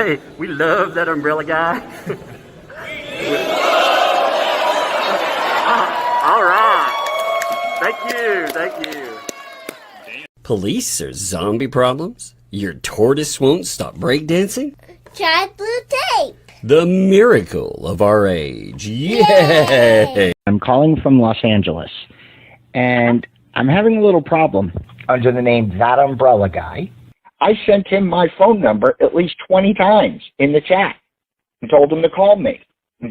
Hey, we love that umbrella guy. All right. Thank you. Police or zombie problems? Your tortoise won't stop breakdancing? Try blue tape. The miracle of our age. Yay! I'm calling from Los Angeles, and I'm having a little problem under the name ThATuMBRELLAgUy. I sent him my phone number at least 20 times in the chat and told him to call me. He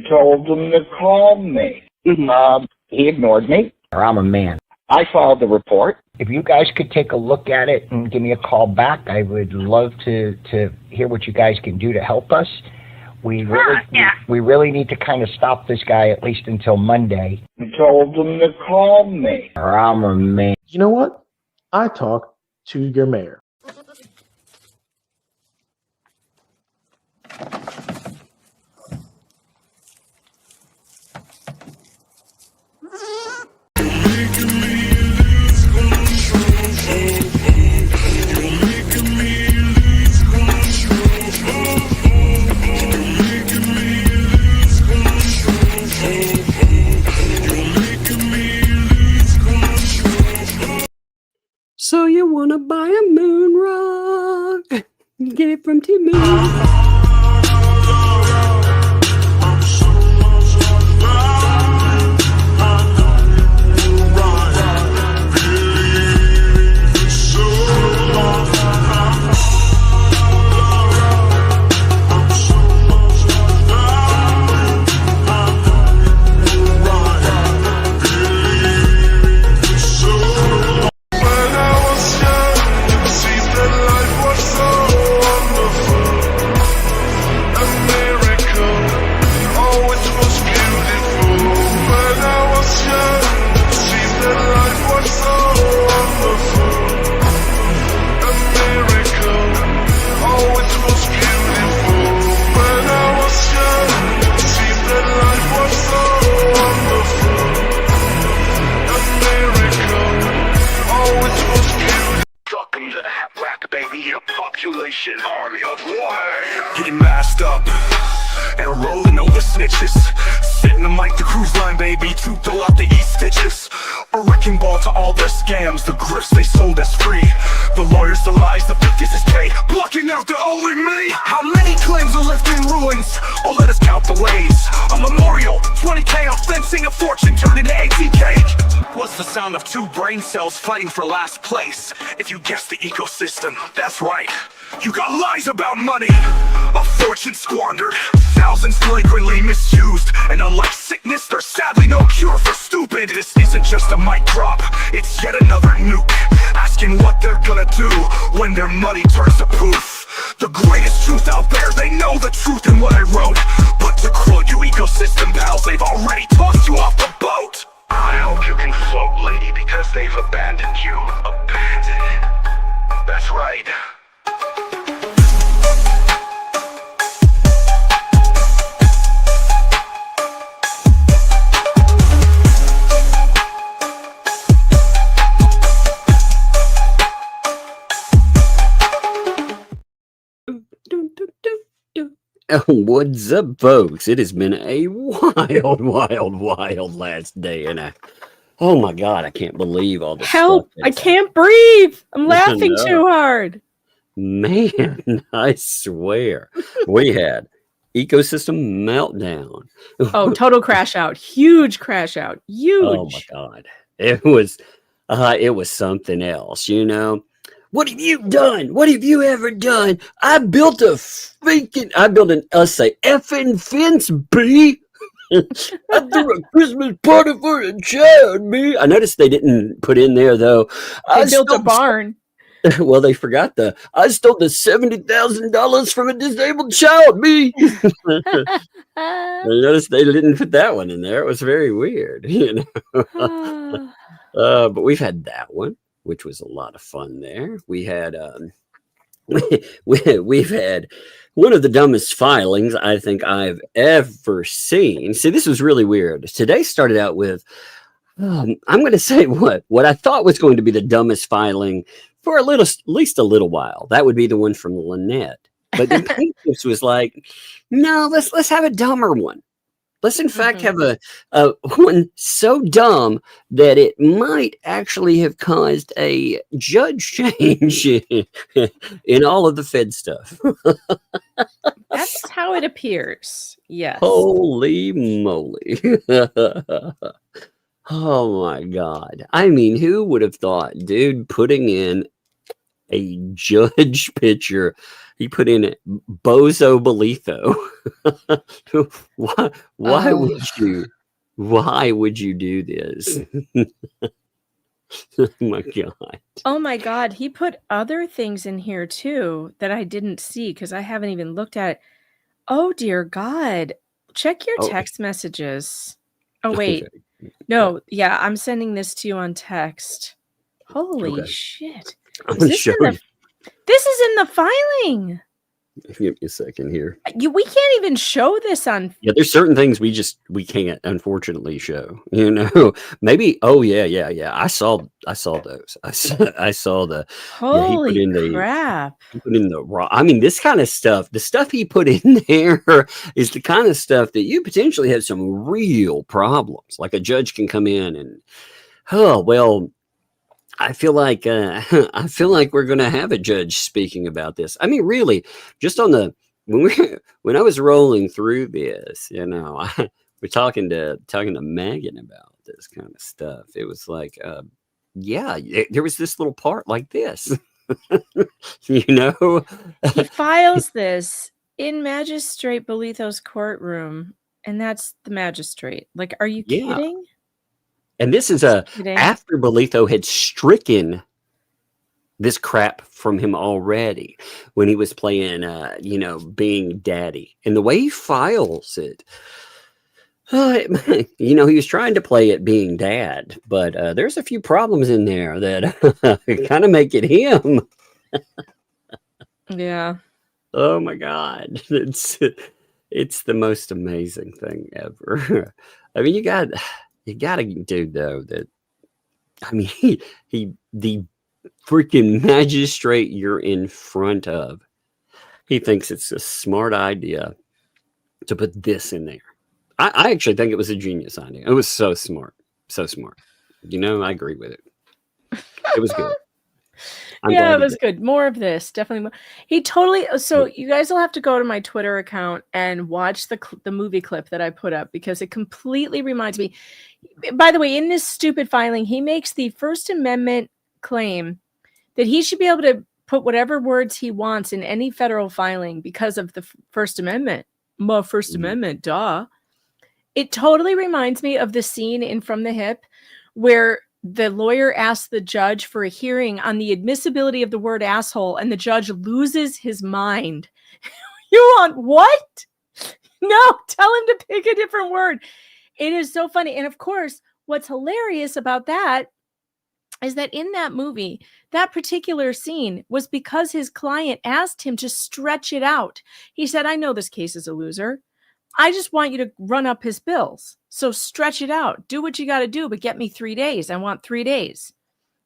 ignored me, or I'm a man. I filed the report. If you guys could take a look at it and give me a call back, I would love to hear what you guys can do to help us. We really need to kind of stop this guy at least until Monday. I told him to call me, or I'm a man. You know what? I talk to your mayor. So you wanna buy a moon rock? Get it from T-Moon. Population army of one. Getting masked up and rolling over snitches. Sitting them like the cruise line, baby, to throw out the E-stitches. A wrecking ball to all their scams, the grifts they sold as free. The lawyers, the lies, the 50s is pay, blocking out the only me. How many claims are left in ruins? Oh, let us count the ways. A memorial, 20K on fencing, a fortune turned into 18K. What's the sound of two brain cells fighting for last place? If you guess the ecosystem, that's right. You got lies about money, a fortune squandered, thousands flagrantly misused. And unlike sickness, there's sadly no cure for stupid. This isn't just a mic drop, it's yet another nuke. Asking what they're gonna do when their money turns to poof. The greatest truth out there, they know the truth in what I wrote. But to quote you ecosystem pals, they've already tossed you off the boat. I hope you can float, lady, because they've abandoned you. Abandoned. That's right. What's up, folks? It has been a wild last day, and oh my God, I can't believe all this. Help! I can't breathe. I'm laughing too hard. Man, I swear, we had ecosystem meltdown. Oh, total crash out! Huge crash out! Huge! Oh my God, it was something else, you know. What have you done? What have you ever done? I built an effing fence, B. I threw a Christmas party for a child, B. I noticed they didn't put in there, though. They built a barn. Well, they forgot I stole the $70,000 from a disabled child, B. I noticed they didn't put that one in there. It was very weird, you know. But we've had that one, which was a lot of fun there. We had we've had one of the dumbest filings I think I've ever seen. See, this was really weird. Today started out with I'm going to say what I thought was going to be the dumbest filing for at least a little while. That would be the one from Lynette. But then plaintiffs was like, no, let's have a dumber one. Let's in fact have a one so dumb that it might actually have caused a judge change in all of the Fed stuff. That's how it appears. Yes. Holy moly. Oh my God. I mean, who would have thought, dude, putting in a judge picture, he put in Bozo Bolitho. Why would you do this? Oh my God. Oh my God. He put other things in here too that I didn't see because I haven't even looked at it. Oh dear God. Check your text messages. Oh wait. Okay. No, yeah, I'm sending this to you on text. Holy shit. I'm gonna show you. This is in the filing. Give me a second here. We can't even show this on. Yeah, there's certain things we can't unfortunately show. You know, maybe. Oh yeah. I saw those. I saw the. Holy he put in crap! He put in the raw. I mean, this kind of stuff. The stuff he put in there is the kind of stuff that you potentially have some real problems. Like a judge can come in and, oh well. I feel like we're going to have a judge speaking about this. I mean, really, just on the when I was rolling through this, you know, we're talking to Megan about this kind of stuff. It was like, there was this little part like this, you know. He files this in Magistrate Bolitho's courtroom, and that's the magistrate. Like, are you kidding? And this is after Bolitho had stricken this crap from him already when he was playing, being daddy. And the way he files it, he was trying to play it being dad, but there's a few problems in there that kind of make it him. Yeah. Oh my God. It's the most amazing thing ever. I mean, you got to do though that. I mean, the freaking magistrate you're in front of, he thinks it's a smart idea to put this in there. I actually think it was a genius idea. It was so smart, so smart. You know, I agree with it. It was good. Yeah, it was good. More of this, definitely more. He totally. So you guys will have to go to my Twitter account and watch the movie clip that I put up because it completely reminds me. By the way, in this stupid filing, he makes the First Amendment claim that he should be able to put whatever words he wants in any federal filing because of the First Amendment. First Amendment, duh. It totally reminds me of the scene in From the Hip where the lawyer asks the judge for a hearing on the admissibility of the word asshole, and the judge loses his mind. You want what? No, tell him to pick a different word. It is so funny. And of course, what's hilarious about that is that in that movie, that particular scene was because his client asked him to stretch it out. He said, I know this case is a loser. I just want you to run up his bills. So stretch it out. Do what you got to do, but get me 3 days. I want 3 days.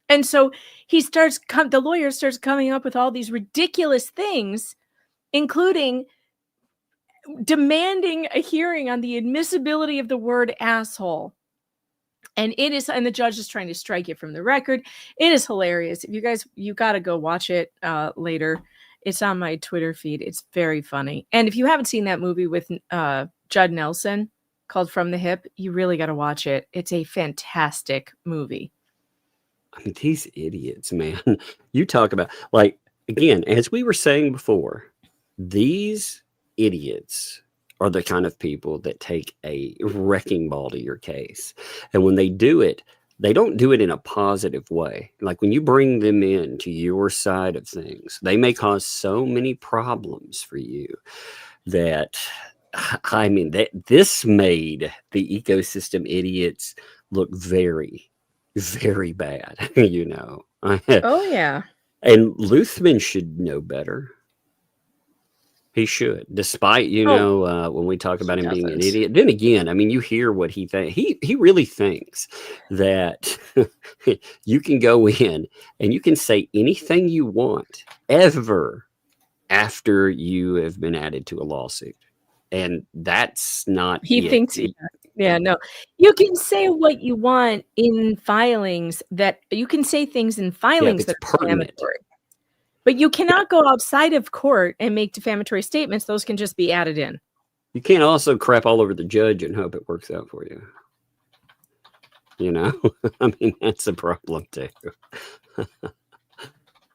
And so the lawyer starts coming up with all these ridiculous things, including demanding a hearing on the admissibility of the word asshole. And the judge is trying to strike it from the record. It is hilarious. If you got to go watch it later. It's on my Twitter feed. It's very funny. And if you haven't seen that movie with Judd Nelson called From the Hip, you really got to watch it. It's a fantastic movie. I mean, these idiots, man. You talk about, like, again, as we were saying before, these idiots are the kind of people that take a wrecking ball to your case. And when they do it, they don't do it in a positive way. Like when you bring them in to your side of things, they may cause so many problems for you that, I mean, this made the ecosystem idiots look very, very bad, you know. Oh, yeah. And Luthman should know better. He should, despite, when we talk about him being an idiot. Then again, I mean, you hear what he thinks. He really thinks that you can go in and you can say anything you want ever after you have been added to a lawsuit. And that's not He thinks yeah, no. You can say what you want in filings that you can say things in filings that are defamatory. But you cannot go outside of court and make defamatory statements. Those can just be added in. You can't also crap all over the judge and hope it works out for you. You know, I mean, that's a problem too.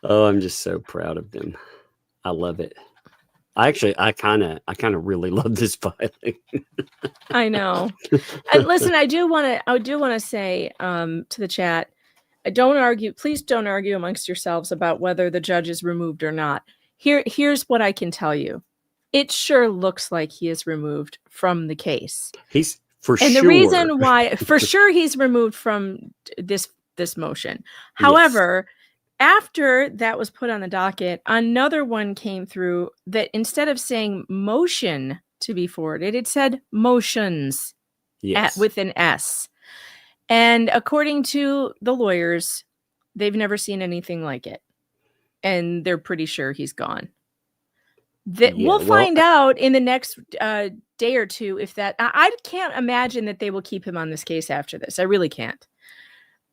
Oh, I'm just so proud of them. I love it. I kind of really love this filing. I know. And listen, I do want to say to the chat, please don't argue amongst yourselves about whether the judge is removed or not. Here's what I can tell you. It sure looks like he is removed from the case. He's for sure. And the reason why, for sure, he's removed from this motion. However, after that was put on the docket, another one came through that instead of saying motion to be forwarded, it said motions with an S. And according to the lawyers, they've never seen anything like it. And they're pretty sure he's gone. We'll find out in the next day or two if that... I can't imagine that they will keep him on this case after this. I really can't.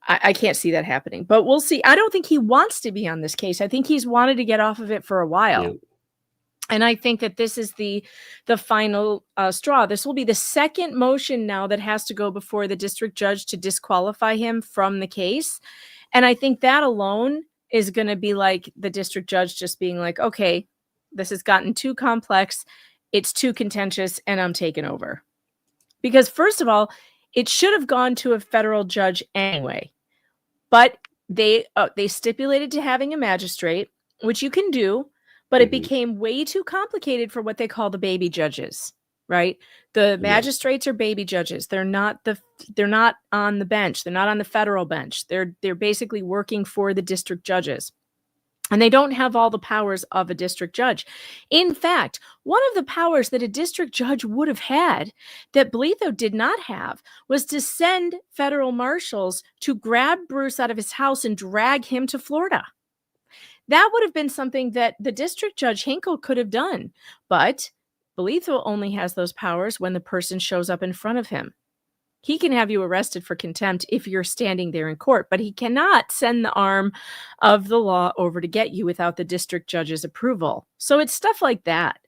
I can't see that happening, but we'll see. I don't think he wants to be on this case. I think he's wanted to get off of it for a while. Yeah. And I think that this is the final straw. This will be the second motion now that has to go before the district judge to disqualify him from the case. And I think that alone is going to be like the district judge just being like, okay, this has gotten too complex. It's too contentious and I'm taking over. Because first of all, it should have gone to a federal judge anyway, but they stipulated to having a magistrate, which you can do, but it became way too complicated for what they call the baby judges, right? The magistrates are baby judges. They're not on the bench. They're not on the federal bench. They're basically working for the district judges. And they don't have all the powers of a district judge. In fact, one of the powers that a district judge would have had that Bletho did not have was to send federal marshals to grab Bruce out of his house and drag him to Florida. That would have been something that the district judge Hinkle could have done. But Bletho only has those powers when the person shows up in front of him. He can have you arrested for contempt if you're standing there in court, but he cannot send the arm of the law over to get you without the district judge's approval. So it's stuff like that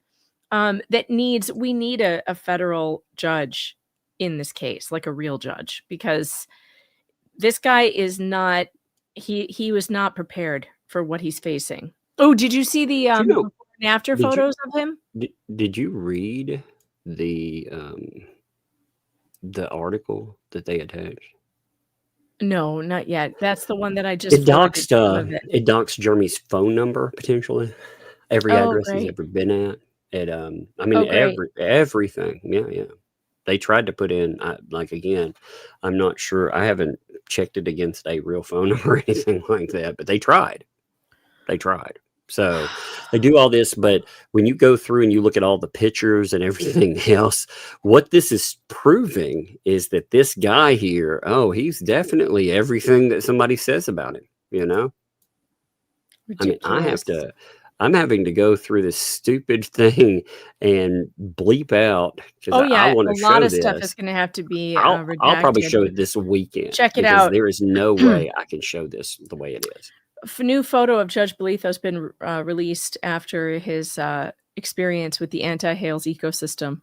we need a federal judge in this case, like a real judge, because this guy is not, he was not prepared for what he's facing. Oh, did you see the before and after photos of him? Did you read the article that they attached? No, not yet. That's the one that I just... It docks Jeremy's phone number, potentially. Every address he's ever been at. Everything. Yeah. They tried to put in, again, I'm not sure. I haven't checked it against a real phone number or anything like that, but they tried. So they do all this, but when you go through and you look at all the pictures and everything else, what this is proving is that this guy here, he's definitely everything that somebody says about him, you know? Ridiculous. I mean, I'm having to go through this stupid thing and bleep out. I want to show this. A lot of stuff is going to have to be redacted. I'll probably show it this weekend. Check it out. There is no way I can show this the way it is. A new photo of Judge Bletho has been released after his experience with the anti-Hales ecosystem.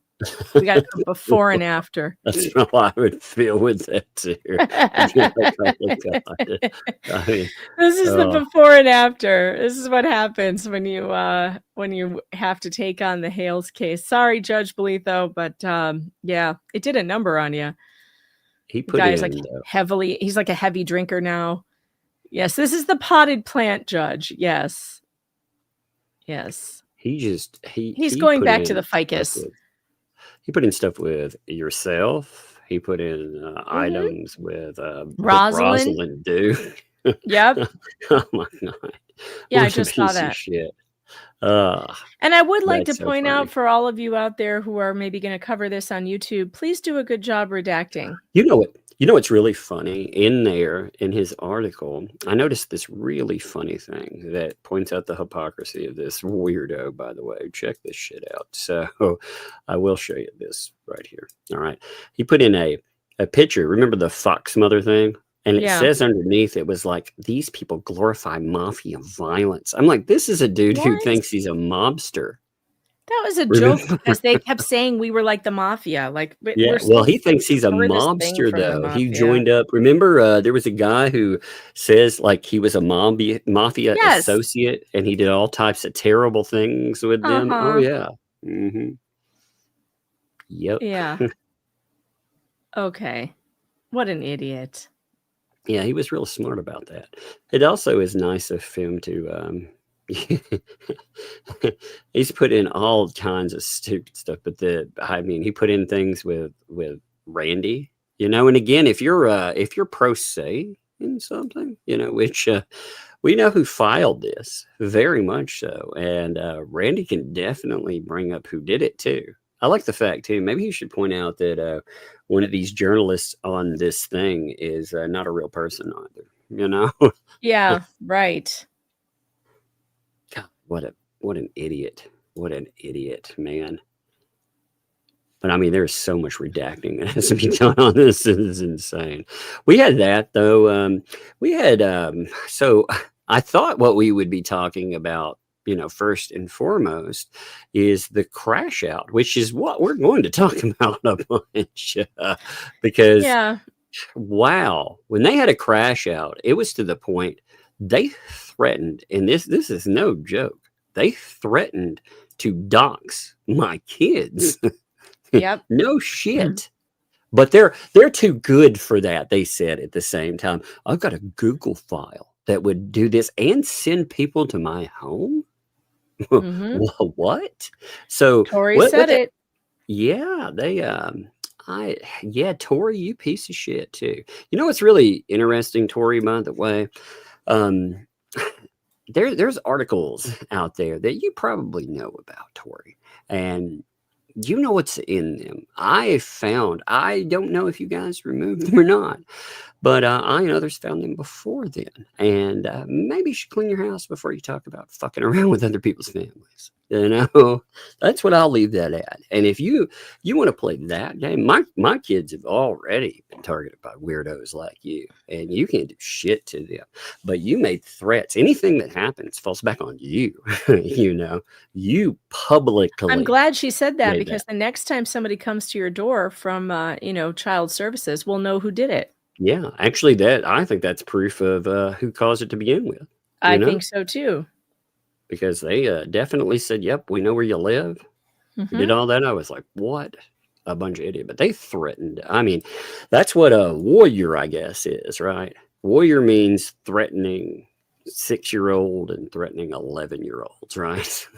We got before and after. That's how I would feel with that too. This is the before and after. This is what happens when you have to take on the Hales case. Sorry, Judge Bletho, but it did a number on you. He put he's like a heavy drinker now. Yes, this is the potted plant judge. Yes. He's going back to the ficus. He put in stuff with yourself. He put in items with Rosalind. Dude. Yep. Oh my God. Yeah, I just saw that. Shit. And I would like to point out for all of you out there who are maybe going to cover this on YouTube, please do a good job redacting. You know what? You know what's really funny in there in his article? I noticed this really funny thing that points out the hypocrisy of this weirdo, by the way. Check this shit out. So I will show you this right here. All right. He put in a picture. Remember the Fox Mother thing? And it says underneath, it was like, these people glorify mafia violence. I'm like, this is a dude who thinks he's a mobster. That was a joke because they kept saying we were like the mafia. Like, yeah, well, he thinks he's a mobster, though. He joined up. Remember, there was a guy who says like he was a mafia associate, and he did all types of terrible things with them. Oh, yeah. Mm-hmm. Yep. Yeah. Okay. What an idiot. Yeah, he was real smart about that. It also is nice of him to he's put in all kinds of stupid stuff, but he put in things with Randy, and again, if you're pro se in something, which we know who filed this, very much so, and Randy can definitely bring up who did it too. I like the fact too, maybe you should point out that one of these journalists on this thing is not a real person either, Yeah, right. God, what an idiot. What an idiot, man. But I mean, there's so much redacting that has to be done on this. It is insane. We had that though. So I thought what we would be talking about, first and foremost is the crash out, which is what we're going to talk about a bunch. Because wow, when they had a crash out, it was to the point they threatened, and this is no joke, they threatened to dox my kids. Yep. No shit. But they're too good for that, they said at the same time. I've got a Google file that would do this and send people to my home. What? So Tori said it. Yeah, Tori, you piece of shit too. You know what's really interesting, Tori, by the way? There's articles out there that you probably know about, Tori, and you know what's in them. I don't know if you guys removed them or not, but I and others found them before then. And maybe you should clean your house before you talk about fucking around with other people's families. That's what I'll leave that at. And if you want to play that game, my kids have already been targeted by weirdos like you, and you can't do shit to them. But you made threats. Anything that happens falls back on you. You publicly. I'm glad she said that, because the next time somebody comes to your door from child services, we'll know who did it. Yeah, actually, I think that's proof of who caused it to begin with. I think so too. Because they definitely said, yep, we know where you live. Mm-hmm. Did all that. I was like, what? A bunch of idiots. But they threatened. I mean, that's what a warrior, I guess, is, right? Warrior means threatening 6-year-old and threatening 11-year-olds, right?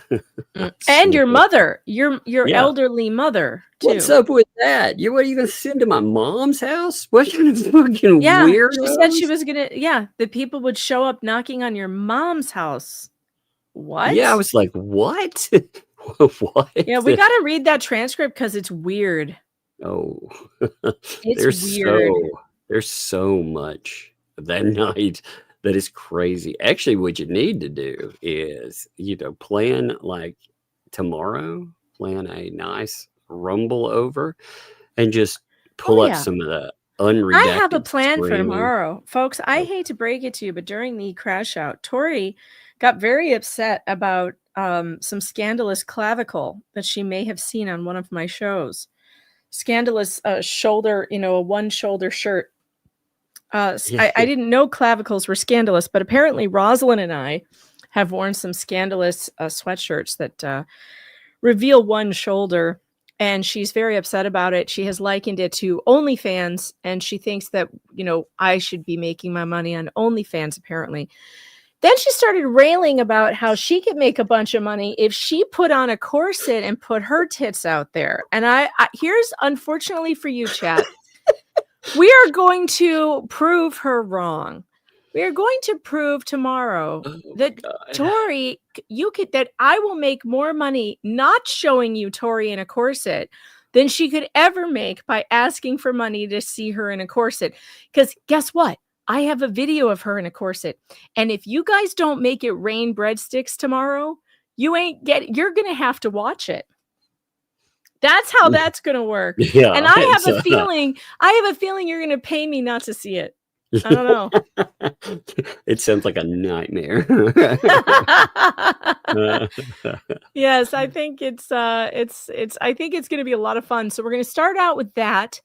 And your mother, your elderly mother, too. What's up with that? What are you going to send to my mom's house? What kind of fucking weirdo? She said she was going to, the people would show up knocking on your mom's house. What? Yeah, I was like, what? What? Yeah, we got to read that transcript because it's weird. Oh, it's weird. There's so much of that night that is crazy. Actually, what you need to do is, plan like tomorrow, plan a nice rumble over and just pull up some of the unredacted. I have a plan for tomorrow. Folks, I hate to break it to you, but during the crash out, Tori got very upset about some scandalous clavicle that she may have seen on one of my shows. Scandalous shoulder, a one shoulder shirt. I didn't know clavicles were scandalous, but apparently Rosalind and I have worn some scandalous sweatshirts that reveal one shoulder, and she's very upset about it. She has likened it to OnlyFans, and she thinks that, I should be making my money on OnlyFans, apparently. Then she started railing about how she could make a bunch of money if she put on a corset and put her tits out there. And I here's, unfortunately for you, chat, we are going to prove her wrong. We are going to prove tomorrow that Tori, that I will make more money not showing you Tori in a corset, than she could ever make by asking for money to see her in a corset. Because guess what? I have a video of her in a corset. And if you guys don't make it rain breadsticks tomorrow, you're going to have to watch it. That's how that's going to work. Yeah, and I have a feeling you're going to pay me not to see it. I don't know. It sounds like a nightmare. Yes, I think it's going to be a lot of fun. So we're going to start out with that.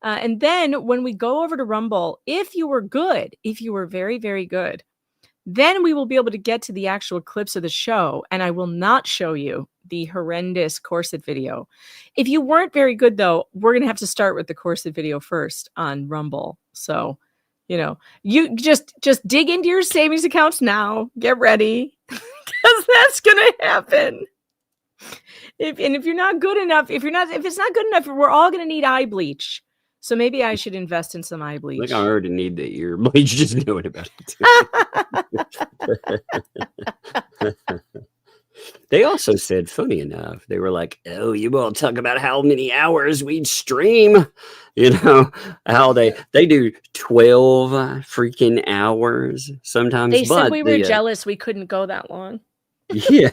And then when we go over to Rumble, if you were very, very good, then we will be able to get to the actual clips of the show, and I will not show you the horrendous corset video. If you weren't very good, though, we're going to have to start with the corset video first on Rumble. So, you just dig into your savings accounts now. Get ready, because that's going to happen. If you're not good enough, if it's not good enough, we're all going to need eye bleach. So maybe I should invest in some eye bleach. Like I already need the ear bleach, just knowing about it. They also said, funny enough, they were like, "Oh, you all talk about how many hours we'd stream." How they do 12 freaking hours sometimes. They said we were jealous we couldn't go that long. Yeah.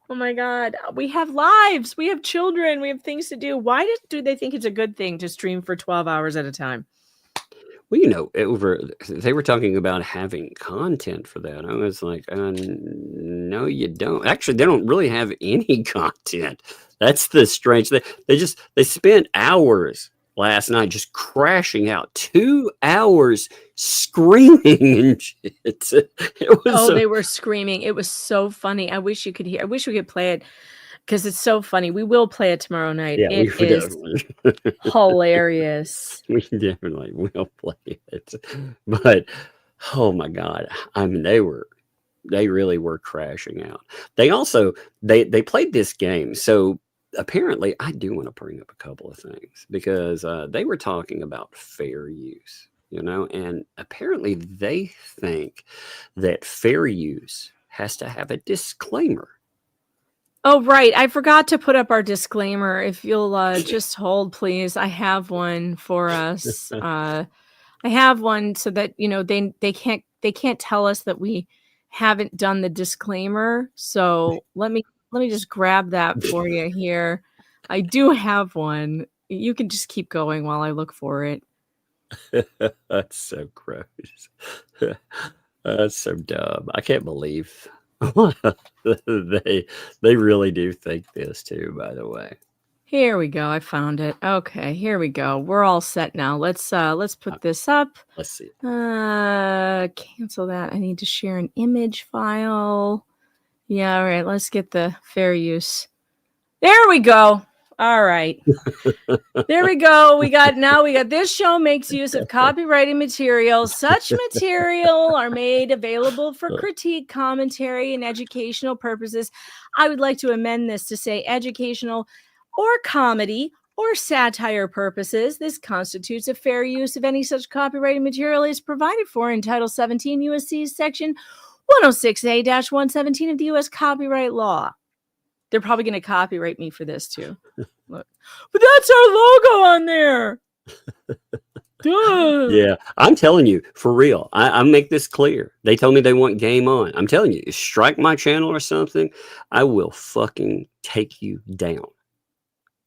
Oh my God. We have lives. We have children. We have things to do. Why do they think it's a good thing to stream for 12 hours at a time? Well, they were talking about having content for that. I was like, no, you don't. Actually, they don't really have any content. That's the strange thing. They spent hours last night just crashing out, 2 hours screaming and shit. They were screaming. It was so funny. I wish you could hear. I wish we could play it because it's so funny. We will play it tomorrow night. Yeah, it is hilarious. We definitely will play it. But oh my God. I mean, they really were crashing out. They also they played this game. So apparently, I do want to bring up a couple of things because they were talking about fair use, and apparently they think that fair use has to have a disclaimer. Oh, right. I forgot to put up our disclaimer. If you'll just hold, please. I have one for us. I have one so that, they can't tell us that we haven't done the disclaimer. So let me just grab that for you here. I do have one. You can just keep going while I look for it. That's so gross. That's so dumb. I can't believe they really do think this too, by the way. Here we go. I found it. Okay, here we go. We're all set now. Let's put this up. Let's see. Cancel that. I need to share an image file. Yeah, all right. Let's get the fair use. There we go. All right. There we go. We got this show makes use of copyrighted material. Such material are made available for critique, commentary, and educational purposes. I would like to amend this to say educational or comedy or satire purposes. This constitutes a fair use of any such copyrighted material is provided for in Title 17 U.S.C. Section 106A-117 of the U.S. Copyright Law. They're probably going to copyright me for this too. Look, but that's our logo on there. Duh. Yeah, I'm telling you, for real. I make this clear. They told me they want game on. I'm telling you, strike my channel or something, I will fucking take you down.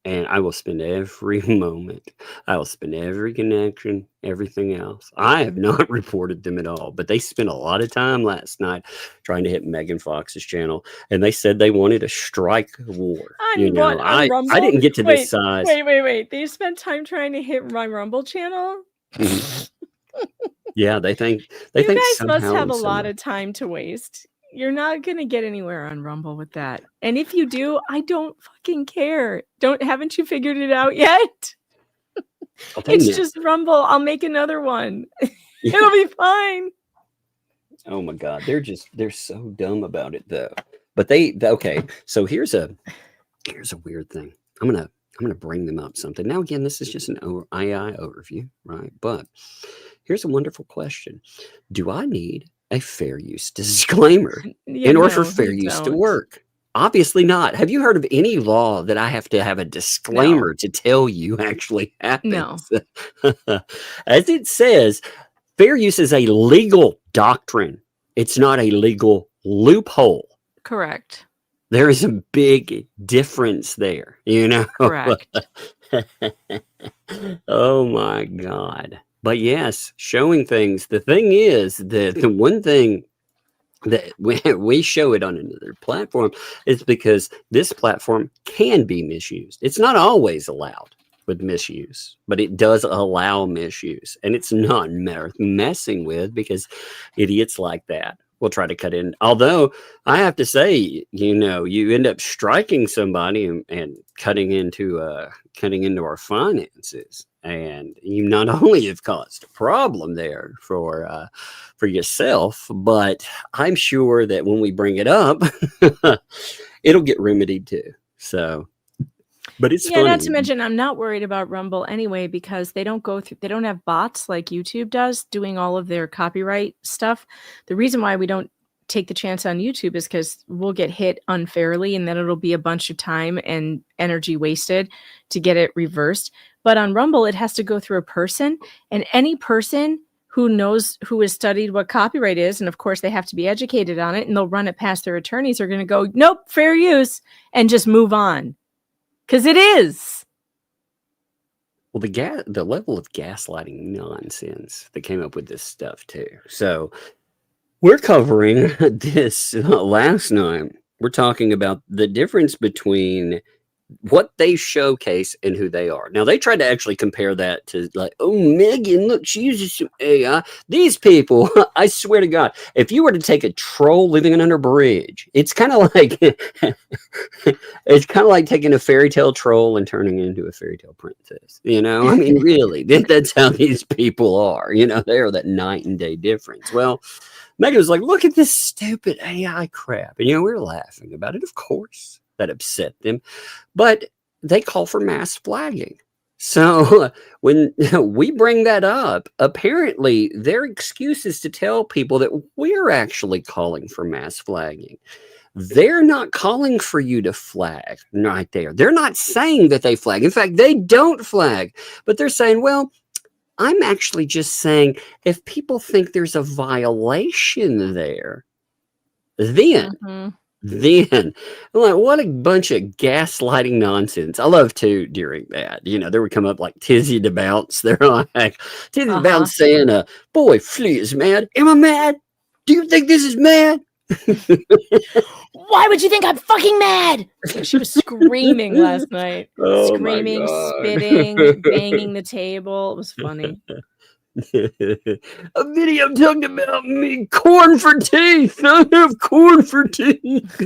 And I will spend every moment. I will spend every connection, everything else. I have not reported them at all, but they spent a lot of time last night trying to hit Megan Fox's channel, and they said they wanted a strike war. I didn't get to this size. Wait. They spent time trying to hit my Rumble channel? Yeah, they think you guys must have a lot of time to waste. You're not going to get anywhere on Rumble with that. And if you do, I don't fucking care. Haven't you figured it out yet? It's just Rumble. I'll make another one. It'll be fine. Oh my God. They're so dumb about it though. But okay. So here's a weird thing. I'm going to bring them up something. Now, again, this is just an AI overview, right? But here's a wonderful question. Do I need a fair use disclaimer in order for fair use to work? Obviously not. Have you heard of any law that I have to have a disclaimer to tell you actually happens? No. As it says, fair use is a legal doctrine. It's not a legal loophole. Correct. There is a big difference there, you know? Correct. Oh my God. But yes, showing things. The thing is that the one thing that we show it on another platform is because this platform can be misused. It's not always allowed with misuse, but it does allow misuse, and it's not messing with, because idiots like that will try to cut in. Although I have to say, you know, you end up striking somebody and cutting into our finances, and you not only have caused a problem there for yourself, but I'm sure that when we bring it up, it'll get remedied too. So, but it's funny. Not to mention, I'm not worried about Rumble anyway, because they don't have bots like YouTube does doing all of their copyright stuff. The reason why we don't take the chance on YouTube is because we'll get hit unfairly, and then it'll be a bunch of time and energy wasted to get it reversed. But on Rumble, it has to go through a person, and any person who has studied what copyright is, and of course they have to be educated on it, and they'll run it past their attorneys, are going to go, nope, fair use, and just move on. Because it is. Well, the level of gaslighting nonsense that came up with this stuff too. So we're covering this last night. We're talking about the difference between what they showcase and who they are. Now, they tried to actually compare that to like, oh, Megan, look, she uses some AI. These people, I swear to God, if you were to take a troll living under a bridge, it's kind of like taking a fairy tale troll and turning it into a fairy tale princess. You know, I mean, really, that's how these people are. You know, they are that night and day difference. Well, Megan was like, look at this stupid AI crap. And, you know, we were laughing about it, of course. That upset them, but they call for mass flagging. So when we bring that up, apparently their excuse is to tell people that we're actually calling for mass flagging. They're not calling for you to flag right there. They're not saying that they flag. In fact, they don't flag, but they're saying, well, I'm actually just saying if people think there's a violation there, then I'm like, what a bunch of gaslighting nonsense. I love too during that, you know, there would come up like Tizzy DeBounce. They're like Tizzy DeBounce saying, boy, Flea is mad. Am I mad? Do you think this is mad? Why would you think I'm fucking mad? She was screaming last night. Screaming, spitting, banging the table. It was funny. A video talking about me, corn for teeth. I have corn for teeth.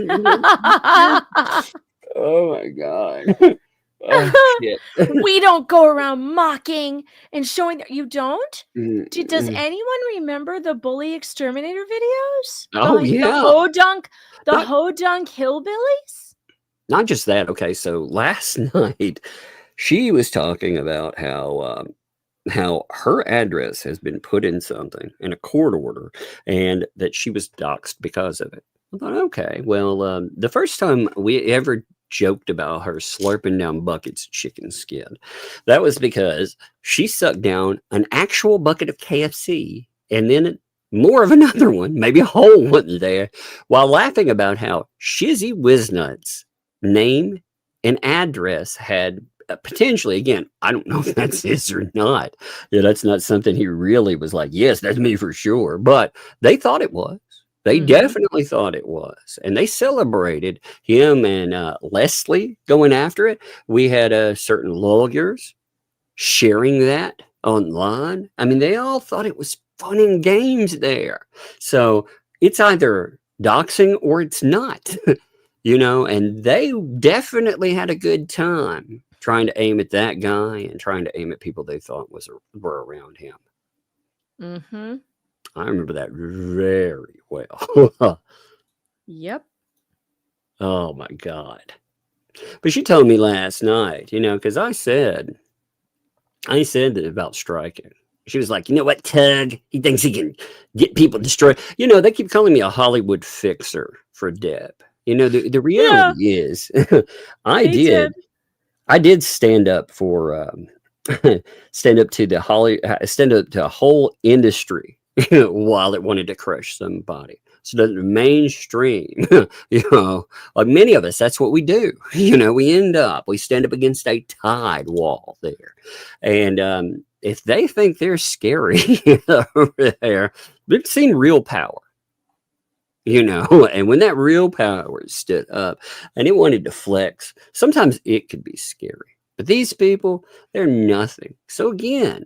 Oh my God. Oh, shit. We don't go around mocking and showing that you don't. Does anyone remember the bully exterminator videos? Oh, yeah. The Ho-Dunk hillbillies? Not just that. Okay, so last night she was talking about how her address has been put in something in a court order, and that she was doxxed because of it. I thought, okay, well, the first time we ever joked about her slurping down buckets of chicken skin, that was because she sucked down an actual bucket of KFC and then more of another one, maybe a whole one there, while laughing about how Shizzy Wiznut's name and address had potentially, again, I don't know if that's his or not. Yeah, that's not something he really was like, yes, that's me for sure. But they thought it was. They definitely thought it was. And they celebrated him and Leslie going after it. We had certain lawyers sharing that online. I mean, they all thought it was fun and games there. So it's either doxing or it's not, you know, and they definitely had a good time trying to aim at that guy and trying to aim at people they thought were around him. I remember that very well. Yep. Oh my God. But she told me last night, you know, because I said that about striking. She was like, you know what, Tug? He thinks he can get people destroyed. You know, they keep calling me a Hollywood fixer for Deb. You know, the reality is, I They did stand up for stand up to a whole industry while it wanted to crush somebody. So the mainstream, like many of us, that's what we do. We stand up against a tide wall there. And if they think they're scary over there, they've seen real power. And when that real power stood up and it wanted to flex, sometimes it could be scary. But these people, they're nothing. So again,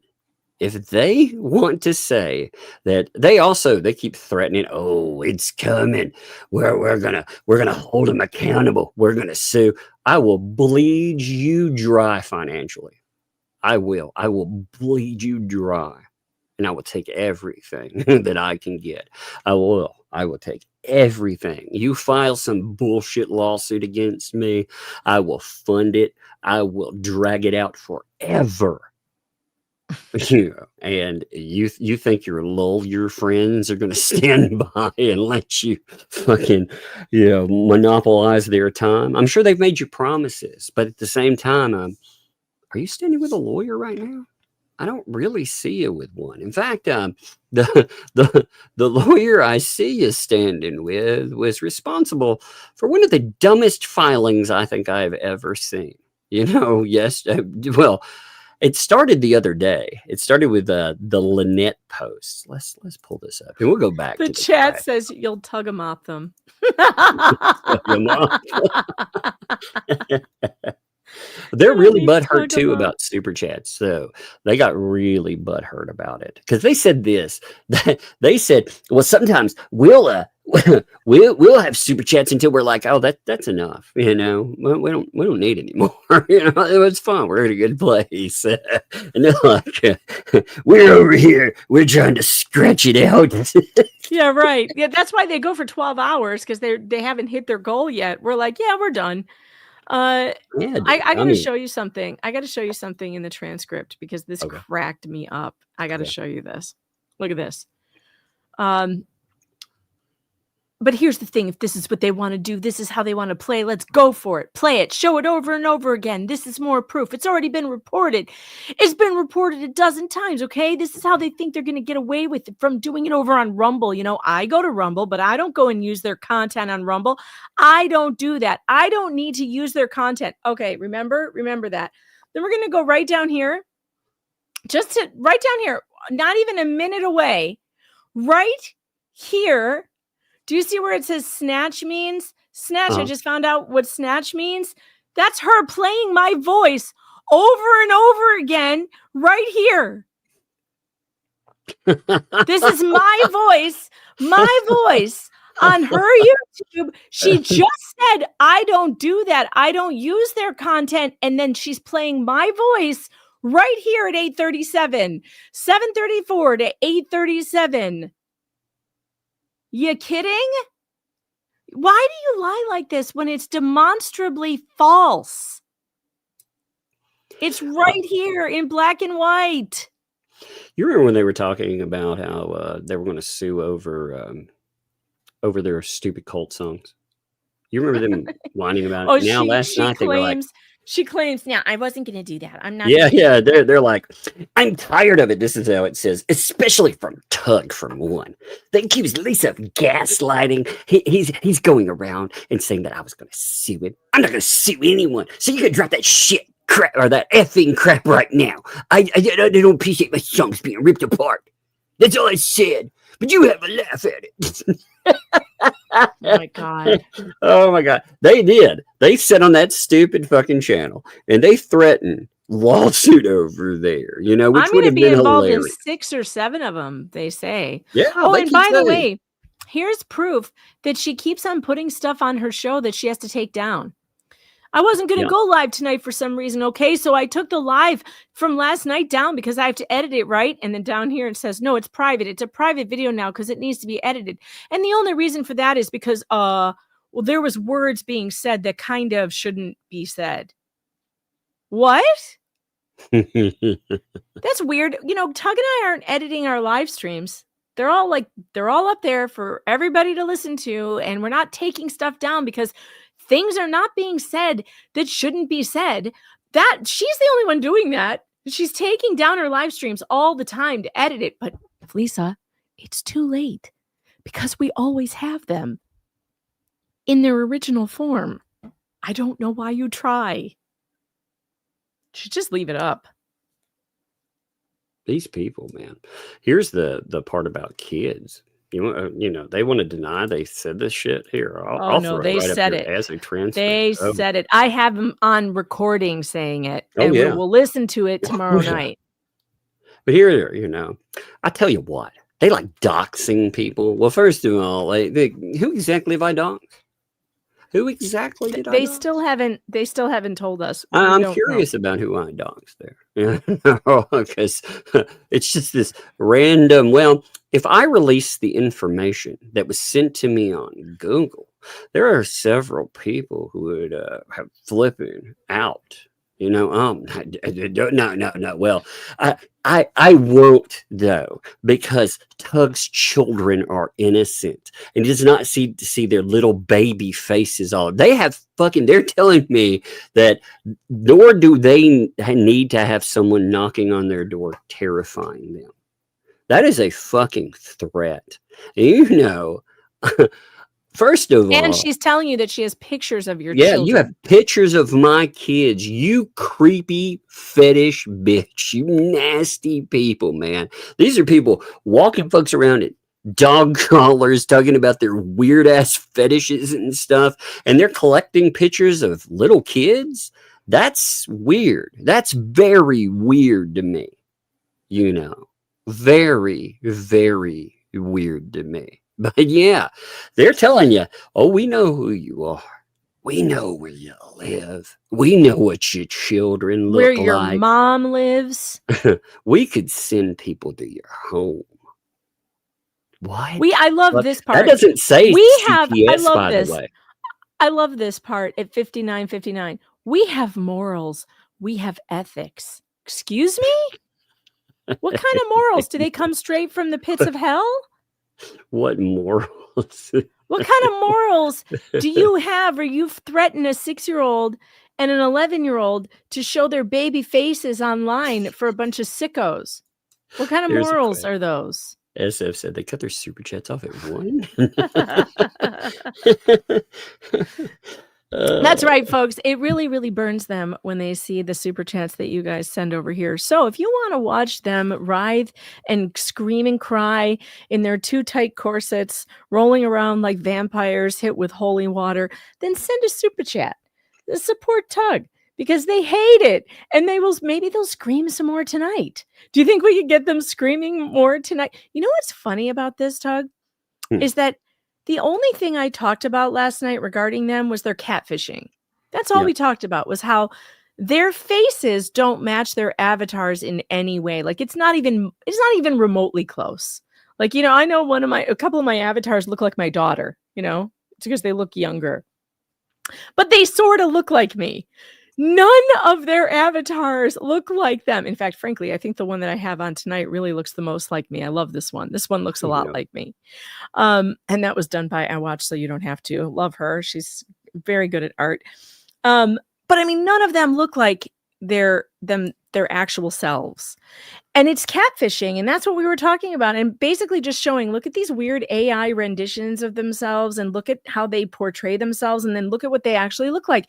if they want to say that, they keep threatening, oh, it's coming. We're gonna hold them accountable. We're gonna sue. I will bleed you dry financially. I will bleed you dry. And I will take everything that I can get. I will take everything. You file some bullshit lawsuit against me, I will fund it. I will drag it out forever. And you think your friends are going to stand by and let you fucking monopolize their time? I'm sure they've made you promises, but at the same time, are you standing with a lawyer right now? I don't really see you with one. In fact, the lawyer I see you standing with was responsible for one of the dumbest filings I think I've ever seen. Yes, well, it started the other day. It started with the Lynette post. Let's pull this up, and we'll go back. The chat says you'll tug them off them. They're really butthurt too about super chats. So they got really butthurt about it because they said this. They said, "Well, sometimes we'll have super chats until we're like, oh, that's enough. We don't need any more. It's fun. We're in a good place." And they're like, "We're over here. We're trying to stretch it out." Yeah, right. Yeah, that's why they go for 12 hours because they haven't hit their goal yet. We're like, yeah, we're done. I got to show you something. I got to show you something in the transcript because this cracked me up. I got to show you this. Look at this. But here's the thing. If this is what they want to do, this is how they want to play. Let's go for it. Play it. Show it over and over again. This is more proof. It's already been reported. It's been reported a dozen times, okay? This is how they think they're going to get away with it from doing it over on Rumble. I go to Rumble, but I don't go and use their content on Rumble. I don't do that. I don't need to use their content. Okay, remember that. Then we're going to go right down here. Right down here, not even a minute away. Right here. Do you see where it says snatch means? Snatch, I just found out what snatch means. That's her playing my voice over and over again right here. This is my voice on her YouTube. She just said, I don't do that. I don't use their content. And then she's playing my voice right here at 8:37, 7:34 to 8:37. You kidding? Why do you lie like this when it's demonstrably false? It's right here in black and white. You remember when they were talking about how they were going to sue over their stupid cult songs? You remember them whining about it? Now, last night they were like, she claims, "Now I wasn't going to do that. I'm not." Yeah. They're like, "I'm tired of it." This is how it says, especially from Tug from One. They accuse Lisa of gaslighting. He's going around and saying that I was going to sue him. I'm not going to sue anyone. So you can drop that shit crap or that effing crap right now. I don't appreciate my songs being ripped apart. That's all I said. But you have a laugh at it. Oh my God. Oh my God. They did. They sat on that stupid fucking channel and they threatened lawsuit over there, which would have been involved hilarious. In 6 or 7 of them, they say. Yeah. Oh, and by the way, here's proof that she keeps on putting stuff on her show that she has to take down. I wasn't going to go live tonight for some reason. Okay. So I took the live from last night down because I have to edit it. Right. And then down here, it says, no, it's private. It's a private video now because it needs to be edited. And the only reason for that is because, there was words being said that kind of shouldn't be said. What? That's weird. Tug and I aren't editing our live streams. they're all up there for everybody to listen to, and we're not taking stuff down because things are not being said that shouldn't be said. That she's the only one doing that. She's taking down her live streams all the time to edit it. But Lisa, it's too late because we always have them in their original form. I don't know why you try. Should just leave it up. These people, man. Here's the part about kids. They want to deny they said this shit. Here, I'll throw they it right said up it. here as a transcript. They said it. I have them on recording saying it, and we'll listen to it tomorrow night. But here, I tell you what, they like doxing people. Well, first of all, who exactly have I doxed? Who exactly did I dox? They still haven't told us. I'm curious about who I doxed there. Because it's just this random. Well, if I release the information that was sent to me on Google, there are several people who would have flipping out. No. Well, I won't though, because Tug's children are innocent, and he does not see their little baby faces all. They're telling me that, nor do they need to have someone knocking on their door terrifying them. That is a fucking threat. First of all, and she's telling you that she has pictures of your children. Yeah, you have pictures of my kids. You creepy fetish bitch. You nasty people, man. These are people walking folks around in dog collars, talking about their weird ass fetishes and stuff, and they're collecting pictures of little kids. That's weird. That's very weird to me. Very, very weird to me. But yeah, they're telling you, we know who you are. We know where you live. We know what your children look like. Where your mom lives. We could send people to your home. What? I love this part. That doesn't say CPS, I love by this. the way. I love this part at 59:59. We have morals. We have ethics. Excuse me? What kind of morals? Do they come straight from the pits of hell? What morals? What kind of morals do you have where you've threatened a 6-year-old and an 11-year-old to show their baby faces online for a bunch of sickos? What kind of morals are those? SF said they cut their super chats off at 1. That's right, folks. It really, really burns them when they see the super chats that you guys send over here. So if you want to watch them writhe and scream and cry in their too tight corsets, rolling around like vampires hit with holy water, then send a super chat. Support Tug, because they hate it, and maybe they'll scream some more tonight. Do you think we could get them screaming more tonight? You know what's funny about this, Tug, is that the only thing I talked about last night regarding them was their catfishing. That's all we talked about, was how their faces don't match their avatars in any way. Like it's not even remotely close. Like, I know a couple of my avatars look like my daughter, it's because they look younger, but they sort of look like me. None of their avatars look like them. In fact, frankly, I think the one that I have on tonight really looks the most like me. I love this one. This one looks a lot like me. And that was done by I Watch So You Don't Have To. Love her. She's very good at art. But I mean, none of them look like their actual selves. And it's catfishing, and that's what we were talking about. And basically just showing, look at these weird AI renditions of themselves, and look at how they portray themselves, and then look at what they actually look like.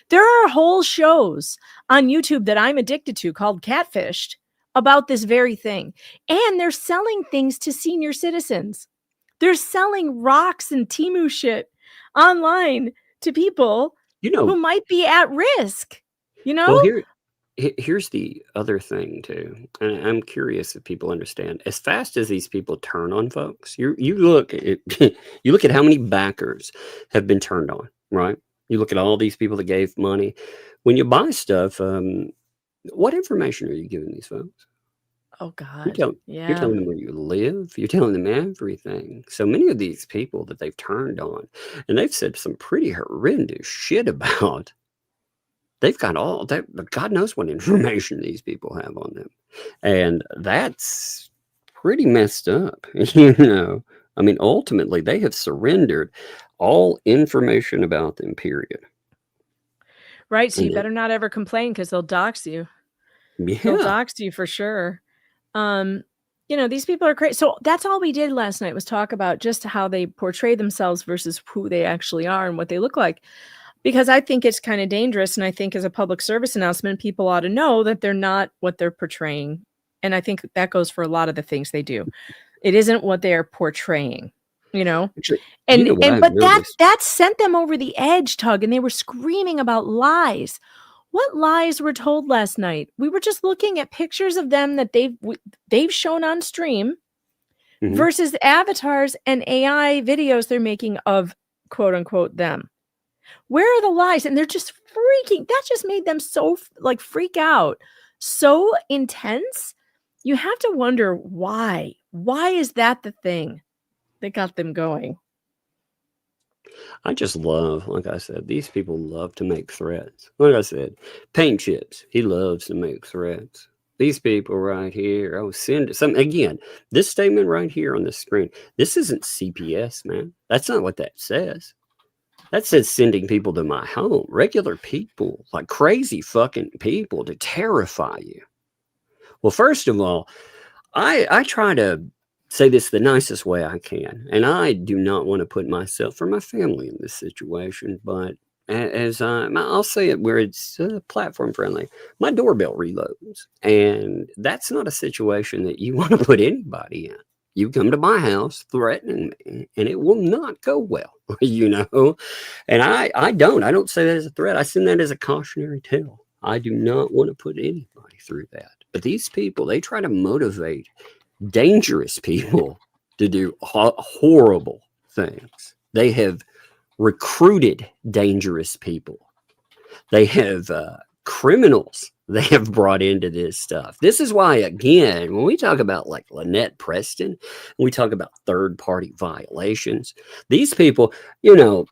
There are whole shows on YouTube that I'm addicted to called Catfished about this very thing. And they're selling things to senior citizens. They're selling rocks and Temu shit online to people who might be at risk. Well, here's the other thing too, and I'm curious if people understand. As fast as these people turn on folks, you look at how many backers have been turned on, right? You look at all these people that gave money. When you buy stuff, what information are you giving these folks? Oh God! You're telling them where you live. You're telling them everything. So many of these people that they've turned on, and they've said some pretty horrendous shit about. They've got all that. God knows what information these people have on them, and that's pretty messed up. You know, I mean, ultimately, they have surrendered all information about them, period. Right. So you better not ever complain because they'll dox you. Yeah. They'll dox you for sure. You know, these people are crazy. So that's all we did last night was talk about just how they portray themselves versus who they actually are and what they look like. Because I think it's kind of dangerous. And I think as a public service announcement, people ought to know that they're not what they're portraying. And I think that goes for a lot of the things they do. It isn't what they are portraying, you know? Actually, but that sent them over the edge, Tug, and they were screaming about lies. What lies were told last night? We were just looking at pictures of them that they've shown on stream versus avatars and AI videos they're making of quote unquote them. Where are the lies? And they're just freaking. That just made them so like freak out, so intense. You have to wonder why. Why is that the thing that got them going? I just love, like I said, these people love to make threats. Like I said, Paint Chips, he loves to make threats. These people right here, oh, send some again. This statement right here on the screen, this isn't CPS, man. That's not what that says. That says sending people to my home, regular people, like crazy fucking people to terrify you. Well, first of all, I try to say this the nicest way I can. And I do not want to put myself or my family in this situation, but as I'll say it where it's platform friendly, my doorbell reloads. And that's not a situation that you want to put anybody in. You come to my house threatening me, and it will not go well, you know? And I don't say that as a threat. I send that as a cautionary tale. I do not want to put anybody through that. But these people, they try to motivate dangerous people to do horrible things. They have recruited dangerous people. They have criminals they have brought into this stuff. This is why, again, when we talk about like Lynette Preston, we talk about third-party violations, these people, you know,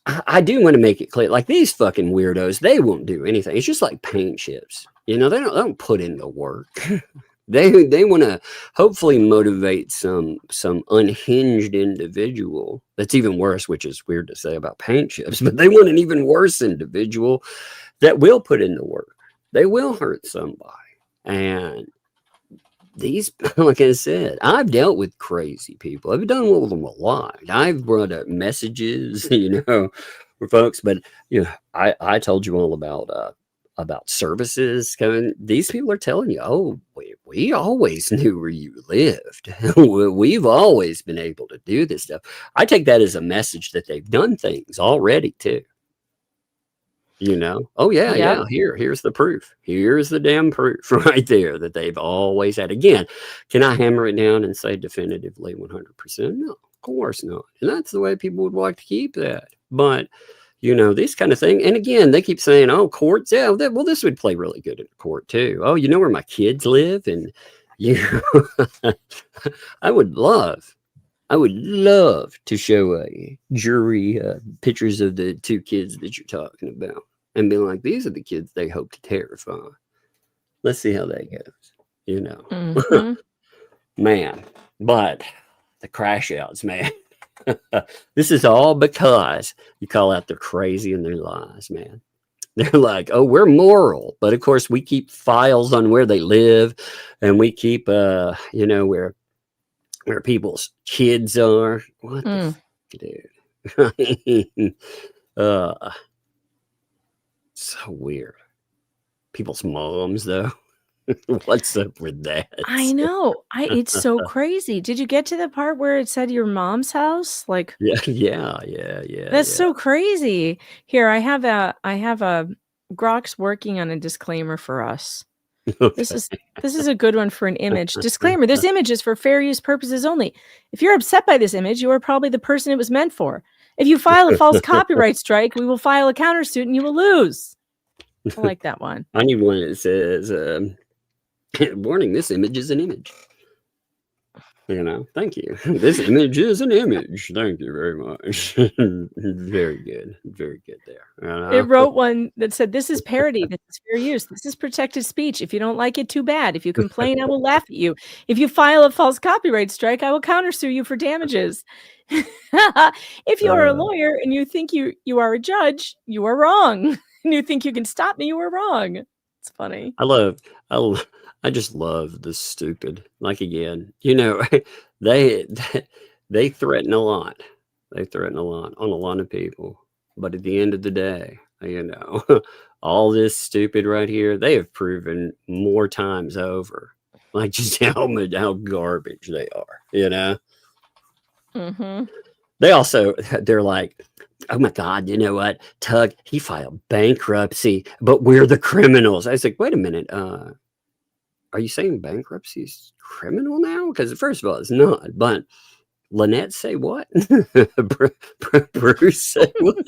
I do want to make it clear, like these fucking weirdos, they won't do anything. It's just like Paint Chips. You know, they don't put in the work. They want to hopefully motivate some unhinged individual. That's even worse, which is weird to say about Paint Chips, but they want an even worse individual that will put in the work. They will hurt somebody. And these, like I said, I've dealt with crazy people. I've done with them a lot. I've brought up messages, you know, for folks, but you know, I told you all about services coming. These people are telling you, oh, we always knew where you lived. We've always been able to do this stuff. I take that as a message that they've done things already too. You know, oh yeah. Here's the proof. Here's the damn proof right there that they've always had. Again, can I hammer it down and say definitively 100%? No, of course not. And that's the way people would like to keep that. But you know, this kind of thing. And again, they keep saying, oh, courts. Yeah, well, this would play really good in court too. Oh, you know where my kids live? And you know, I would love to show a jury pictures of the two kids that you're talking about and be like, these are the kids they hope to terrify. Let's see how that goes, you know. Man, but the crash outs, man. This is all because you call out their crazy and their lies, man. They're like, oh, we're moral. But of course, we keep files on where they live and we keep, you know, where people's kids are. What the dude? So weird. People's moms, though. What's up with that? I know. It's so crazy. Did you get to the part where it said your mom's house? Like, yeah. That's so crazy. Here, I have a Grok's working on a disclaimer for us. Okay. This is a good one for an image. Disclaimer, this image is for fair use purposes only. If you're upset by this image, you are probably the person it was meant for. If you file a false copyright strike, we will file a countersuit and you will lose. I like that one. I need one that says, warning, this image is an image. Thank you. This image is an image. Thank you very much. Very good. Very good there. It wrote one that said, "This is parody. This is fair use. This is protected speech. If you don't like it, too bad. If you complain, I will laugh at you. If you file a false copyright strike, I will countersue you for damages. If you are a lawyer and you think you are a judge, you are wrong. And you think you can stop me, you are wrong." It's funny. I just love the stupid. Like, again, they threaten a lot. They threaten a lot on a lot of people. But at the end of the day, all this stupid right here, they have proven more times over, like, just how garbage they are, Mm-hmm. They're like, oh my God, you know what? Tug, he filed bankruptcy, but we're the criminals. I was like, wait a minute. Are you saying bankruptcy is criminal now? Because first of all, it's not. But Lynette say what? Bruce say what?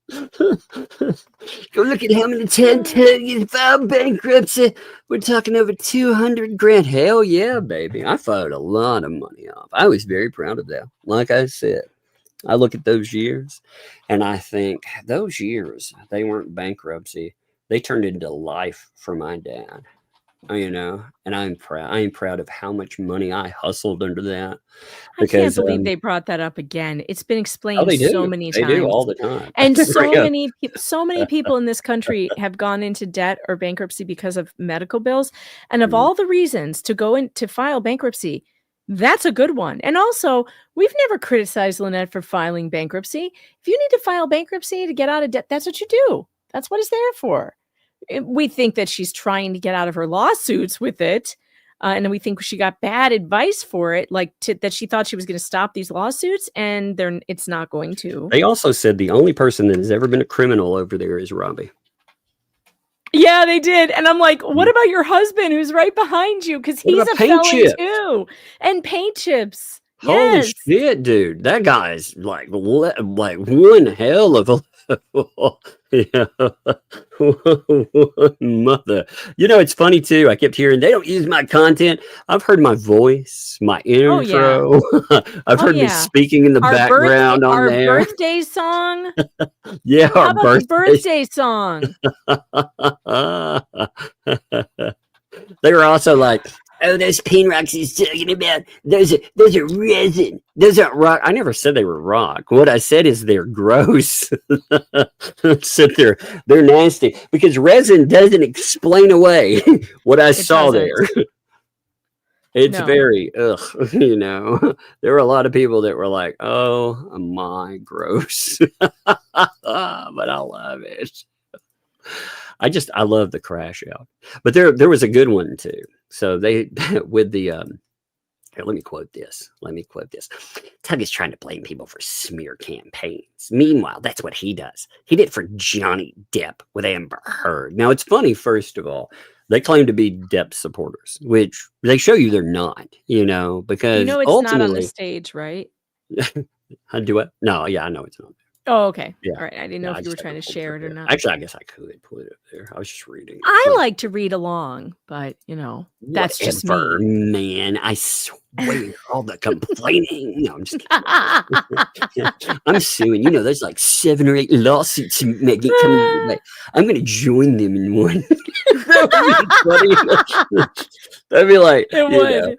Go look at how many times you filed bankruptcy. We're talking over 200 grand. Hell yeah, baby. I filed a lot of money off. I was very proud of that. Like I said, I look at those years and I think those years, they weren't bankruptcy. They turned into life for my dad, and I'm proud. I am proud of how much money I hustled under that. Because, I can't believe they brought that up again. It's been explained so many times. They do all the time. And so many people in this country have gone into debt or bankruptcy because of medical bills. And of all the reasons to go in to file bankruptcy, that's a good one. And also, we've never criticized Lynette for filing bankruptcy. If you need to file bankruptcy to get out of debt, that's what you do. That's what it's there for. We think that she's trying to get out of her lawsuits with it. And we think she got bad advice for it, that she thought she was going to stop these lawsuits, and it's not going to. They also said the only person that has ever been a criminal over there is Robbie. Yeah, they did. And I'm like, what about your husband who's right behind you? Because he's a felon too. And paint chips. Holy shit, dude. That guy's like one hell of a mother. It's funny too. I kept hearing they don't use my content. I've heard my voice, my intro. I've heard me speaking in the background on there. Our birthday song. Yeah, our birthday song. They were also like, oh, those pin rocks he's talking about, those are resin. Those aren't rock. I never said they were rock. What I said is they're gross. I said they're nasty because resin doesn't explain away what I saw there. It's very, there were a lot of people that were like, oh my, gross. But I love it. I love the crash out. But there was a good one too. So they, with the, here, let me quote this. Tug is trying to blame people for smear campaigns. Meanwhile, that's what he does. He did for Johnny Depp with Amber Heard. Now, it's funny, first of all, they claim to be Depp supporters, which they show you they're not, because it's ultimately, not on the stage, right? Do it? No, yeah, I know it's not. Oh, okay. Yeah. All right. I didn't know if you were trying to share it or not. Actually, I guess I could put it up there. I was just reading. I like to read along, but that's just me. Man, I swear, all the complaining. No, I'm just kidding. I'm suing. There's like 7 or 8 lawsuits, Maggie, coming. I'm going to join them in one. That'd be like, it would.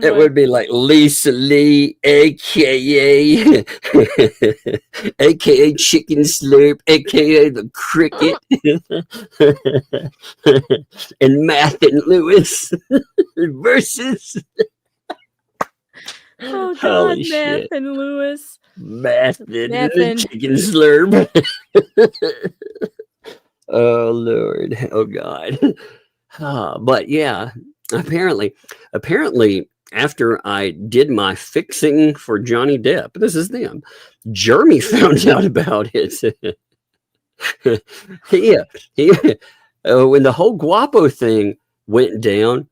It would be like Lisa Lee, aka Chicken Slurp, aka the Cricket, and Math and Lewis versus. Oh God, Math and Lewis. Math and Chicken Slurp. Oh Lord, oh God. But yeah, apparently. After I did my fixing for Johnny Depp, this is them, Jeremy found out about it. When the whole Guapo thing went down,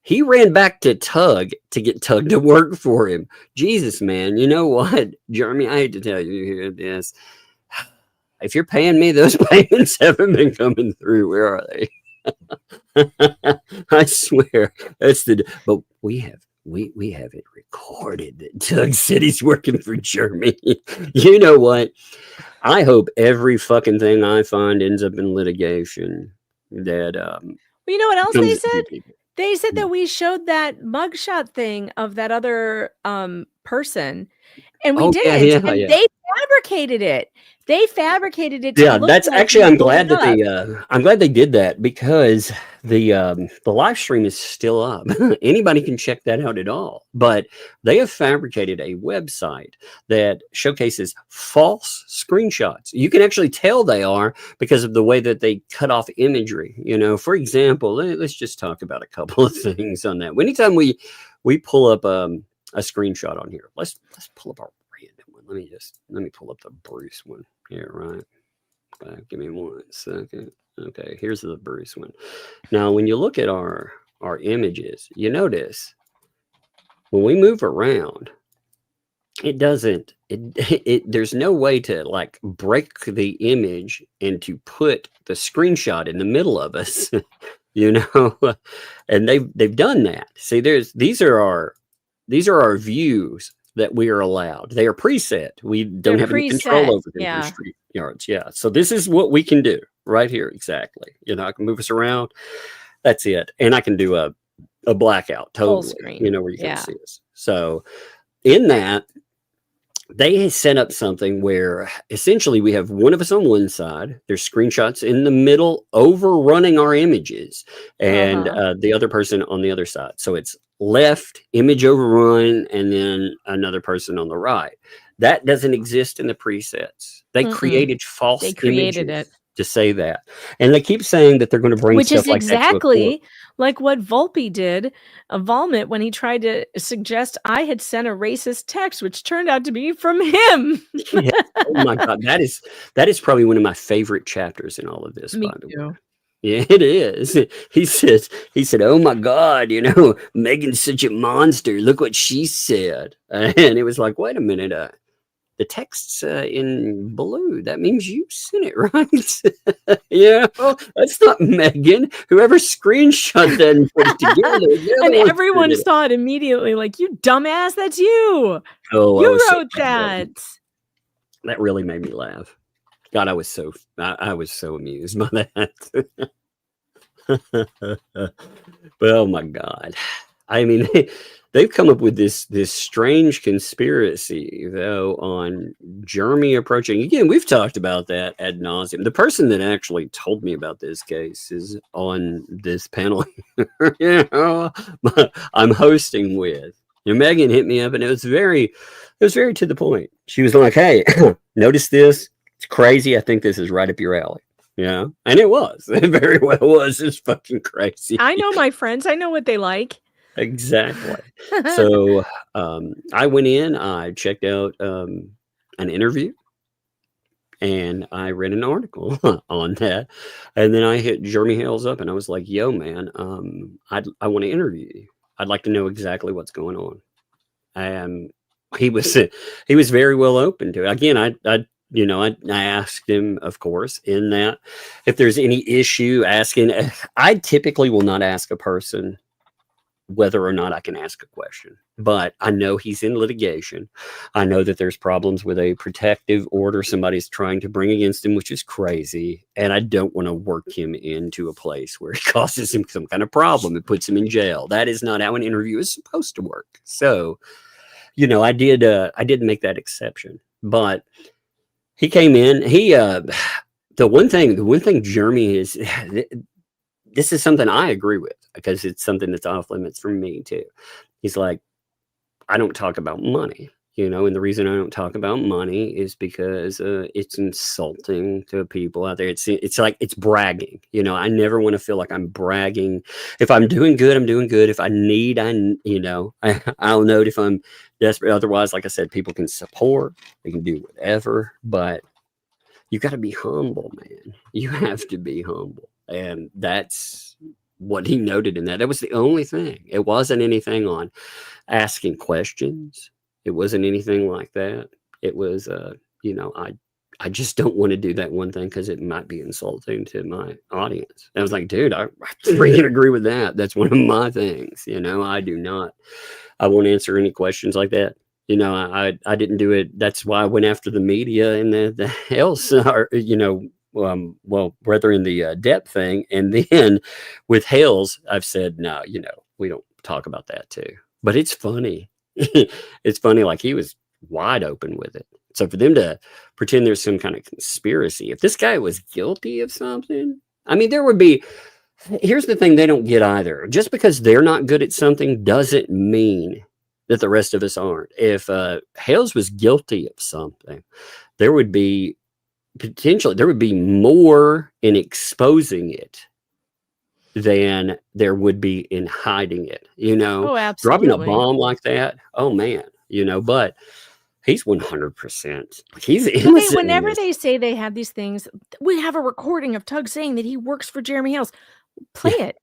he ran back to Tug to get Tug to work for him. Jesus, man. You know what, Jeremy? I hate to tell you this. If you're paying me, those payments haven't been coming through. Where are they? I swear that's but we have it recorded that Doug said he's working for Germany. You know what? I hope every fucking thing I find ends up in litigation. That well, you know what else they said? They said Yeah. that we showed that mugshot thing of that other person, and we didn't. And they fabricated it. They fabricated it. To look That's like actually. I'm glad that I'm glad they did that, because the live stream is still up. Anybody can check that out at all. But they have fabricated a website that showcases false screenshots. You can actually tell they are because of the way that they cut off imagery. You know, for example, let's just talk about a couple of things on that. Anytime we pull up a screenshot on here, let's pull up a random one. Let me pull up the Bruce one here, right? Give me 1 second. Okay, here's the Bruce one. Now, when you look at our images, you notice when we move around, it doesn't. There's no way to like break the image and to put the screenshot in the middle of us, you know. And they've done that. See, these are our views that we are allowed. They are preset. We don't have any control over them in street yards. Yeah. So this is what we can do right here. Exactly. You know, I can move us around. That's it. And I can do a blackout totally, you know, where you can see us. So in that, they set up something where essentially we have one of us on one side. There's screenshots in the middle overrunning our images, and the other person on the other side. So it's left image overrun and then another person on the right. That doesn't exist in the presets. They created false images to say that. And they keep saying that they're going to bring stuff like that to a court. Which is exactly like what Volpe did, Volmit, when he tried to suggest I had sent a racist text, which turned out to be from him. Yeah. Oh my God. That is probably one of my favorite chapters in all of this, by the way. Yeah, it is. He said, oh my God, you know, Megan's such a monster. Look what she said. And it was like, wait a minute. The text's in blue. That means you sent it, right? Yeah, that's not Megan. Whoever screenshot that and put it together. And everyone saw it immediately, like, you dumbass, that's you. Oh, you wrote that. That really made me laugh. God, I was so amused by that. But oh my God. I mean, they've come up with this strange conspiracy, though, on Germany approaching. Again, we've talked about that ad nauseum. The person that actually told me about this case is on this panel. You know, I'm hosting with. And Megan hit me up, and it was very to the point. She was like, "Hey, notice this? It's crazy. I think this is right up your alley." Yeah, and it was. It very well was. It's fucking crazy. I know my friends. I know what they like. Exactly. So I went in, I checked out an interview, and I read an article on that. And then I hit Jeremy Hales up, and I was like, yo, man, I want to interview you. I'd like to know exactly what's going on. And he was very well open to it. Again, I asked him, of course, in that if there's any issue asking. I typically will not ask a person whether or not I can ask a question, but I know he's in litigation. I know that there's problems with a protective order somebody's trying to bring against him, which is crazy. And I don't want to work him into a place where it causes him some kind of problem. It puts him in jail. That is not how an interview is supposed to work. So, you know, I did make that exception, but he came in, the one thing Jeremy is, this is something I agree with because it's something that's off limits for me too. He's like, I don't talk about money, you know, and the reason I don't talk about money is because it's insulting to people out there. It's like, it's bragging, you know. I never want to feel like I'm bragging. If I'm doing good, I'm doing good. If I need, I'll note if I'm desperate. Otherwise, like I said, people can support, they can do whatever, but you got to be humble, man. You have to be humble. And that's what he noted in that. That was the only thing. It wasn't anything on asking questions. It wasn't anything like that. It was, I I just don't want to do that one thing because it might be insulting to my audience. And I was like, dude, I freaking agree with that. That's one of my things. I do not. I won't answer any questions like that. I didn't do it. That's why I went after the media and the Hales are, rather in the depth thing. And then with Hales, I've said, no, we don't talk about that too. But it's funny. It's funny. Like, he was wide open with it. So for them to pretend there's some kind of conspiracy, if this guy was guilty of something, I mean, there would be. Here's the thing they don't get either. Just because they're not good at something doesn't mean that the rest of us aren't. If Hales was guilty of something, there would be more in exposing it than there would be in hiding it. Oh, absolutely. Dropping a bomb like that. Oh man, but he's 100%. He's innocent. Whenever they say they have these things, we have a recording of Tug saying that he works for Jeremy Hales. Play it.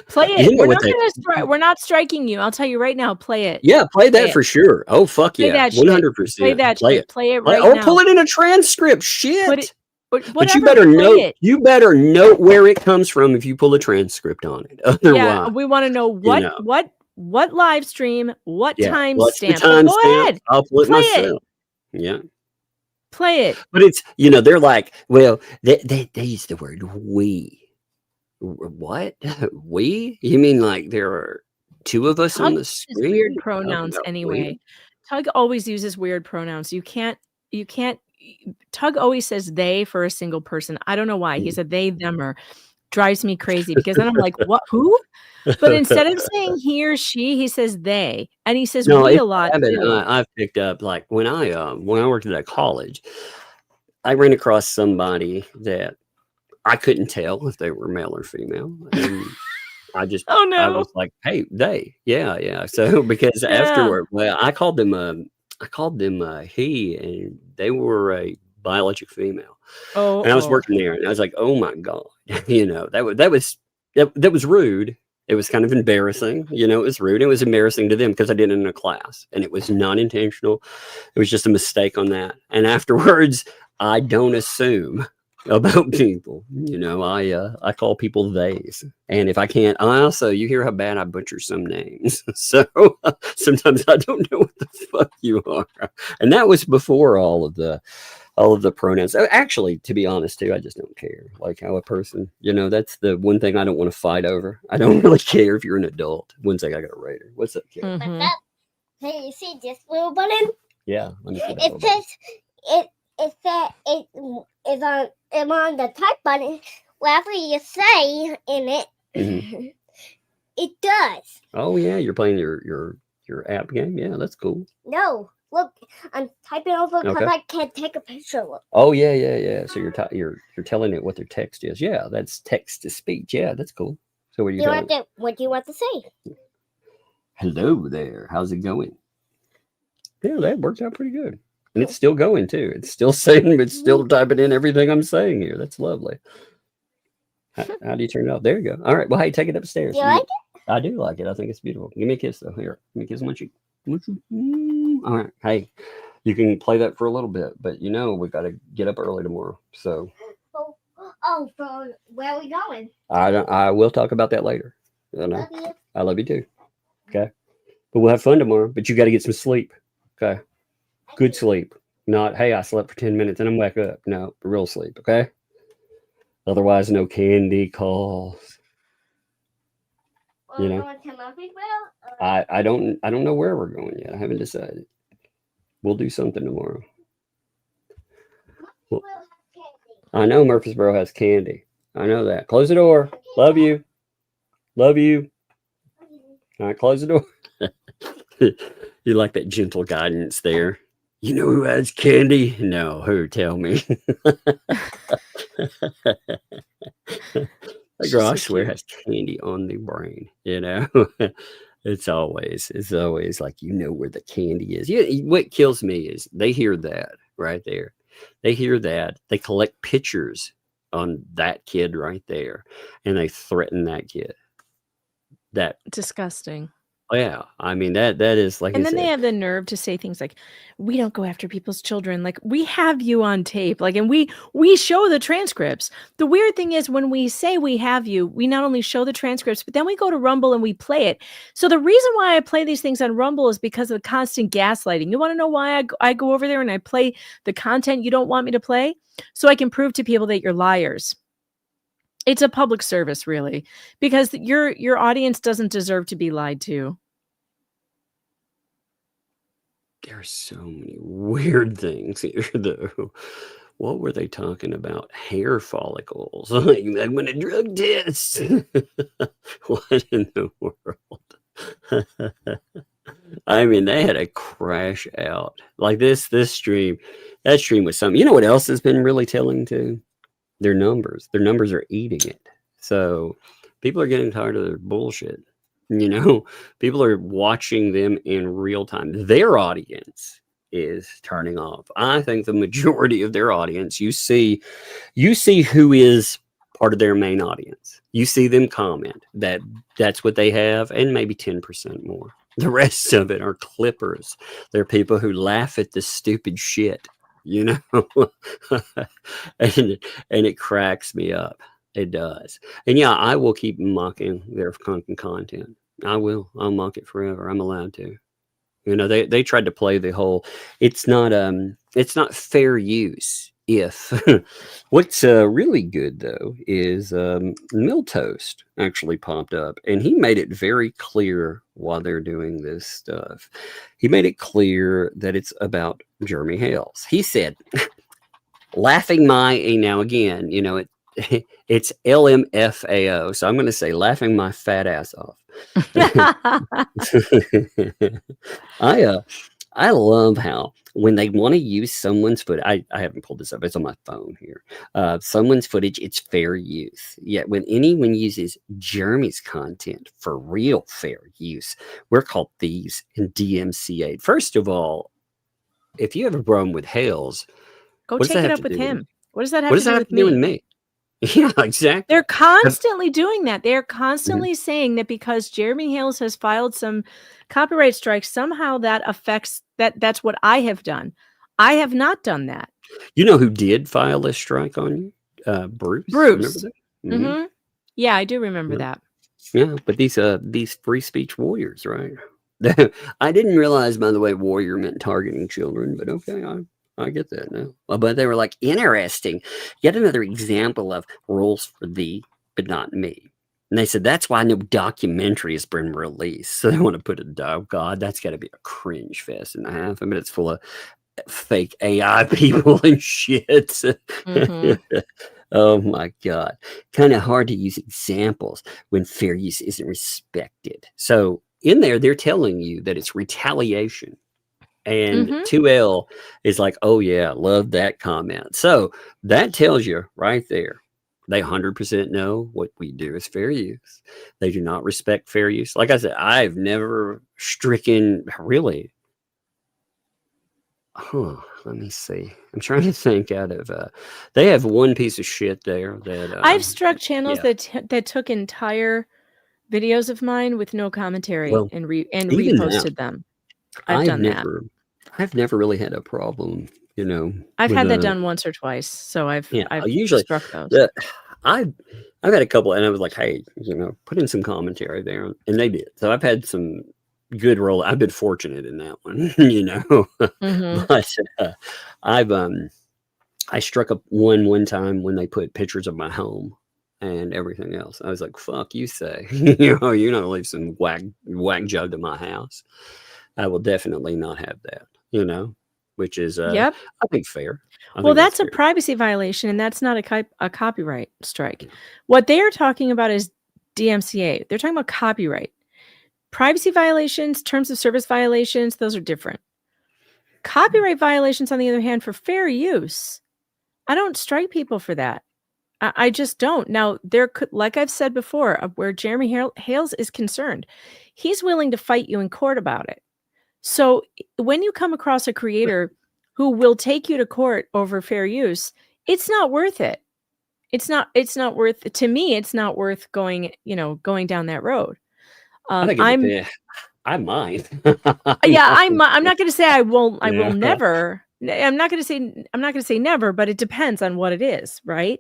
Play it. We're not striking you. I'll tell you right now. Play it. Yeah, play that for sure. Oh, fuck yeah. 100%. Play that. Play it right now. Or now. pull it in a transcript. Shit. But you better note. You better note where it comes from if you pull a transcript on it. Otherwise, yeah, we want to know what live stream, what time stamp. Go ahead. I'll pull it myself. Yeah. Play it. But it's they're like, well, they use the word we. What? We? You mean like there are two of us on the screen? Weird pronouns anyway. Tug always uses weird pronouns. You can't. Tug always says they for a single person. I don't know why. He said they, them, drives me crazy because then I'm like, what? Who? But instead of saying he or she, he says they, and he says we a lot. I've picked up, like, when I worked at that college, I ran across somebody that I couldn't tell if they were male or female, and I just I was like, hey, they, yeah. So because afterward, well, I called them he, and they were a biologic female. And I was working there, and I was like, oh my god, that was rude. It was kind of embarrassing, it was rude. It was embarrassing to them because I did it in a class, and it was not intentional. It was just a mistake on that. And afterwards, I don't assume about people, I call people theys. And if I can't, you hear how bad I butcher some names. So sometimes I don't know what the fuck you are. And that was before all of the pronouns. Actually, to be honest too, I just don't care. Like how a person, that's the one thing I don't want to fight over. I don't really care if you're an adult. One second, I got a Raider. What's up, kid? Mm-hmm. Hey, you see this little button? Yeah. It says it's on the type button. Whatever you say in it, mm-hmm. It does. Oh yeah, you're playing your app game. Yeah, that's cool. No. Look, I'm typing over because I can't take a picture. Look. Oh yeah. So you're telling it what their text is. Yeah, that's text to speech. Yeah, that's cool. So what do you want to say? Hello there. How's it going? Yeah, that worked out pretty good, and it's still going too. It's still saying, it's still typing in everything I'm saying here. That's lovely. How do you turn it off? There you go. All right. Well, hey, take it upstairs. You like it? I do like it. I think it's beautiful. Give me a kiss though. Here, give me a kiss on my cheek. All right. Hey, you can play that for a little bit, but we got to get up early tomorrow. So. So where are we going? I will talk about that later. Love you. I love you too. Okay. But we'll have fun tomorrow. But you got to get some sleep. Okay. Good sleep. Not, hey, I slept for 10 minutes and I'm back up. No, real sleep. Okay. Otherwise, no candy calls. I don't know where we're going yet. I haven't decided. We'll do something tomorrow. I know Murfreesboro has candy. I know that. Close the door. Love you. Love you. All right, close the door. You like that gentle guidance there. You know who has candy? No, who? Tell me. That girl, I swear, has candy on the brain. It's always like, where the candy is. What kills me is they hear that right there. They hear that. They collect pictures on that kid right there, and they threaten that kid. That disgusting. Oh, yeah. I mean, that is, like I And then they said, have the nerve to say things like, "We don't go after people's children." Like, we have you on tape. Like, and we show the transcripts. The weird thing is when we say we have you, we not only show the transcripts, but then we go to Rumble and we play it. So the reason why I play these things on Rumble is because of the constant gaslighting. You want to know why I go over there and I play the content you don't want me to play? So I can prove to people that you're liars. It's a public service, really, because your audience doesn't deserve to be lied to. there are so many weird things here, though. What were they talking about? Hair follicles. Like, I'm gonna drug test. What in the world? I mean, they had a crash out. Like this stream. That stream was something. You know what else has been really telling too? Their numbers. Their numbers are eating it. So people are getting tired of their bullshit. You know, people are watching them in real time. Their audience is turning off. I think the majority of their audience, you see who is part of their main audience. You see them comment that's what they have, and maybe 10% more. The rest of it are clippers. They're people who laugh at this stupid shit, you know, and it cracks me up. It does. And yeah, I will keep mocking their content. I will. I'll mock it forever. I'm allowed to. You know, they tried to play the whole, it's not fair use if. What's really good though is Miltoast actually popped up, and he made it very clear while they're doing this stuff. He made it clear that it's about Jeremy Hales. He said, laughing now again, you know, it's LMFAO. So I'm going to say laughing my fat ass off. I love how when they want to use someone's footage, I haven't pulled this up, it's on my phone here. Someone's footage, it's fair use. Yet when anyone uses Jeremy's content for real fair use, we're called thieves and DMCA. First of all, if you have a problem with Hales, go take it up with him. What does that have to do with me? Yeah, exactly. They're constantly doing that. They're constantly saying that because Jeremy Hales has filed some copyright strikes, somehow that affects that's what I have done. I have not done that. You know who did file a strike on you? Bruce. Bruce. Mm-hmm. Yeah, I do remember that. Yeah, but these free speech warriors, right? I didn't realize, by the way, warrior meant targeting children, but okay, I get that now. But they were like, interesting. Yet another example of rules for thee, but not me. And they said, that's why no documentary has been released. So they want to put oh God, that's got to be a cringe fest and a half. I mean, it's full of fake AI people and shit. Mm-hmm. Oh my God. Kind of hard to use examples when fair use isn't respected. So in there, they're telling you that it's retaliation. And 2L is like, oh yeah, love that comment. So that tells you right there, they 100% know what we do is fair use. They do not respect fair use. Like I said, I've never stricken, really. Let me see. I'm trying to think out of, they have one piece of shit there that I've struck channels that took entire videos of mine with no commentary and reposted them. I've done that. I've never really had a problem, you know. I've had that done once or twice, so I've usually struck those. I've had a couple, and I was like, hey, you know, put in some commentary there, and they did. So I've had some good roll. I've been fortunate in that one, you know. But I struck up one time when they put pictures of my home and everything else. I was like, fuck you say. You know, you're not gonna leave some whack jug to my house. I will definitely not have that, you know, which is I think fair. Well, that's a privacy violation, and that's not a copyright strike. What they are talking about is DMCA. They're talking about copyright. Privacy violations, terms of service violations, those are different. Copyright violations, on the other hand, for fair use, I don't strike people for that. I just don't. Now, there could, like I've said before, where Jeremy Hales is concerned, he's willing to fight you in court about it. So when you come across a creator who will take you to court over fair use, it's not worth it. It's not worth, to me, it's not worth going down that road. I might. Yeah, I'm not going to say I won't. I will never. I'm not going to say never, but it depends on what it is, right?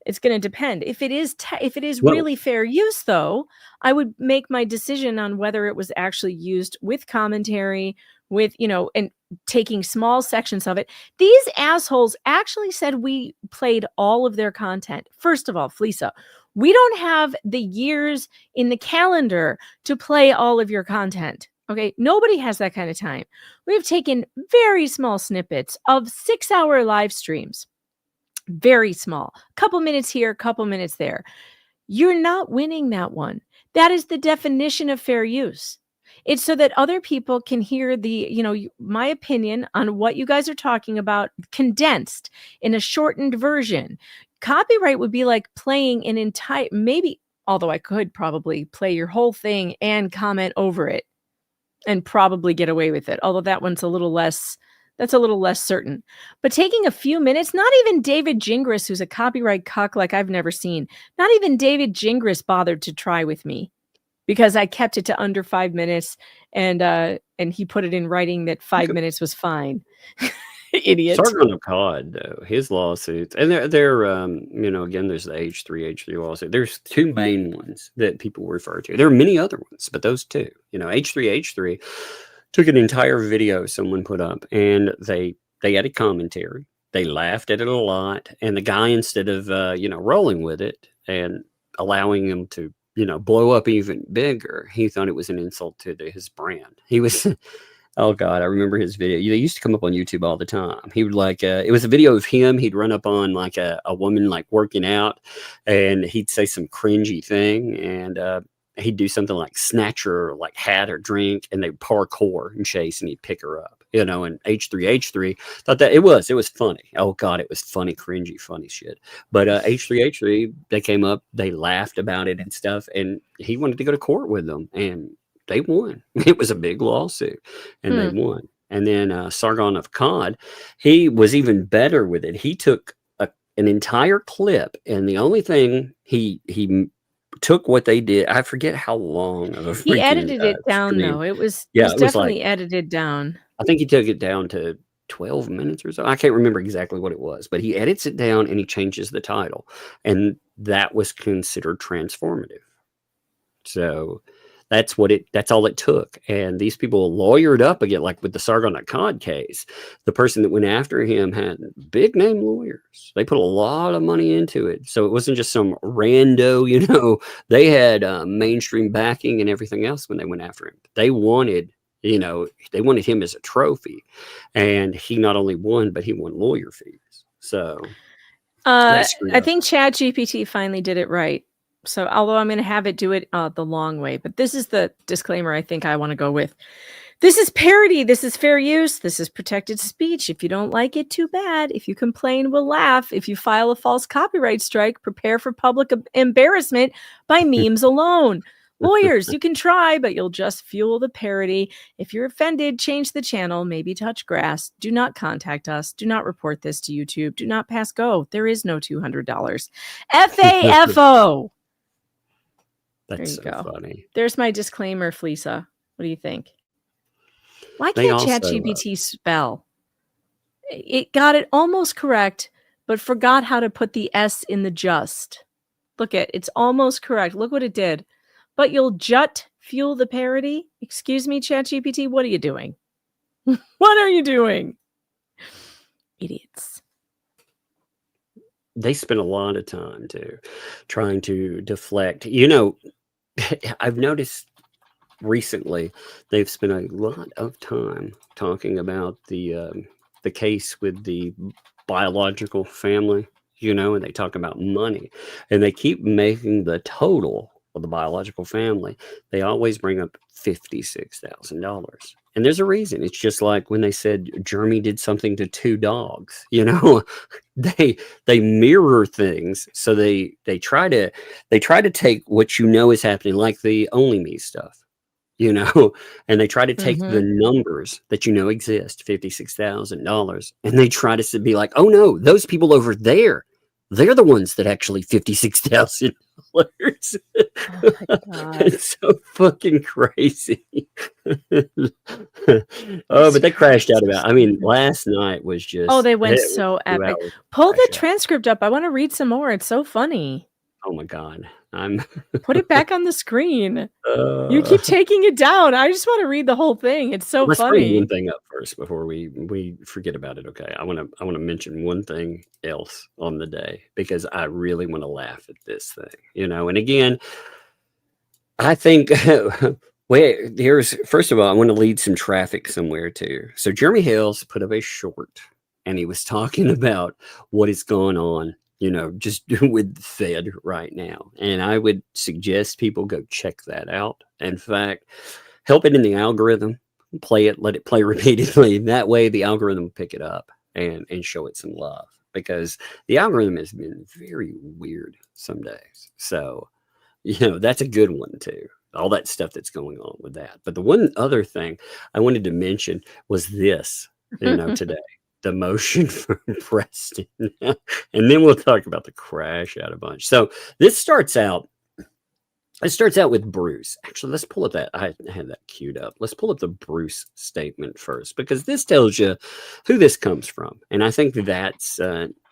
It's going to depend. If it is really fair use, though, I would make my decision on whether it was actually used with commentary, with, and taking small sections of it. These assholes actually said we played all of their content. First of all, Fleesa, we don't have the years in the calendar to play all of your content. Okay, nobody has that kind of time. We've taken very small snippets of 6-hour live streams. Very small. Couple minutes here, couple minutes there. You're not winning that one. That is the definition of fair use. It's so that other people can hear my opinion on what you guys are talking about condensed in a shortened version. Copyright would be like playing an entire, maybe, although I could probably play your whole thing and comment over it and probably get away with it. Although that's a little less certain. But taking a few minutes, not even David Gingras, who's a copyright cuck like I've never seen, not even David Gingras bothered to try with me, because I kept it to under 5 minutes, and he put it in writing that 5 minutes was fine. Idiot. Sargon of Cod, though, his lawsuits, and they're again, there's the H3 lawsuit. There's two main ones that people refer to. There are many other ones, but those two, H3 took an entire video someone put up, and they added commentary. They laughed at it a lot, and the guy, instead of rolling with it and allowing him to blow up even bigger, he thought it was an insult to his brand. He was, oh God, I remember his video. They used to come up on YouTube all the time. He would it was a video of him. He'd run up on like a woman like working out, and he'd say some cringy thing, and he'd do something like snatch her like hat or drink, and they'd parkour and chase, and he'd pick her up. And H3 thought that it was funny. Oh God, it was funny, cringy, funny shit. But H3, they came up, they laughed about it and stuff, and he wanted to go to court with them, and they won. It was a big lawsuit, and they won. And then Sargon of Cod, he was even better with it. He took an entire clip, and the only thing he took what they did, I forget how long of a freaking, he edited it down stream. Though it was definitely edited down. I think he took it down to 12 minutes or so. I can't remember exactly what it was, but he edits it down and he changes the title, and that was considered transformative. So that's all it took. And these people lawyered up again, like with the Sargon of Cod case. The person that went after him had big name lawyers. They put a lot of money into it. So it wasn't just some rando, they had mainstream backing and everything else when they went after him. They wanted him as a trophy. And he not only won, but he won lawyer fees. So I think ChatGPT finally did it right. So although I'm going to have it do it the long way, but this is the disclaimer I think I want to go with. This is parody. This is fair use. This is protected speech. If you don't like it, too bad. If you complain, we'll laugh. If you file a false copyright strike, prepare for public embarrassment by memes alone. Lawyers, you can try, but you'll just fuel the parody. If you're offended, change the channel, maybe touch grass. Do not contact us. Do not report this to YouTube. Do not pass go. There is no $200. FAFO. That's so funny. There's my disclaimer, Fleesa. What do you think? Why can't ChatGPT spell? It got it almost correct, but forgot how to put the S in the just. Look it's almost correct. Look what it did. But you'll fuel the parody? Excuse me, ChatGPT, what are you doing? What are you doing? Idiots. They spend a lot of time trying to deflect. I've noticed recently they've spent a lot of time talking about the case with the biological family, and they talk about money, and they keep making the total of the biological family. They always bring up $56,000. And there's a reason. It's just like when they said Jeremy did something to 2 dogs, they mirror things. So they try to take what is happening, like the Only Me stuff, and they try to take the numbers that exist, $56,000, and they try to be like, oh no, those people over there, they're the ones that actually $56,000. Oh my God. It's so fucking crazy. Oh, but they crashed out about. I mean, last night was just. Oh, they went so epic. Pull the transcript up. I want to read some more. It's so funny. Oh my God. Put it back on the screen. You keep taking it down. I just want to read the whole thing. It's so let's funny. bring one thing up first before we forget about it. Okay. I want to mention one thing else on the day because I really want to laugh at this thing, you know. And again, I think first of all, I want to lead some traffic somewhere too. So Jeremy Hale's put up a short and he was talking about what is going on, you know, just with the Fed right now. And I would suggest people go check that out. In fact, help it in the algorithm, play it, let it play repeatedly. That way the algorithm will pick it up and show it some love because the algorithm has been very weird some days. So, you know, that's a good one too. All that stuff that's going on with that. But the one other thing I wanted to mention was this, you know, today. The motion from Preston. And then we'll talk about the crash out a bunch. So this starts out with Bruce. Actually, let's pull up that. I had that queued up. Let's pull up the Bruce statement first, because this tells you who this comes from. And I think that's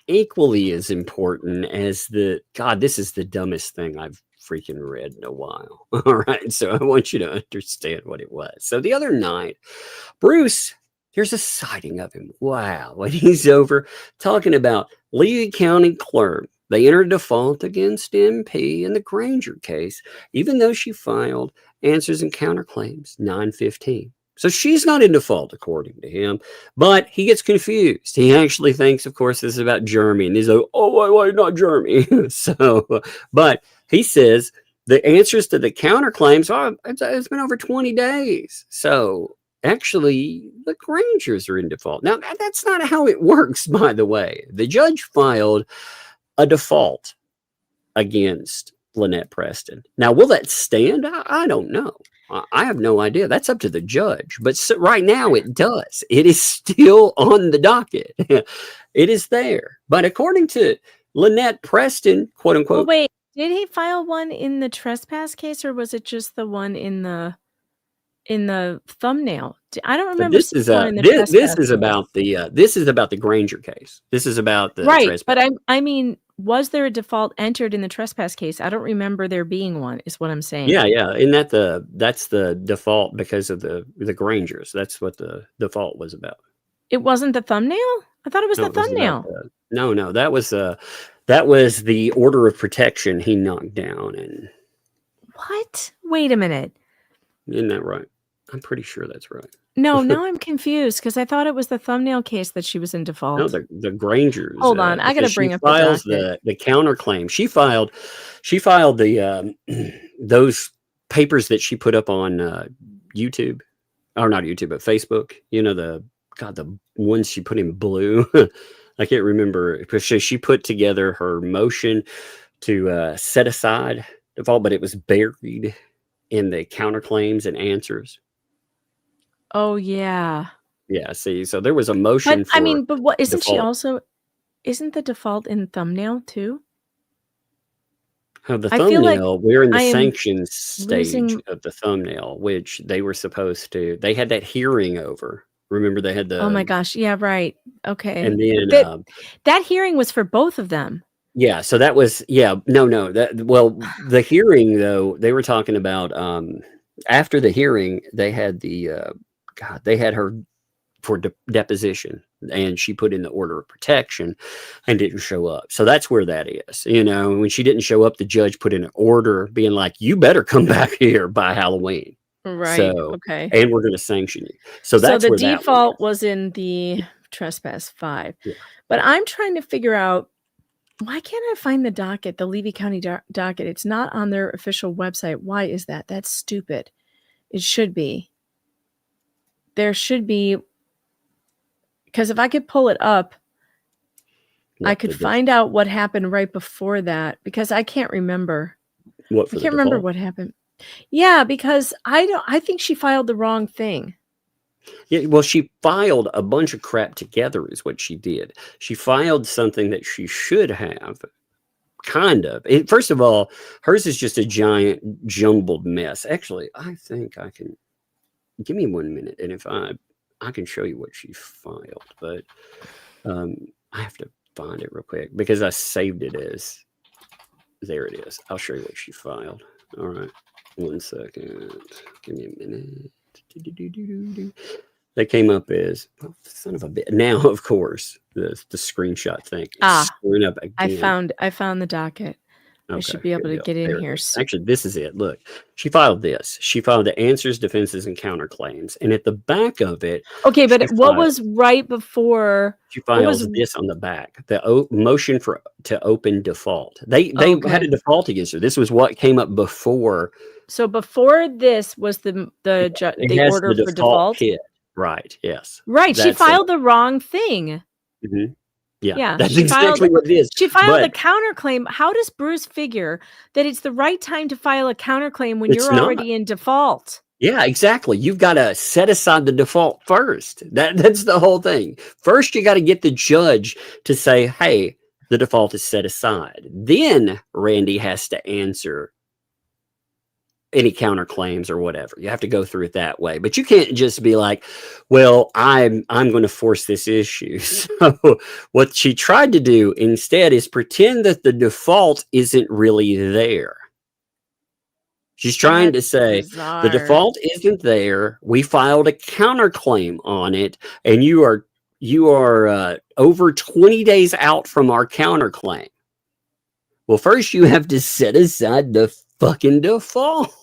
equally as important as this is the dumbest thing I've freaking read in a while. All right. So I want you to understand what it was. So the other night, Bruce, there's a sighting of him. Wow. When he's over talking about Lee County clerk, they entered default against MP in the Granger case, even though she filed answers and counterclaims 9/15. So she's not in default, according to him, but he gets confused. He actually thinks, of course, this is about Jeremy, and he's like, oh, why not Jeremy? But he says the answers to the counterclaims, it's been over 20 days. So actually, the Grangers are in default. Now, that's not how it works, by the way. The judge filed a default against Lynette Preston. Now, will that stand? I don't know. I have no idea. That's up to the judge. But right now, it does. It is still on the docket. It is there. But according to Lynette Preston, quote unquote. Oh, wait, did he file one in the trespass case, or was it just the one in the thumbnail? I don't remember. This is about the Granger case. This is about the right. trespass. But I mean, was there a default entered in the trespass case? I don't remember there being one. Is what I'm saying. Yeah. Isn't that's the default because of the Grangers? That's what the default was about. It wasn't the thumbnail. I thought it was the thumbnail. No, that was the order of protection he knocked down. And what? Wait a minute. Isn't that right? I'm pretty sure that's right. No, now I'm confused because I thought it was the thumbnail case that she was in default. No, the Grangers. Hold on, I got to bring up the counterclaim. She filed the those papers that she put up on YouTube, or not YouTube, but Facebook. You know, the ones she put in blue. I can't remember because she put together her motion to set aside default, but it was buried in the counterclaims and answers. Oh yeah. Yeah. See, so there was a motion. But what isn't default. She also? Isn't the default in thumbnail too? Oh, the thumbnail. We're in the sanctions stage of the thumbnail, which they were supposed to. They had that hearing over. Remember, they had the. Oh my gosh! Yeah, right. Okay. And then that hearing was for both of them. Yeah. So that was no. The hearing though, they were talking about after the hearing, they had they had her for deposition, and she put in the order of protection and didn't show up. So that's where that is. You know, when she didn't show up, the judge put in an order being like, you better come back here by Halloween. Right. So, okay. And we're going to sanction you. So that's the default was in the trespass 5. Yeah. But I'm trying to figure out, why can't I find the docket, the Levy County docket? It's not on their official website. Why is that? That's stupid. It should be. There should be, because if I could pull it up, I could find out what happened right before that, because I can't remember. I can't remember what happened. Yeah, because I think she filed the wrong thing. Yeah, well, she filed a bunch of crap together is what she did. She filed something that she should have, kind of. First of all, hers is just a giant jumbled mess. Actually, I think I can, give me 1 minute, and if I can show you what she filed, but I have to find it real quick because I saved it as, there it is. I'll show you what she filed. All right, 1 second. Give me a minute. They came up as, oh, son of a bit. Now, of course, the screenshot thing. Up again. I found the docket. Okay, I should be able to get in here. Actually, this is it. Look, she filed this. She filed the answers, defenses, and counterclaims. And at the back of it. Okay, but what was right before? She files this on the back. The motion to open default. They had a default against her. This was what came up before. So before this was the order for default. Hit. Right. Yes. Right. She filed the wrong thing. Mm-hmm. Yeah, that's exactly what it is. She filed a counterclaim. How does Bruce figure that it's the right time to file a counterclaim when you're already in default? Yeah, exactly. You've got to set aside the default first. That's the whole thing. First, you got to get the judge to say, hey, the default is set aside. Then Randy has to answer any counterclaims or whatever. You have to go through it that way. But you can't just be like, well, I'm going to force this issue. So what she tried to do instead is pretend that the default isn't really there. She's trying to say the default isn't there. We filed a counterclaim on it, and you are over 20 days out from our counterclaim. Well, first you have to set aside the fucking default.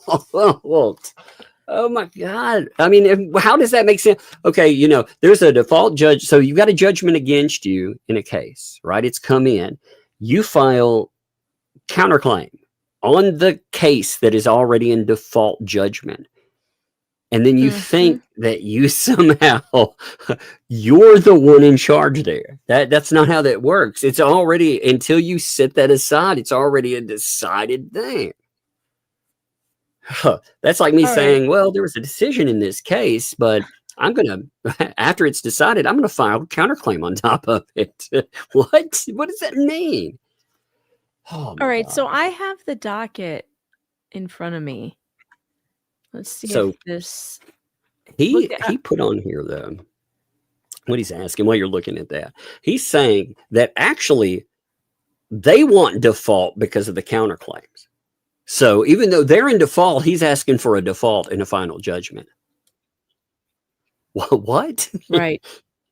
Oh my God. I mean, how does that make sense? Okay, there's a default judge. So you've got a judgment against you in a case, right? It's come in. You file counterclaim on the case that is already in default judgment. And then you think that you somehow, you're the one in charge there. That's not how that works. It's already, until you set that aside, it's already a decided thing. That's like me saying, well, there was a decision in this case, but I'm going to, after it's decided, I'm going to file a counterclaim on top of it. What does that mean? Oh, all right. God. So I have the docket in front of me. Let's see if this. He put on here, though, what he's asking while you're looking at that. He's saying that actually they want default because of the counterclaims. So even though they're in default, he's asking for a default in a final judgment. What? Right.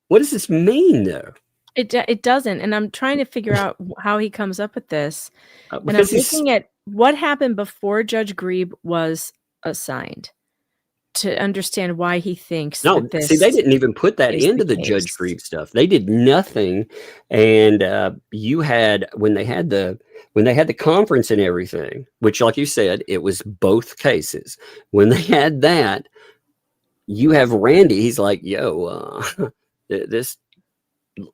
What does this mean, though? It doesn't. And I'm trying to figure out how he comes up with this. And I'm looking at what happened before Judge Grebe was assigned to understand why he thinks that this. See, they didn't even put that into the Judge Grebe stuff. They did nothing. And you had, when they had the conference and everything, which, like you said, it was both cases. When they had that, you have Randy. He's like, "Yo, this.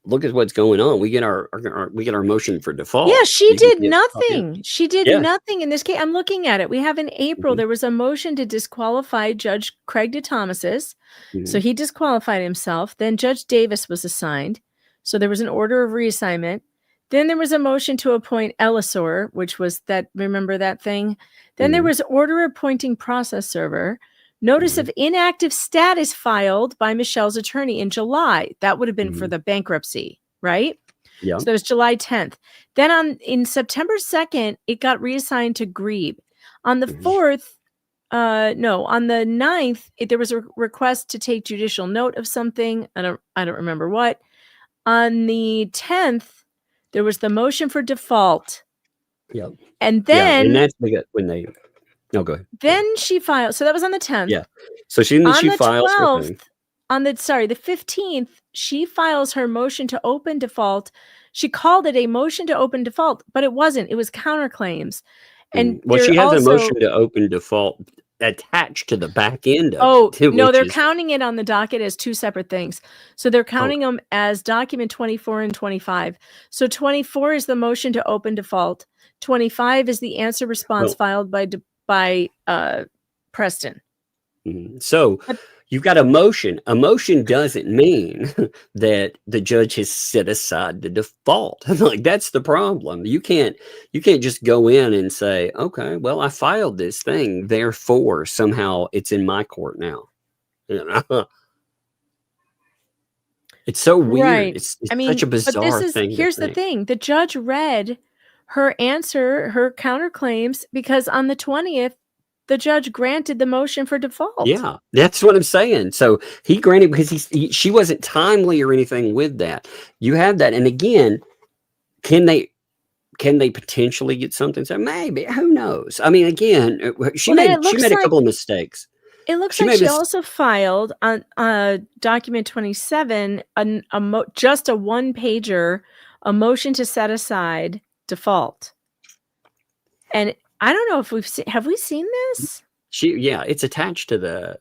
Look at what's going on. We get our motion for default." Yeah, she did nothing. She did nothing in this case. I'm looking at it. We have in April there was a motion to disqualify Judge Craig ThATuMBRELLAgUY. So he disqualified himself. Then Judge Davis was assigned. So there was an order of reassignment. Then there was a motion to appoint Elisor, which was that, remember that thing? Then there was order appointing process server. Notice of inactive status filed by Michelle's attorney in July. That would have been for the bankruptcy, right? Yeah. So that was July 10th. Then in September 2nd, it got reassigned to Grebe. On the 4th, on the 9th, there was a request to take judicial note of something. I don't remember what. On the 10th, there was the motion for default. Yeah. And then and that's when they. No, go ahead. Then she filed. So that was on the 10th. Yeah. So she files 12th, on the 15th, she files her motion to open default. She called it a motion to open default, but it wasn't. It was counterclaims. And she has a motion to open default attached to the back end of it. No, they're counting it on the docket as two separate things. So they're counting them as document 24 and 25. So 24 is the motion to open default. 25 is the answer response filed by Preston. So you've got a motion. A motion doesn't mean that the judge has set aside the default. Like, that's the problem. You can't just go in and say, okay, well, I filed this thing, therefore somehow it's in my court now. You know? It's so weird. Right. It's such a bizarre thing. Here's the thing. The judge read her answer, her counterclaims, because on the 20th, the judge granted the motion for default. Yeah, that's what I'm saying. So he granted because she wasn't timely or anything with that. You have that. And again, can they potentially get something? So maybe, who knows? I mean, again, she made a couple of mistakes. It looks like she also filed on document 27 just a one-pager, a motion to set aside default. And I don't know if have we seen this? It's attached to the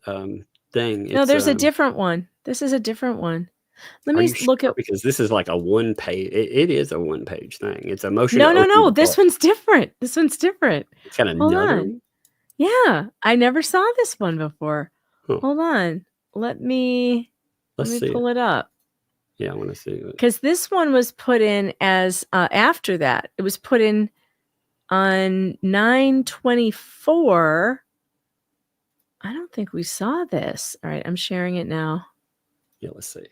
thing. No, there's a different one. This is a different one. Let me look at, because this is like a one page. It is a one page thing. It's a motion. No. This one's different. This one's different. It's kind of Hold on. Yeah, I never saw this one before. Huh. Hold on. Let me pull it up. Yeah, I want to see it. Because this one was put in as after that. It was put in on 9/24. I don't think we saw this. All right, I'm sharing it now. Yeah, let's see.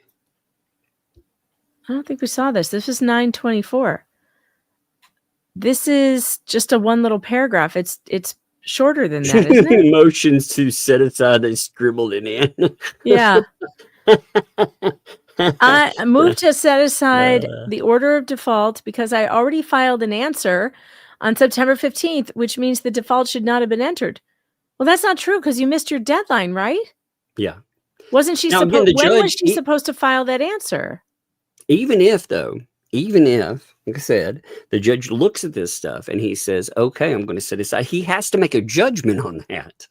I don't think we saw this. This is 9/24. This is just a one little paragraph. It's shorter than that, isn't it? Motions to set aside, they scribbled it in. Yeah. I moved to set aside the order of default because I already filed an answer on September 15th, which means the default should not have been entered. Well, that's not true because you missed your deadline, right? Yeah. Wasn't she supposed? When was she supposed to file that answer? Even if, like I said, the judge looks at this stuff and he says, okay, I'm going to set aside. He has to make a judgment on that.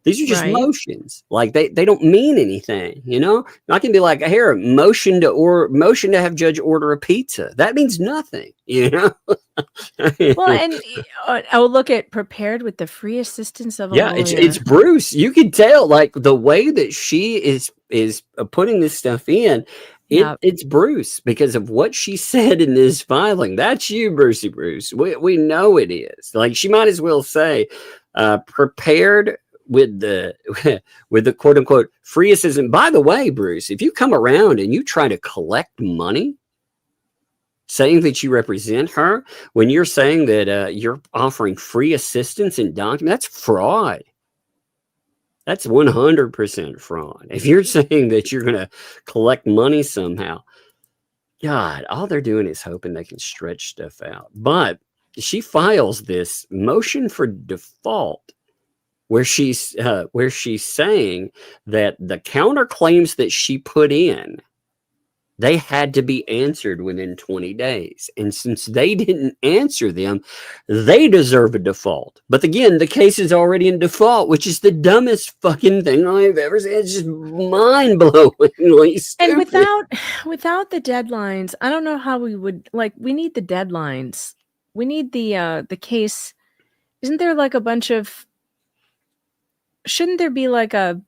These are just motions. Like they don't mean anything, you know? I can be like, here, motion to have judge order a pizza. That means nothing, you know? Well, and I'll look at prepared with the free assistance of a lawyer. It's Bruce. You can tell, like, the way that she is putting this stuff in. It's Bruce because of what she said in this filing. That's you, Brucey Bruce. We know it is. Like, she might as well say, prepared with the quote unquote free assistance. By the way, Bruce, if you come around and you try to collect money, saying that you represent her, when you're saying that you're offering free assistance in document, that's fraud. That's 100% fraud. If you're saying that you're going to collect money somehow, God, all they're doing is hoping they can stretch stuff out. But she files this motion for default where she's saying that the counterclaims that she put in, they had to be answered within 20 days. And since they didn't answer them, they deserve a default. But again, the case is already in default, which is the dumbest fucking thing I've ever seen. It's just mind-blowingly stupid. And without the deadlines, I don't know how we would, like, we need the deadlines. We need the case. Isn't there like a bunch of, shouldn't there be like a,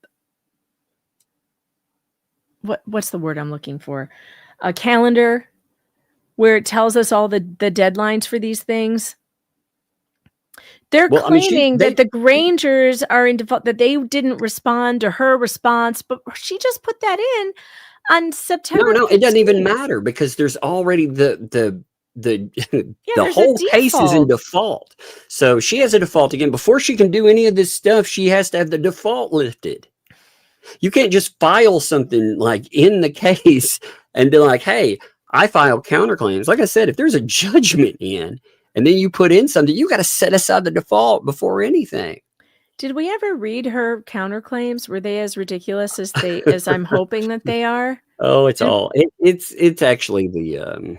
what's the word I'm looking for? A calendar where it tells us all the deadlines for these things. They're claiming that the Grangers are in default, that they didn't respond to her response, but she just put that in on September. No, 15th. It doesn't even matter because there's already the whole case is in default. So she has a default again. Before she can do any of this stuff, she has to have the default lifted. You can't just file something like in the case and be like, hey, I filed counterclaims. Like I said, if there's a judgment in and then you put in something, you got to set aside the default before anything. Did we ever read her counterclaims? Were they as ridiculous as I'm hoping that they are? Oh, it's actually the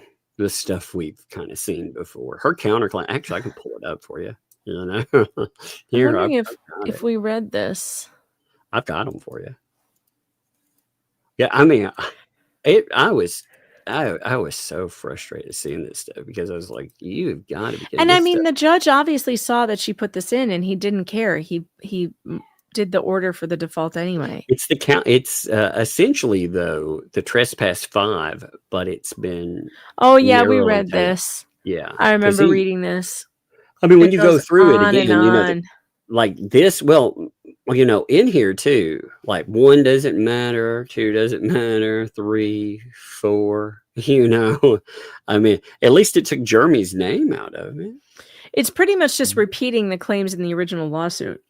stuff we've kind of seen before. Her counterclaim. Actually, I can pull it up for you. You know, here. I'm wondering if we read this. I've got them for you. Yeah, I mean, I was so frustrated seeing this stuff because I was like, "You've got to be kidding." And I mean, the judge obviously saw that she put this in, and he didn't care. He did the order for the default anyway? It's the count. It's essentially though the trespass 5, but it's been. Oh yeah, we narrowed read down. this. Yeah, I remember reading this. I mean, when It you go goes through it on again, and you know, on. like this. Well, you know, in here too, like 1 doesn't matter, 2 doesn't matter, 3, 4. You know, I mean, at least it took Jeremy's name out of it. It's pretty much just repeating the claims in the original lawsuit.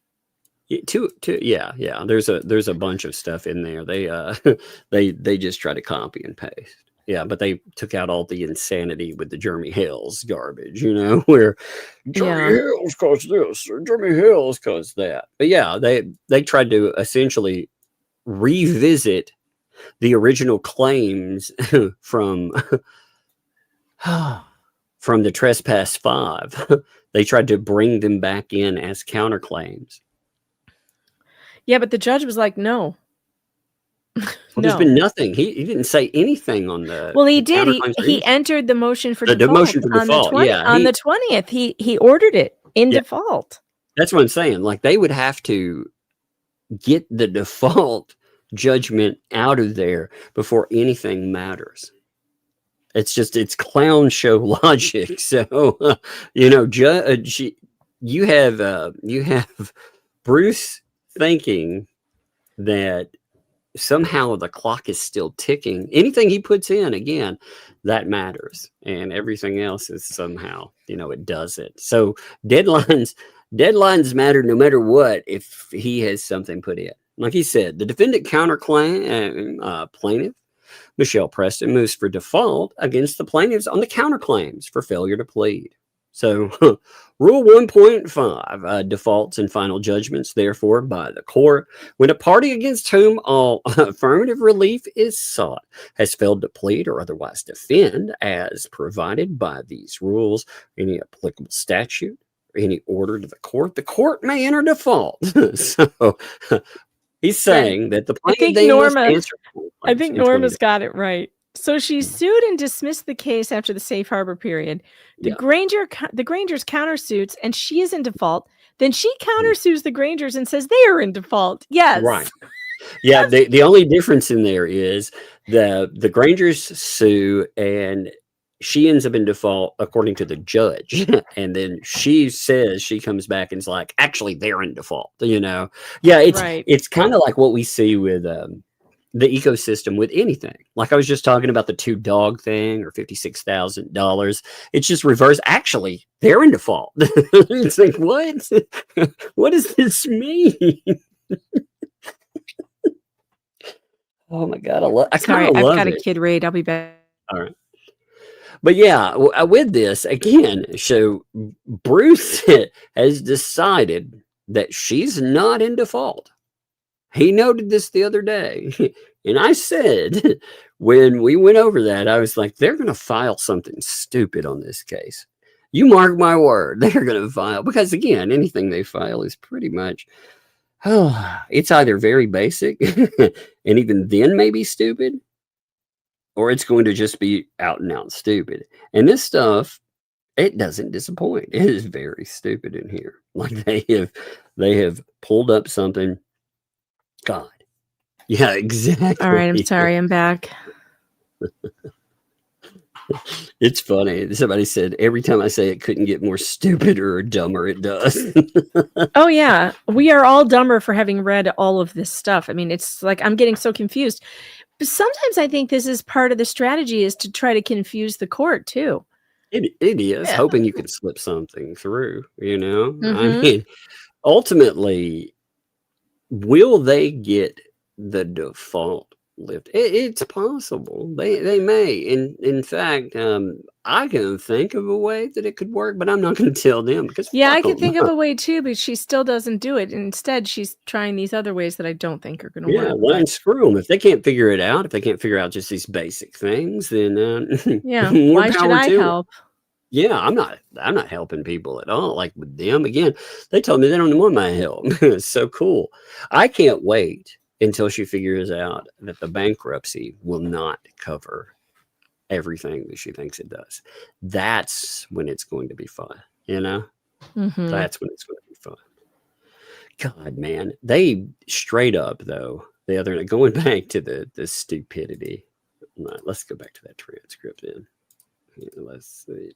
Yeah. There's a bunch of stuff in there. They just try to copy and paste. Yeah, but they took out all the insanity with the Jeremy Hales garbage, you know, where Jeremy Hales caused this or Jeremy Hales caused that. But yeah, they tried to essentially revisit the original claims from the trespass 5. They tried to bring them back in as counterclaims. Yeah, but the judge was like, no. Well, there's been nothing. He didn't say anything on the. Well, he did. He entered the motion for default. The motion for default. On the 20th, he ordered it in default. That's what I'm saying. Like they would have to get the default judgment out of there before anything matters. It's clown show logic. So you know, you have Bruce thinking that somehow the clock is still ticking. Anything he puts in, again, that matters, and everything else is somehow, you know, it doesn't. So deadlines matter no matter what. If he has something put in, like he said, the defendant counterclaim plaintiff Michelle Preston moves for default against the plaintiffs on the counterclaims for failure to plead. So Rule 1.5, defaults and final judgments, therefore, by the court, when a party against whom all affirmative relief is sought has failed to plead or otherwise defend as provided by these rules, any applicable statute, or any order to the court may enter default. So he's saying that the plaintiff I think Norma's got it right. So she sued and dismissed the case after the safe harbor period. The Grangers countersuits, and she is in default. Then she countersues the Grangers and says they are in default. Yes. Right. Yeah. The only difference in there is the Grangers sue and she ends up in default according to the judge. And then she says, she comes back and is like, actually, they're in default. You know? Yeah. It's kind of like what we see with the ecosystem with anything. Like I was just talking about the 2 dog thing or $56,000. It's just reverse. Actually, they're in default. It's like, what? What does this mean? Oh my God. I've got a kid raid. I'll be back. All right. But yeah, with this again, so Bruce has decided that she's not in default. He noted this the other day. And I said, when we went over that, I was like, they're going to file something stupid on this case. You mark my word, they're going to file. Because again, anything they file is pretty much, it's either very basic and even then maybe stupid, or it's going to just be out and out stupid. And this stuff, it doesn't disappoint. It is very stupid in here. Like they have pulled up something. God. Yeah, exactly. All right, I'm sorry, I'm back. It's funny. Somebody said every time I say it couldn't get more stupider or dumber, it does. Oh yeah, we are all dumber for having read all of this stuff. I mean, it's like I'm getting so confused. But sometimes I think this is part of the strategy is to try to confuse the court too. It is, hoping you can slip something through, you know? Mm-hmm. I mean, ultimately, will they get the default lift? It's possible. They may. In fact, I can think of a way that it could work, but I'm not going to tell them because I can think of a way too, but she still doesn't do it. Instead, she's trying these other ways that I don't think are going to work. Well, and screw them if they can't figure it out. If they can't figure out just these basic things, then why should I help? Yeah, I'm not helping people at all. Like with them, again, they told me they don't want my help. It's so cool. I can't wait until she figures out that the bankruptcy will not cover everything that she thinks it does. That's when it's going to be fun, you know? Mm-hmm. That's when it's going to be fun. God, man, they straight up though. The other going back to the stupidity. Let's go back to that transcript then. Let's see.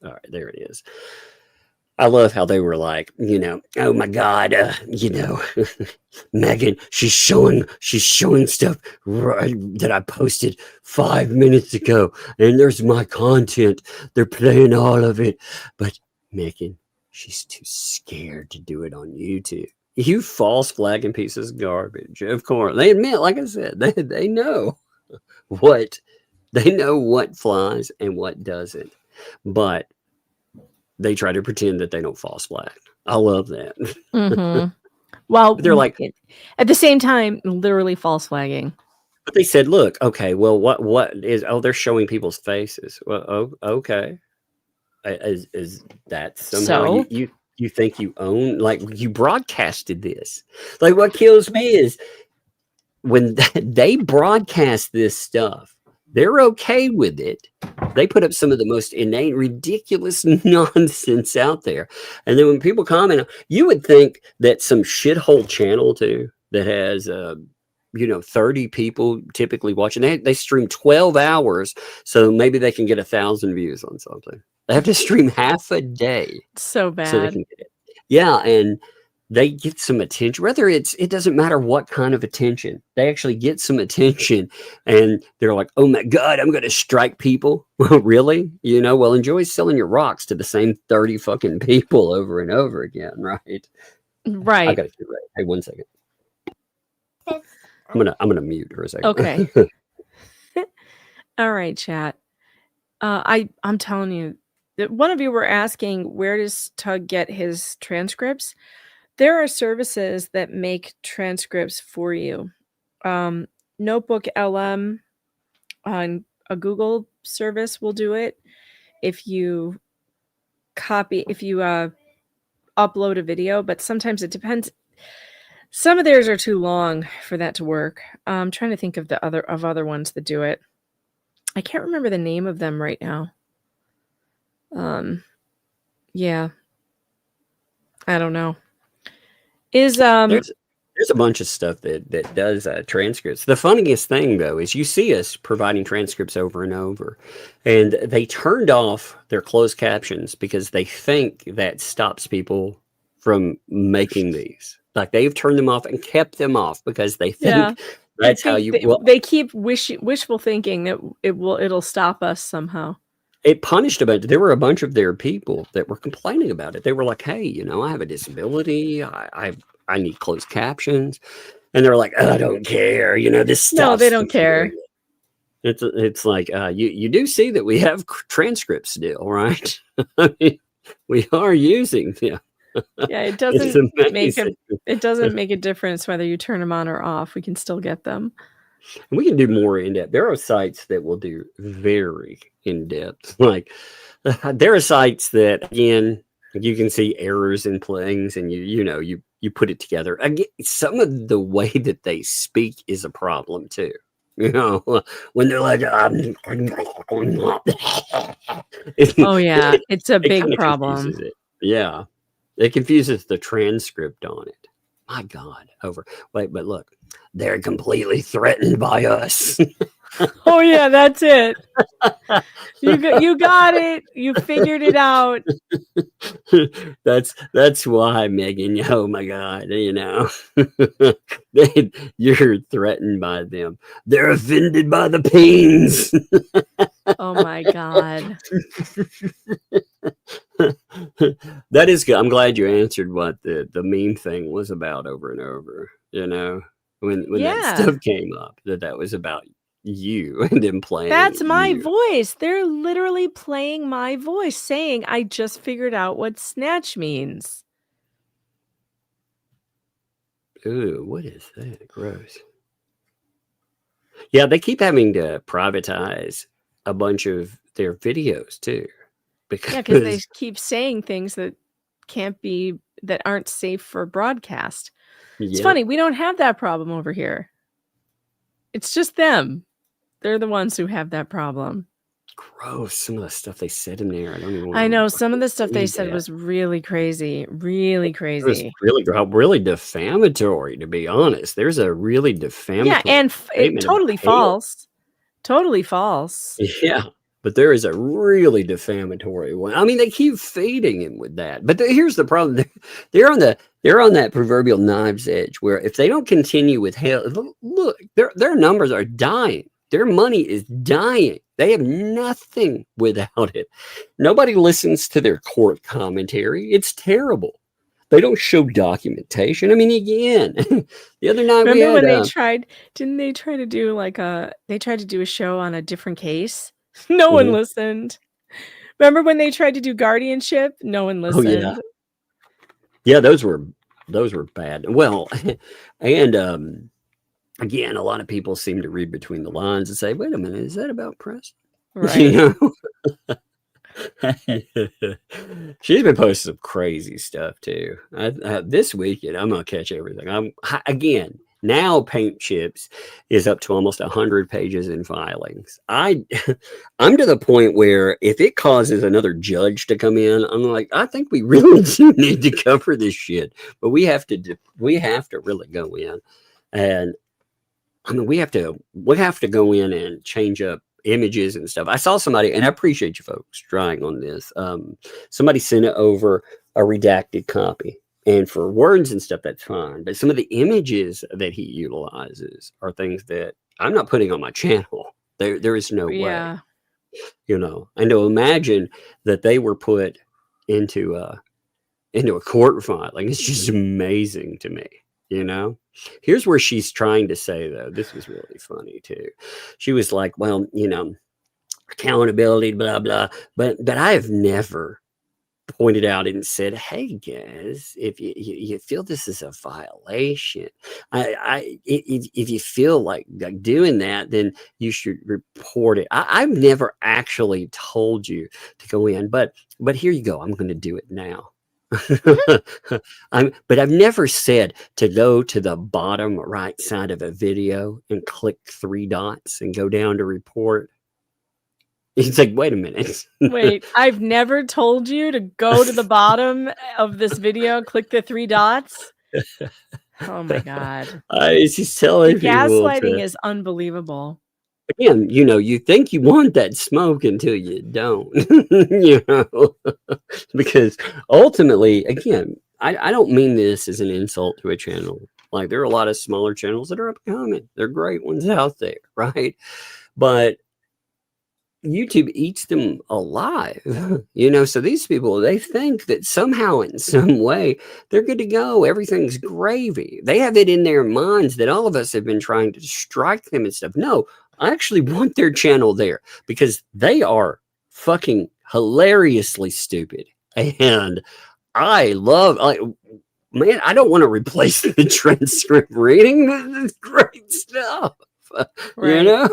All right, there it is. I love how they were like, oh my God, Megan, she's showing stuff that I posted 5 minutes ago, and there's my content. They're playing all of it, but Megan, she's too scared to do it on YouTube. You false flagging pieces of garbage. Of course, they admit, like I said, they know what flies and what doesn't, but they try to pretend that they don't false flag. I love that. Mm-hmm. Well, they're like, at the same time, literally false flagging. But they said, look, okay, well, what is? Oh, they're showing people's faces. Well, oh, okay. Is that somehow you think you own? Like, you broadcasted this. Like, what kills me is when they broadcast this stuff. They're okay with it. They put up some of the most inane, ridiculous nonsense out there. And then when people comment, you would think that some shithole channel too that has 30 people typically watching. They stream 12 hours, so maybe they can get 1,000 views on something. They have to stream half a day. So bad. So they can get it. Yeah, and they get some attention. Whether it doesn't matter what kind of attention. They actually get some attention, and they're like, "Oh my God, I'm going to strike people." Really? Well, enjoy selling your rocks to the same 30 fucking people over and over again, right? Right. I got to get ready. Hey, 1 second. I'm gonna mute for a second. Okay. All right, chat. I'm telling you that one of you were asking, where does Tug get his transcripts? There are services that make transcripts for you. Notebook LM on a Google service will do it. If you upload a video, but sometimes it depends. Some of theirs are too long for that to work. I'm trying to think of other ones that do it. I can't remember the name of them right now. Yeah. I don't know. There's a bunch of stuff that does transcripts. The funniest thing though is you see us providing transcripts over and over, and they turned off their closed captions because they think that stops people from making these. Like, they've turned them off and kept them off because they think that's how you. They keep wishful thinking that it'll stop us somehow. It punished about it. There were a bunch of their people that were complaining about it. They were like, "Hey, I have a disability. I need closed captions," and they're like, "I don't care. This stuff." No, they don't care. It's like you do see that we have transcripts still, right? I mean, we are using them. Yeah, it doesn't make a difference whether you turn them on or off. We can still get them. And we can do more in depth. There are sites that will do very in depth. Like, there are sites that, again, you can see errors in things, and you put it together. Again, some of the way that they speak is a problem too. When they're like, oh yeah, it's a big problem. Yeah, it confuses the transcript on it. My God, but look, they're completely threatened by us. Oh yeah, that's it. You got it. You figured it out. That's why, Megan. Oh my God, you're threatened by them. They're offended by the pains. Oh my God. That is good. I'm glad you answered what the meme thing was about over and over. When that stuff came up, that was about you and them playing. That's my voice. They're literally playing my voice, saying, "I just figured out what snatch means." Ooh, what is that? Gross. Yeah, they keep having to privatize a bunch of their videos too, because they keep saying things that aren't safe for broadcast. It's funny, we don't have that problem over here. It's just them. They're the ones who have that problem. gross. Some of the stuff they said in there. I don't even. I know some of the stuff they said was really crazy, really crazy. It was really defamatory, to be honest. There's a really defamatory. Yeah, and totally false. Totally false. Yeah, but there is a really defamatory one. I mean, they keep feeding him with that. But here's the problem: they're on that proverbial knife's edge where if they don't continue with Hale, look, their numbers are dying. Their money is dying. They have nothing without it. Nobody listens to their court commentary. It's terrible. They don't show documentation. I mean, again, the other night remember when they tried? Didn't they try to do they tried to do a show on a different case? No one listened. Remember when they tried to do guardianship? No one listened. Oh, yeah, those were bad. Well, and again, a lot of people seem to read between the lines and say, "Wait a minute, is that about Preston?" Right. You know. She's been posting some crazy stuff too. This weekend, I'm gonna catch everything. Again, now Paint Chips is up to almost 100 pages in filings. I'm to the point where if it causes another judge to come in, I'm like, I think we really do need to cover this shit. But we have to really go in, and I mean, we have to go in and change up images and stuff. I saw somebody, and I appreciate you folks trying on this. Somebody sent it over a redacted copy, and for words and stuff, that's fine. But some of the images that he utilizes are things that I'm not putting on my channel. There is no way, you know. And to imagine that they were put into a court filing, it's just amazing to me. You know, here's where she's trying to say, though, this was really funny, too. She was like, well, you know, accountability, blah, blah. But I have never pointed out and said, hey, guys, if you feel this is a violation, if you feel like doing that, then you should report it. I've never actually told you to go in. But here you go. I'm going to do it now. But I've never said to go to the bottom right side of a video and click 3 dots and go down to report. It's like, wait a minute. Wait, I've never told you to go to the bottom of this video, click the 3 dots. Oh my God. She's telling people gaslighting is unbelievable. Again, you know, you think you want that smoke until you don't, you know, because ultimately, again, I don't mean this as an insult to a channel. Like, there are a lot of smaller channels that are up and coming. There are great ones out there, right? But YouTube eats them alive, you know. So these people, they think that somehow in some way they're good to go. Everything's gravy. They have it in their minds that all of us have been trying to strike them and stuff. No, I actually want their channel there because they are fucking hilariously stupid. And I love, man, I don't want to replace the transcript reading. This is great stuff. Right. You know,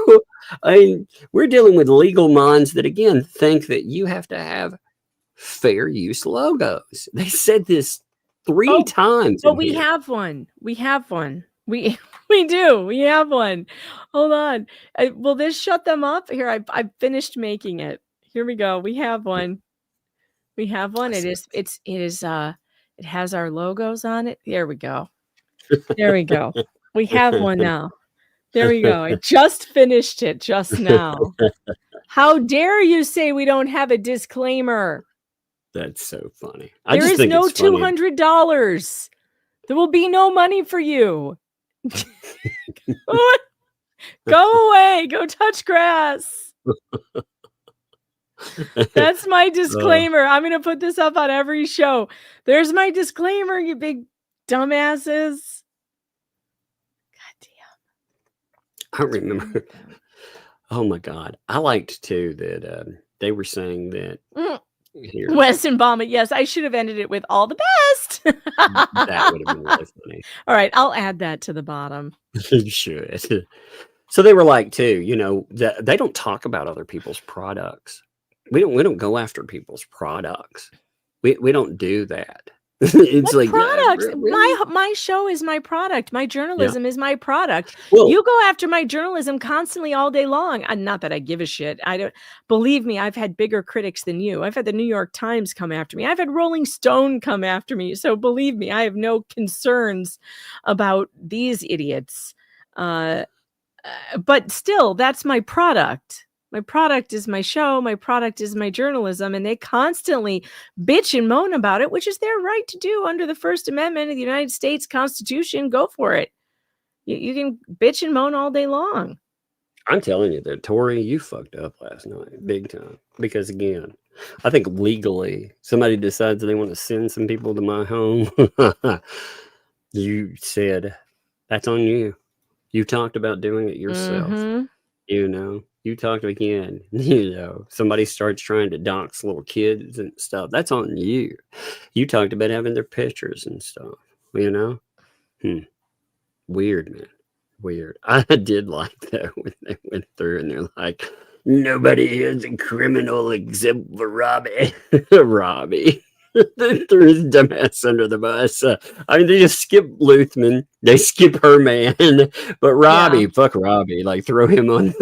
we're dealing with legal minds that, again, think that you have to have fair use logos. They said this 3 times. But we have one. We have one. We do. We have one. Hold on. Will this shut them up? Here, I finished making it. Here we go. We have one. We have one. It has our logos on it. There we go. There we go. We have one now. There we go. I just finished it just now. How dare you say we don't have a disclaimer? That's so funny. There is no $200. There will be no money for you. Go away. Go touch grass. That's my disclaimer. I'm going to put this up on every show. There's my disclaimer, you big dumbasses. I remember. Oh my God. I liked too that they were saying that here. Weston Bomber. Yes, I should have ended it with all the best. That would have been really funny. All right, I'll add that to the bottom. You should. So they were like too, you know, that they don't talk about other people's products. We don't go after people's products. We don't do that. It's What like, products? really? My show is my product. My journalism is my product. Well, You go after my journalism constantly all day long. Not that I give a shit. I don't believe me. I've had bigger critics than you. I've had the New York Times come after me. I've had Rolling Stone come after me. So believe me, I have no concerns about these idiots. But still, that's my product. My product is my show. My product is my journalism. And they constantly bitch and moan about it, which is their right to do under the First Amendment of the United States Constitution. Go for it. You can bitch and moan all day long. I'm telling you that, Tori, you fucked up last night, big time. Because again, I think legally, somebody decides they want to send some people to my home. You said, that's on you. You talked about doing it yourself. Mhm. You know, you talked again, somebody starts trying to dox little kids and stuff. That's on you. You talked about having their pictures and stuff, Weird, man. Weird. I did like that when they went through and they're like, nobody is a criminal except for Robbie. Robbie. They threw his dumbass under the bus. I mean, they just skip Luthman. They skip her man. But Robbie, fuck Robbie. Like, throw him on.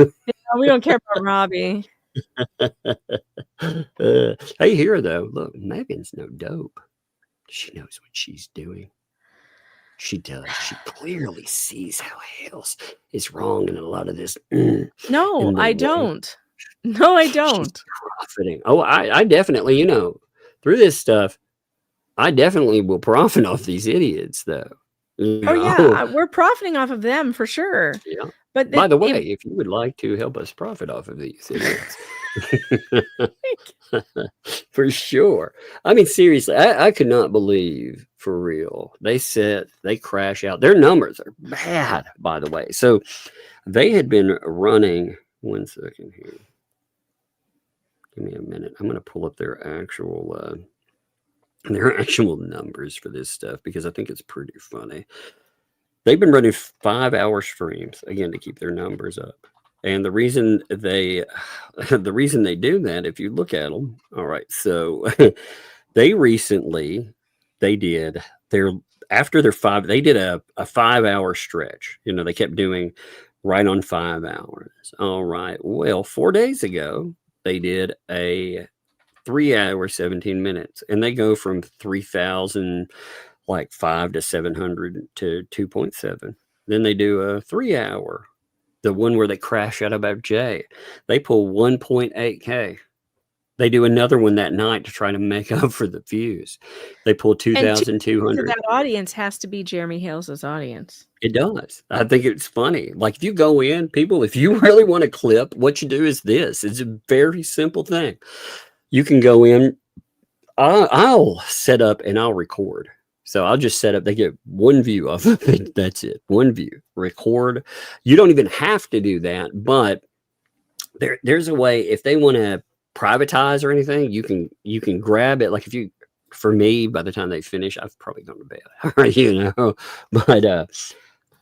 We don't care about Robbie. Hey, here, though. Look, Megan's no dope. She knows what she's doing. She does. She clearly sees how Hales is wrong in a lot of this. No, I don't. No, I don't. She's profiting. Oh, I definitely, through this stuff, I definitely will profit off these idiots, though. Yeah, we're profiting off of them for sure. Yeah. But by the way, if you would like to help us profit off of these idiots, for sure. I mean, seriously, I could not believe, for real. They crash out. Their numbers are bad, by the way. So they had been running. 1 second here. Give me a minute. I'm going to pull up their actual numbers for this stuff because I think it's pretty funny. They've been running 5-hour streams again to keep their numbers up. And the reason they do that, if you look at them, all right. So they did a 5-hour stretch. They kept doing right on 5 hours. All right. Well, 4 days ago, they did a 3 hour, 17 minutes, and they go from 3,000, like 5 to 700 to 2.7. Then they do a 3 hour, the one where they crash out about Jay. They pull 1.8K. They do another one that night to try to make up for the views. They pull 2,200. That audience has to be Jeremy Hales' audience. It does. I think it's funny. Like, if you go in, people, if you really want a clip, what you do is this. It's a very simple thing. You can go in. I'll set up and I'll record. So I'll just set up. They get one view of it. That's it. One view. Record. You don't even have to do that. But there's a way. If they want to privatize or anything, you can grab it. Like, for me, by the time they finish, I've probably gone to bed. But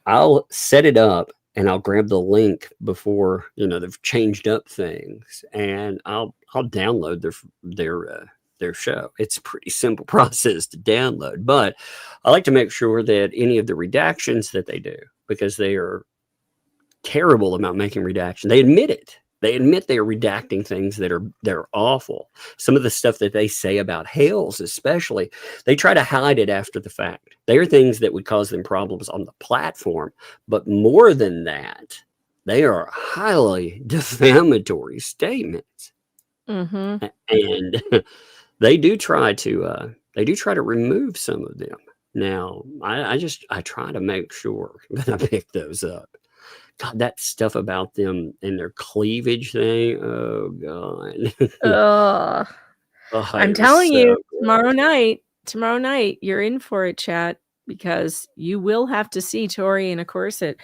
I'll set it up and I'll grab the link before they've changed up things, and I'll download their show. It's a pretty simple process to download, but I like to make sure that any of the redactions that they do, because they are terrible about making redactions. They admit it. They admit they are redacting things they're awful. Some of the stuff that they say about Hales, especially, they try to hide it after the fact. They are things that would cause them problems on the platform. But more than that, they are highly defamatory statements. Mm-hmm. And they do try to remove some of them. Now, I try to make sure that I pick those up. God, that stuff about them and their cleavage thing. Oh, God. I'm telling you, tomorrow night, you're in for it, chat, because you will have to see Tori in a corset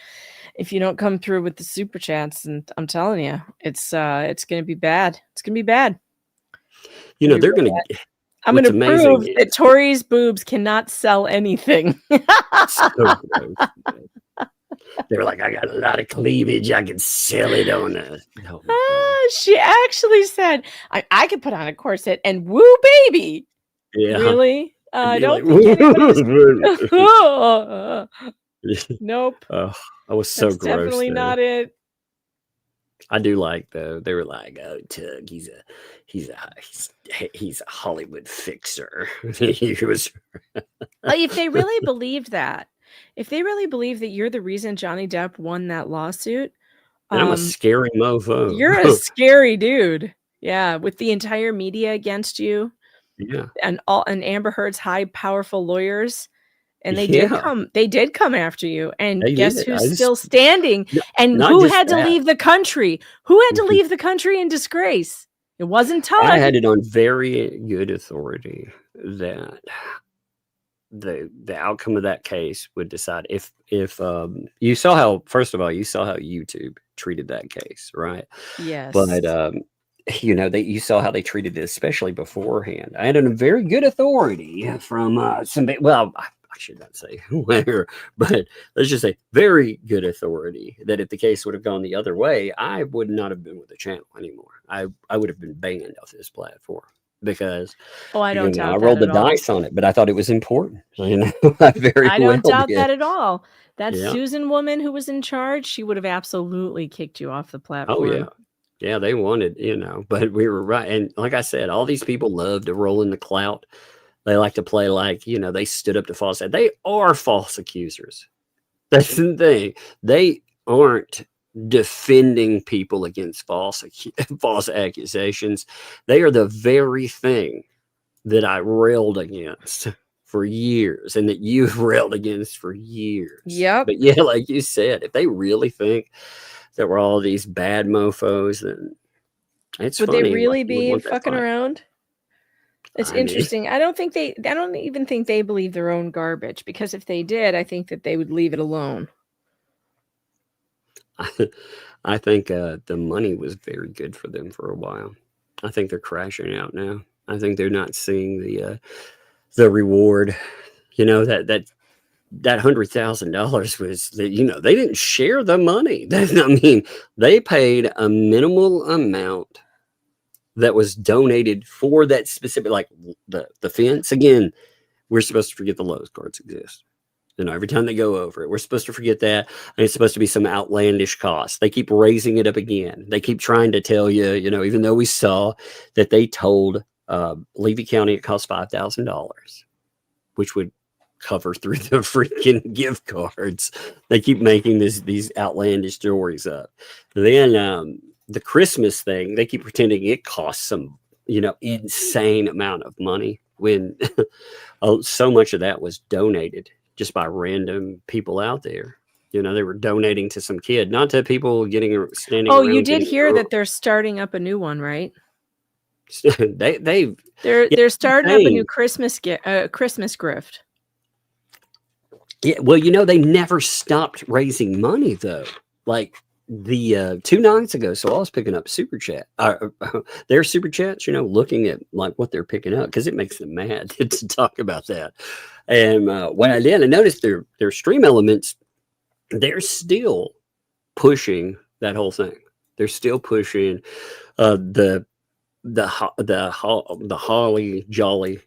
if you don't come through with the super chats. And I'm telling you, it's going to be bad. It's going to be bad. They're going to. I'm going to prove that Tori's boobs cannot sell anything. So gross. They were like, I got a lot of cleavage. I can sell it on a. She actually said, I could put on a corset and woo, baby. Yeah. Really? I I'd be don't like, think anybody's. Nope. oh, I was so That's gross. definitely Though. not it. I do like though. They were like, "Oh, Tug, he's a Hollywood fixer." He was. If they really believed that, if they really believe that you're the reason Johnny Depp won that lawsuit, And I'm a scary mofo. You're a scary dude. Yeah, with the entire media against you. Yeah. And Amber Heard's high, powerful lawyers. And they did come after you. And They guess did. who's still standing? And not who just had to that. leave the country? Who had to leave the country in disgrace? It wasn't Tug. I had it on very good authority that the outcome of that case would decide if you saw how, first of all, you saw how YouTube treated that case, right? Yes. But you saw how they treated it, especially beforehand. I had it on very good authority from somebody. Well, I should not say where, but let's just say very good authority that if the case would have gone the other way, I would not have been with the channel anymore. I would have been banned off this platform because I don't doubt I rolled that the at all. dice on it, but I thought it was important. I don't doubt that at all. That Yeah. Susan woman who was in charge, she would have absolutely kicked you off the platform. Oh yeah. Yeah, they wanted, but we were right. And like I said, all these people love to roll in the clout. They like to play like, they stood up to false. They are false accusers. That's the thing. They aren't defending people against false accusations. They are the very thing that I railed against for years and that you've railed against for years. Yep. But yeah, like you said, if they really think that we're all these bad mofos, then it's Would funny. they really Like, you would be want that fucking fight. around? It's interesting. I don't even think they believe their own garbage, because if they did, I think that they would leave it alone. I think the money was very good for them for a while. I think they're crashing out now. I think they're not seeing the reward. That $100,000 was that, they didn't share the money. They paid a minimal amount that was donated for that specific, like the fence. Again, we're supposed to forget the Lowe's cards exist. Every time they go over it, we're supposed to forget that. And it's supposed to be some outlandish cost. They keep raising it up again. They keep trying to tell you, even though we saw that they told Levy County it cost $5,000, which would cover through the freaking gift cards. They keep making these outlandish stories up. Then the Christmas thing, they keep pretending it costs some, insane amount of money when so much of that was donated just by random people out there. They were donating to some kid, not to people standing. Oh, you did hear that they're starting up a new one, right? They're starting up a new Christmas grift. Yeah, well, they never stopped raising money though. Like the 2 nights ago, so I was picking up super chat, their super chats, looking at like what they're picking up because it makes them mad to talk about that. And when I did, I noticed their stream elements, they're still pushing that whole thing. They're still pushing the Holly Jolly,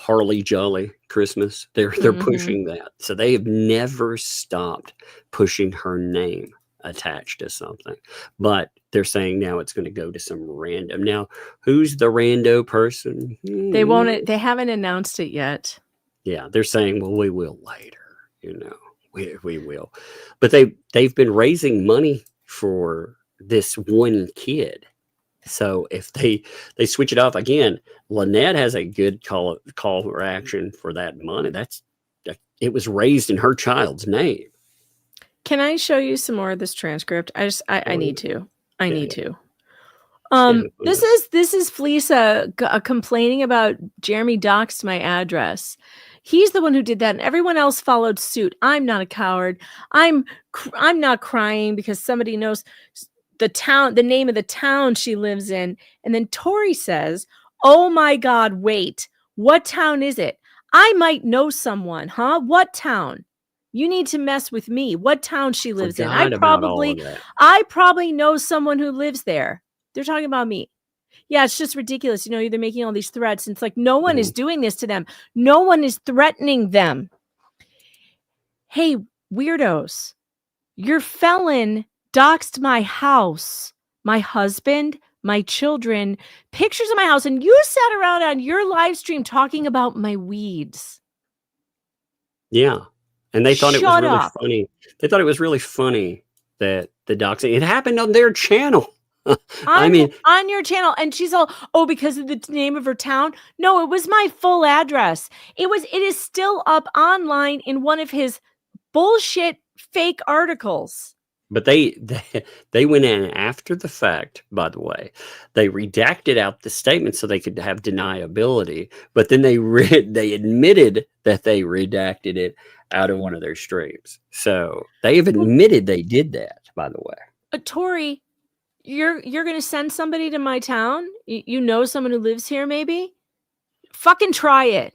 Harley Jolly Christmas. They're pushing that. So they have never stopped pushing her name attached to something. But they're saying now it's going to go to some random. Now, who's the rando person? They haven't announced it yet. Yeah, they're saying, well, we will later, we will. But they've been raising money for this one kid. So if they switch it off again, Lynette has a good call for action for that money. It was raised in her child's name. Can I show you some more of this transcript? I need to. I need to. This is Fleesa complaining about Jeremy doxed my address. He's the one who did that, and everyone else followed suit. I'm not a coward. I'm not crying because somebody knows the name of the town she lives in. And then Tori says, "Oh my God, wait, what town is it? I might know someone, huh? What town? You need to mess with me. What town she lives in? I probably know someone who lives there." They're talking about me. Yeah, it's just ridiculous. They're making all these threats. And it's like, no one is doing this to them. No one is threatening them. Hey, weirdos, your felon doxed my house, my husband, my children, pictures of my house, and you sat around on your live stream talking about my weeds. Yeah. And they thought it was really funny. They thought it was really funny that the doxing, it happened on their channel. On your channel. And she's all, oh, because of the name of her town. No, it was my full address. It is still up online in one of his bullshit fake articles. But they went in after the fact, by the way. They redacted out the statement so they could have deniability. But then they admitted that they redacted it out of one of their streams. So they have admitted they did that, by the way. Tori, you're going to send somebody to my town? You know someone who lives here, maybe? Fucking try it.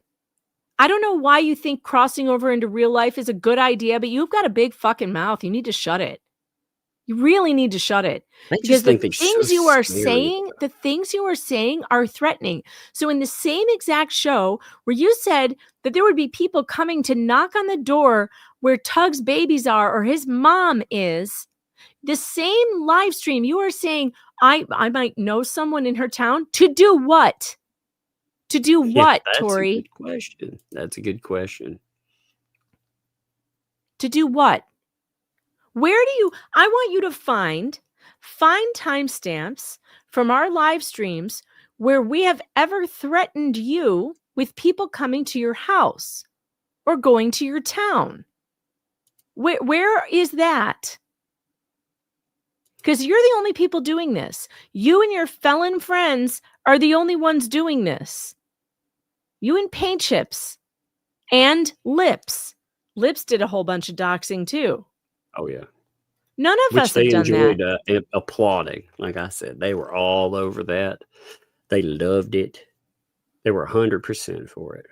I don't know why you think crossing over into real life is a good idea, but you've got a big fucking mouth. You need to shut it. You really need to shut it. Because the things you are saying are threatening. So in the same exact show where you said that there would be people coming to knock on the door where Tug's babies are or his mom is, the same live stream, you are saying, I might know someone in her town. To do what? To do what, Tori? That's a good question. To do what? I want you to find timestamps from our live streams where we have ever threatened you with people coming to your house or going to your town. Where is that? Because you're the only people doing this. You and your felon friends are the only ones doing this. You and Paint Chips and Lips. Lips did a whole bunch of doxing too. Oh, yeah. None of us have done that. They enjoyed applauding. Like I said, they were all over that. They loved it. They were 100% for it.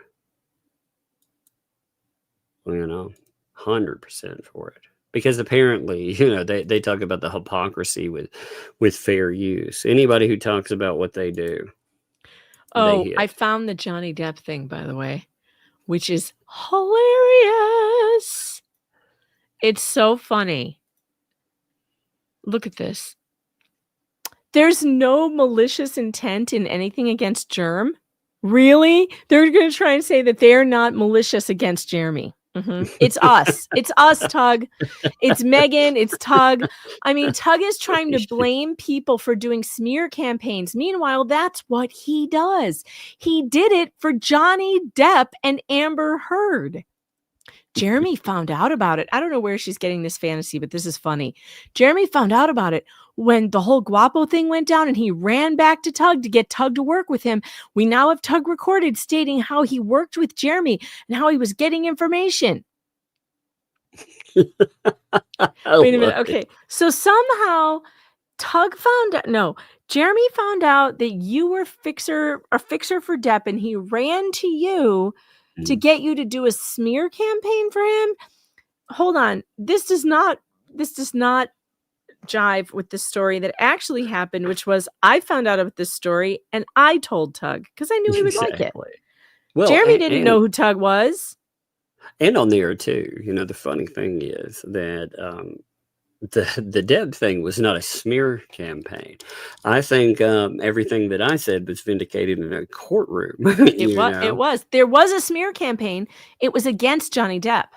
100% for it. Because apparently, they talk about the hypocrisy with fair use. Anybody who talks about what they do. Oh, I found the Johnny Depp thing, by the way, which is hilarious. It's so funny. Look at this. There's no malicious intent in anything against Germ. Really? They're going to try and say that they're not malicious against Jeremy. It's us. It's us, Tug. It's Megan. It's Tug. I mean, Tug is trying to blame people for doing smear campaigns. Meanwhile, that's what he does. He did it for Johnny Depp and Amber Heard. Jeremy found out about it. I don't know where she's getting this fantasy, but this is funny. Jeremy found out about it when the whole Guapo thing went down and he ran back to Tug to get Tug to work with him. We now have Tug recorded stating how he worked with Jeremy and how he was getting information. Wait a minute. Okay. So somehow Jeremy found out that you were a fixer for Depp and he ran to you to get you to do a smear campaign for him. Hold on. This does not jive with the story that actually happened, which was I found out about this story and I told Tug because I knew he would like it. Well, Jeremy didn't know who Tug was. And on there too, the funny thing is that the Deb thing was not a smear campaign. I think everything that I said was vindicated in a courtroom. It was. There was a smear campaign. It was against Johnny Depp.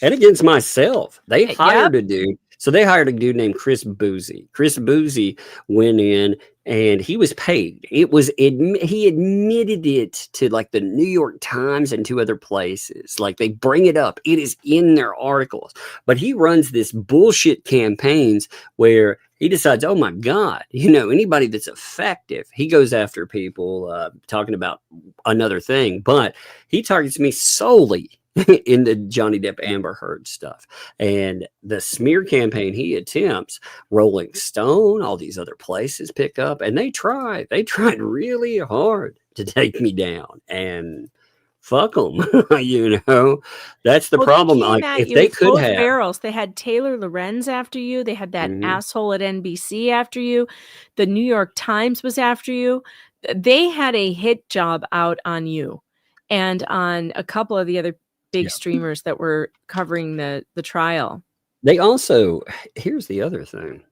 And against myself. They hired a dude. So they hired a dude named Chris Boozy. Chris Boozy went in and he was paid. He admitted it to like the New York Times and 2 other places. Like they bring it up. It is in their articles. But he runs this bullshit campaigns where he decides, oh my God, anybody that's effective, he goes after people talking about another thing. But he targets me solely in the Johnny Depp Amber Heard stuff. And the smear campaign he attempts, Rolling Stone, all these other places pick up, and they tried really hard to take me down. And fuck them. That's the Well, problem. they came Like, at if you they with could both have, barrels. They had Taylor Lorenz after you. They had that asshole at NBC after you. The New York Times was after you. They had a hit job out on you and on a couple of the other big streamers that were covering the trial. they also, here's the other thing.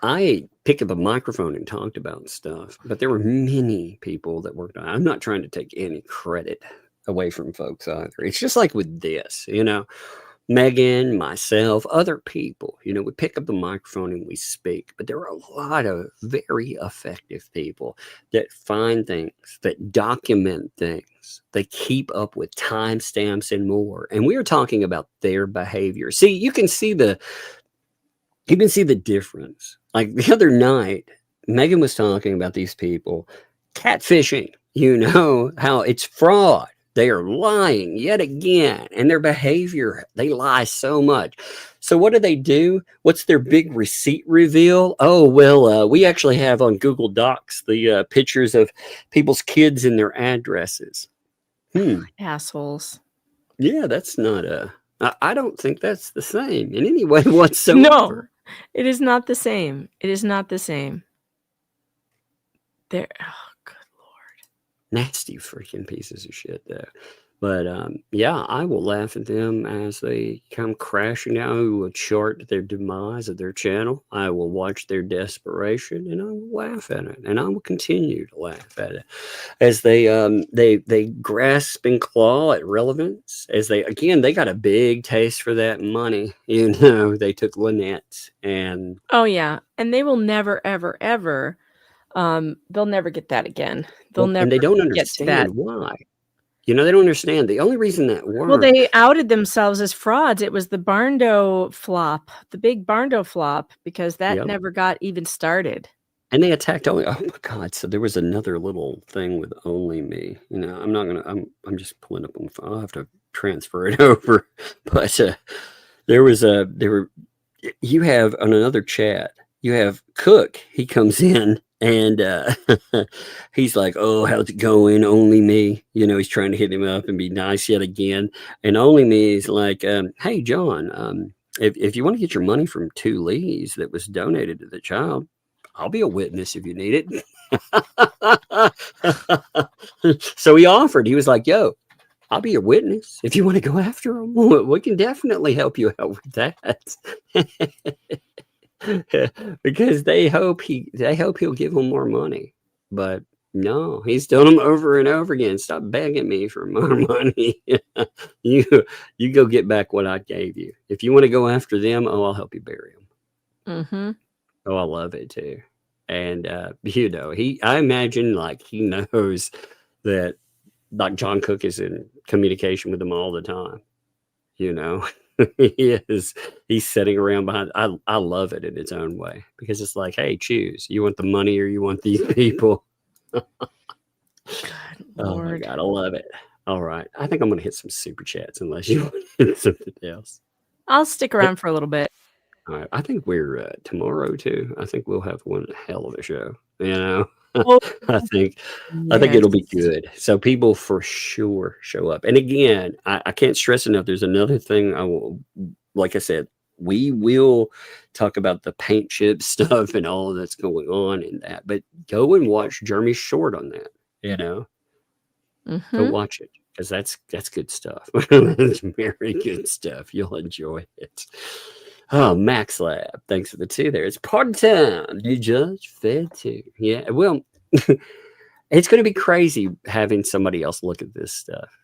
I picked up a microphone and talked about stuff, but there were many people that worked on it. I'm not trying to take any credit away from folks either. It's just like with this, Megan, myself, other people, we pick up the microphone and we speak, but there are a lot of very effective people that find things, that document things, they keep up with timestamps and more. And we are talking about their behavior. See, you can see the difference. Like the other night, Megan was talking about these people catfishing, how it's fraud. They are lying yet again, and their behavior, they lie so much. So what do? What's their big receipt reveal? Oh, well, we actually have on Google Docs the pictures of people's kids and their addresses. Assholes. Yeah, that's not I don't think that's the same in any way whatsoever. No, it is not the same. It is not the same. They're, oh, good Lord. Nasty freaking pieces of shit, though. But yeah, I will laugh at them as they come crashing down. We will chart their demise of their channel. I will watch their desperation, and I will laugh at it, and I will continue to laugh at it as they grasp and claw at relevance. As they got a big taste for that money. They took Lynette, and yeah, and they will never, ever, ever. They'll never get that again. They'll never. And they don't get to that. understand why. They don't understand. The only reason that worked. Well, they outed themselves as frauds. It was the Barndo flop, the big Barndo flop, because that never got even started. And they attacked only. Oh my God! So there was another little thing with Only Me. I'm not gonna. I'm just pulling up on the phone. I'll have to transfer it over. But you have on another chat. You have Cook. He comes in. And he's like, oh, how's it going? Only Me. He's trying to hit him up and be nice yet again. And Only Me is like, hey, John, if you want to get your money from 2 Lees that was donated to the child, I'll be a witness if you need it. So he offered. He was like, yo, I'll be your witness. If you want to go after him, we can definitely help you out with that. Because they hope he'll give them more money, but no, he's done them over and over again. Stop begging me for more money. You go get back what I gave you. If you want to go after them, I'll help you bury them. Oh, I love it too. And I imagine like he knows that like John Cook is in communication with them all the time. He's sitting around behind. I love it in its own way because it's like, hey, choose. You want the money or you want these people? Oh my God, I love it. All right. I think I'm going to hit some super chats unless you want to hit something else. I'll stick around for a little bit. All right. I think we're tomorrow too. I think we'll have one hell of a show. Well, I think it'll be good. So people for sure show up. And again, I can't stress enough. There's another thing like I said, we will talk about the paint chip stuff and all that's going on in that. But go and watch Jeremy's short on that. Go watch it because that's good stuff. It's very good stuff. You'll enjoy it. Oh, Max Lab. Thanks for the 2 there. It's party time. You judge fed too. Yeah. Well, it's going to be crazy having somebody else look at this stuff.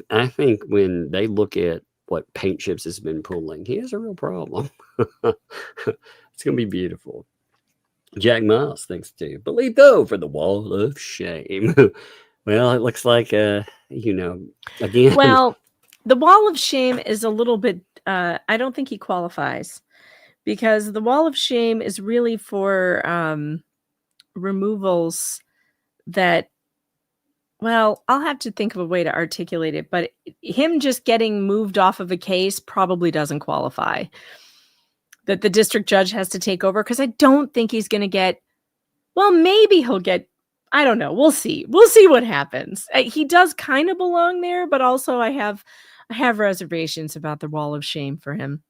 I think when they look at what Paint Chips has been pulling, he has a real problem. It's going to be beautiful. Jack Miles, thanks to Belito for the wall of shame. Well, it looks like, again. Well, the wall of shame is a little bit, I don't think he qualifies because the wall of shame is really for removals that, well, I'll have to think of a way to articulate it, but him just getting moved off of a case probably doesn't qualify. That the district judge has to take over because I don't think he's going to get, well, maybe he'll get, I don't know. We'll see. We'll see what happens. He does kind of belong there, but also I have reservations about the wall of shame for him.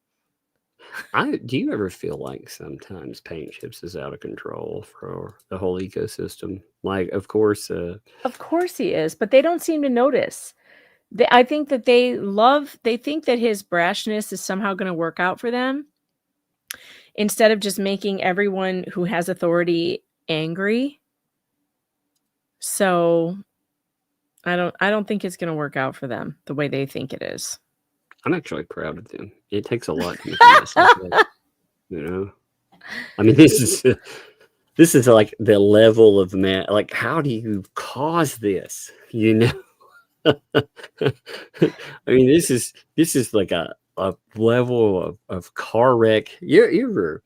Do you ever feel like sometimes Paint Chips is out of control for the whole ecosystem? Like, of course he is, but they don't seem to notice. I think that they think that his brashness is somehow going to work out for them, instead of just making everyone who has authority angry. So I don't think it's going to work out for them the way they think it is. I'm actually proud of them. It takes a lot to make a mess like that, you know. I mean, this is like the level of man. Like, how do you cause this? You know. I mean, this is like a level of car wreck. You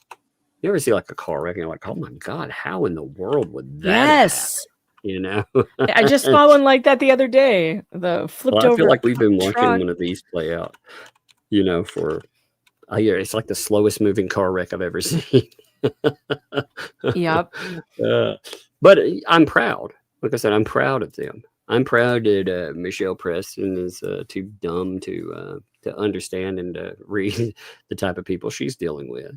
ever see like a car wreck and you're like, oh my God, how in the world would that happen? You know, I just saw one like that the other day. The flipped over. I feel like we've been watching truck. one of these play out. You know, for a year, it's like the slowest moving car wreck I've ever seen. Yep. But I'm proud. Like I said, I'm proud of them. I'm proud that Michelle Preston is too dumb to understand and to read the type of people she's dealing with.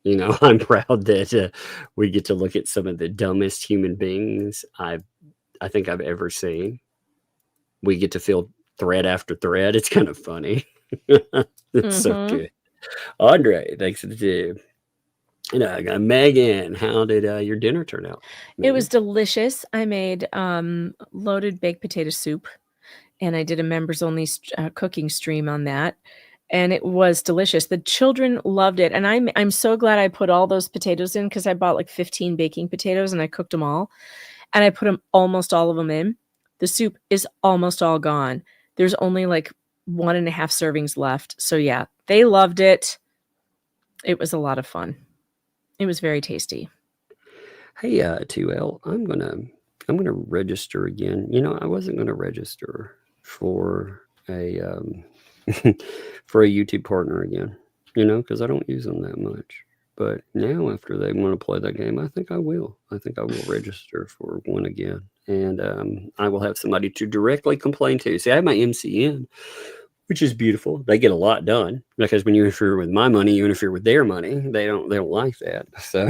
You know, I'm proud that we get to look at some of the dumbest human beings I think I've ever seen. We get to feel thread after thread. It's kind of funny. It's so good. Andre, thanks for the tip. And I got Megan. How did your dinner turn out, Megan? It was delicious. I made loaded baked potato soup, and I did a members only cooking stream on that. And it was delicious. The children loved it. And I'm so glad I put all those potatoes in, because I bought like 15 baking potatoes and I cooked them all. And I put almost all of them in. The soup is almost all gone. There's only like 1.5 servings left. So yeah, they loved it. It was a lot of fun. It was very tasty. Hey, 2L, I'm gonna register again. You know, I wasn't gonna register for a for a YouTube partner again, you know, because I don't use them that much. But now, after they want to play that game, I think I will register for one again. And I will have somebody to directly complain to. See, I have my MCN, which is beautiful. They get a lot done, because when you interfere with my money, you interfere with their money. They don't like that. So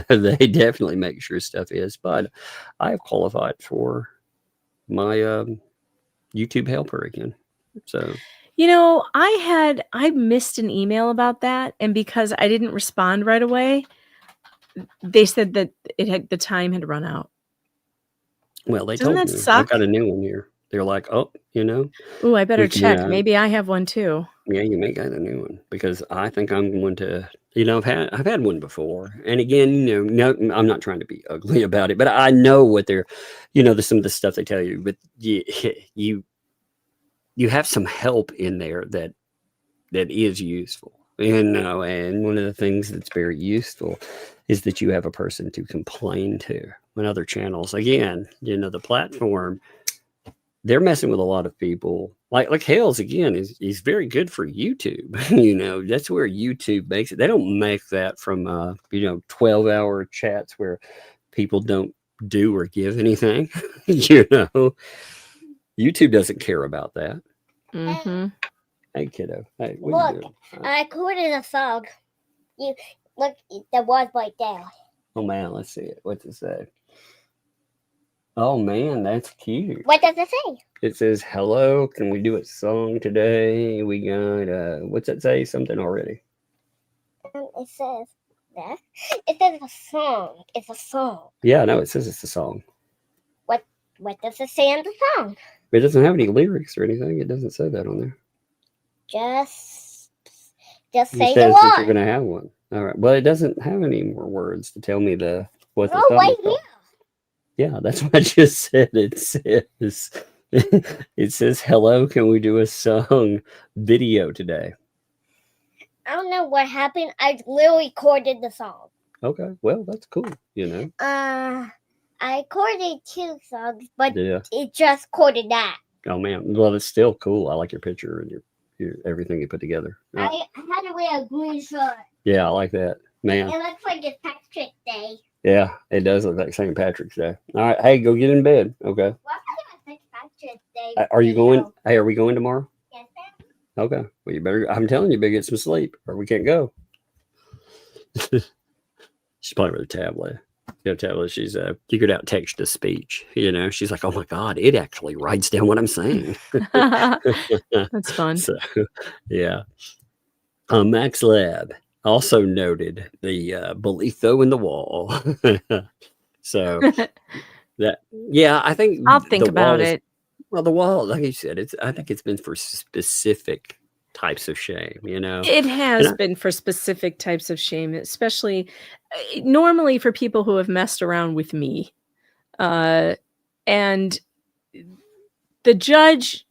they definitely make sure stuff is. But I have qualified for my YouTube helper again. So, you know, I missed an email about that, and because I didn't respond right away, they said that the time had run out. Well, they told me. I've got a new one here. They're like, oh, you know. Oh, I better check. Maybe I have one too. Yeah, you may get a new one, because I think I'm going to. You know, I've had one before, and again, you know, no, I'm not trying to be ugly about it, but I know what they're, you know, some of the stuff they tell you, but you have some help in there that is useful. You know, and one of the things that's very useful is that you have a person to complain to. When other channels, again, you know, the platform, they're messing with a lot of people. Like Hale's, again, is very good for YouTube. You know, that's where YouTube makes it. They don't make that from 12-hour chats where people don't do or give anything. You know, YouTube doesn't care about that. Mm-hmm. Hey, kiddo. Hey, look, I recorded a song. You look, the was right there. Oh man, let's see it. What's it say? Oh man, that's cute. What does it say? It says, hello, can we do a song today? We got, what's that say? Something already. It says that. It says a song. It's a song. Yeah, no, it says it's a song. What does it say in the song? It doesn't have any lyrics or anything. It doesn't say that on there. Just say the word. That you're going to have one. All right. Well, it doesn't have any more words to tell me what the song right is called. here. Yeah, that's what I just said. It says, hello, can we do a song video today? I don't know what happened. I literally recorded the song. Okay, well, that's cool, you know. I recorded 2 songs, but yeah. It just recorded that. Oh, man. Well, it's still cool. I like your picture and your everything you put together. I had to wear a green shirt. Yeah, I like that. Man. It looks like it's Patrick's Day. Yeah, it does look like St. Patrick's Day. All right, hey, go get in bed. Okay. Are you going? Hey, are we going tomorrow? Yes, sir. Okay. Well, you better. I'm telling you, better get some sleep, or we can't go. She's playing with a tablet. You know, tablet. She's figured out text to speech. You know, she's like, oh my god, it actually writes down what I'm saying. That's fun. So, yeah. Max Lab also noted the belief though in the wall. So that, yeah, I think I'll think about it. Well, the wall, like you said, I think it's been for specific types of shame, you know. It has been for specific types of shame, especially normally for people who have messed around with me. And the Judge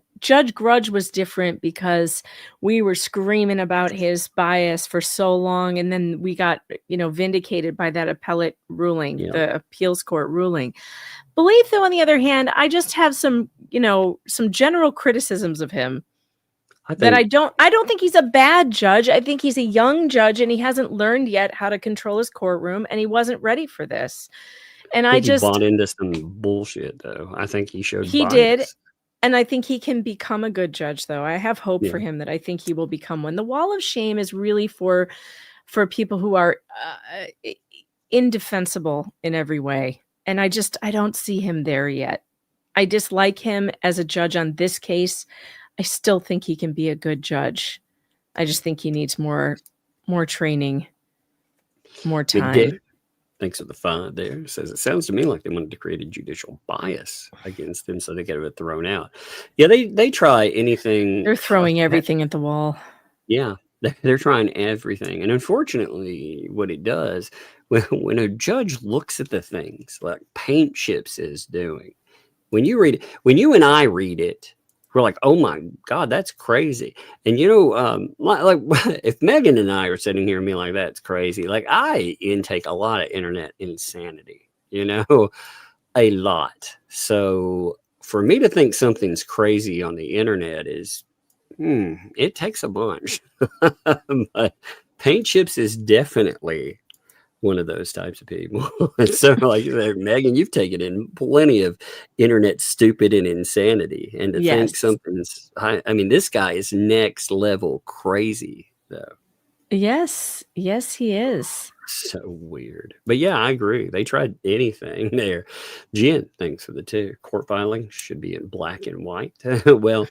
Grudge was different because we were screaming about his bias for so long, and then we got, vindicated by that appellate ruling, the appeals court ruling. Belief, though, on the other hand, I just have some general criticisms of him. I don't think he's a bad judge. I think he's a young judge, and he hasn't learned yet how to control his courtroom, and he wasn't ready for this. And I just bought into some bullshit, though. I think he showed he bias. did. And I think he can become a good judge, though. I have hope for him that I think he will become one. The wall of shame is really for people who are indefensible in every way. And I don't see him there yet. I dislike him as a judge on this case. I still think he can be a good judge. I just think he needs more training, more time. Thanks for the fine there. Says it sounds to me like they wanted to create a judicial bias against him so they get it thrown out. Yeah, they try anything. They're throwing everything at the wall. Yeah, they're trying everything. And unfortunately, what it does, when a judge looks at the things like Paint Chips is doing, when you and I read it, we're like, oh my God, that's crazy. And like if Megan and I are sitting here and being like, that's crazy. Like I intake a lot of internet insanity, a lot. So for me to think something's crazy on the internet is, it takes a bunch. But Paint Chips is definitely one of those types of people. And so like Megan, you've taken in plenty of internet stupid and insanity, and to think something's I mean, this guy is next level crazy though. Yes he is. So weird. But yeah, I agree, they tried anything there. Jen, thanks for the 2. Court filing should be in black and white. Well,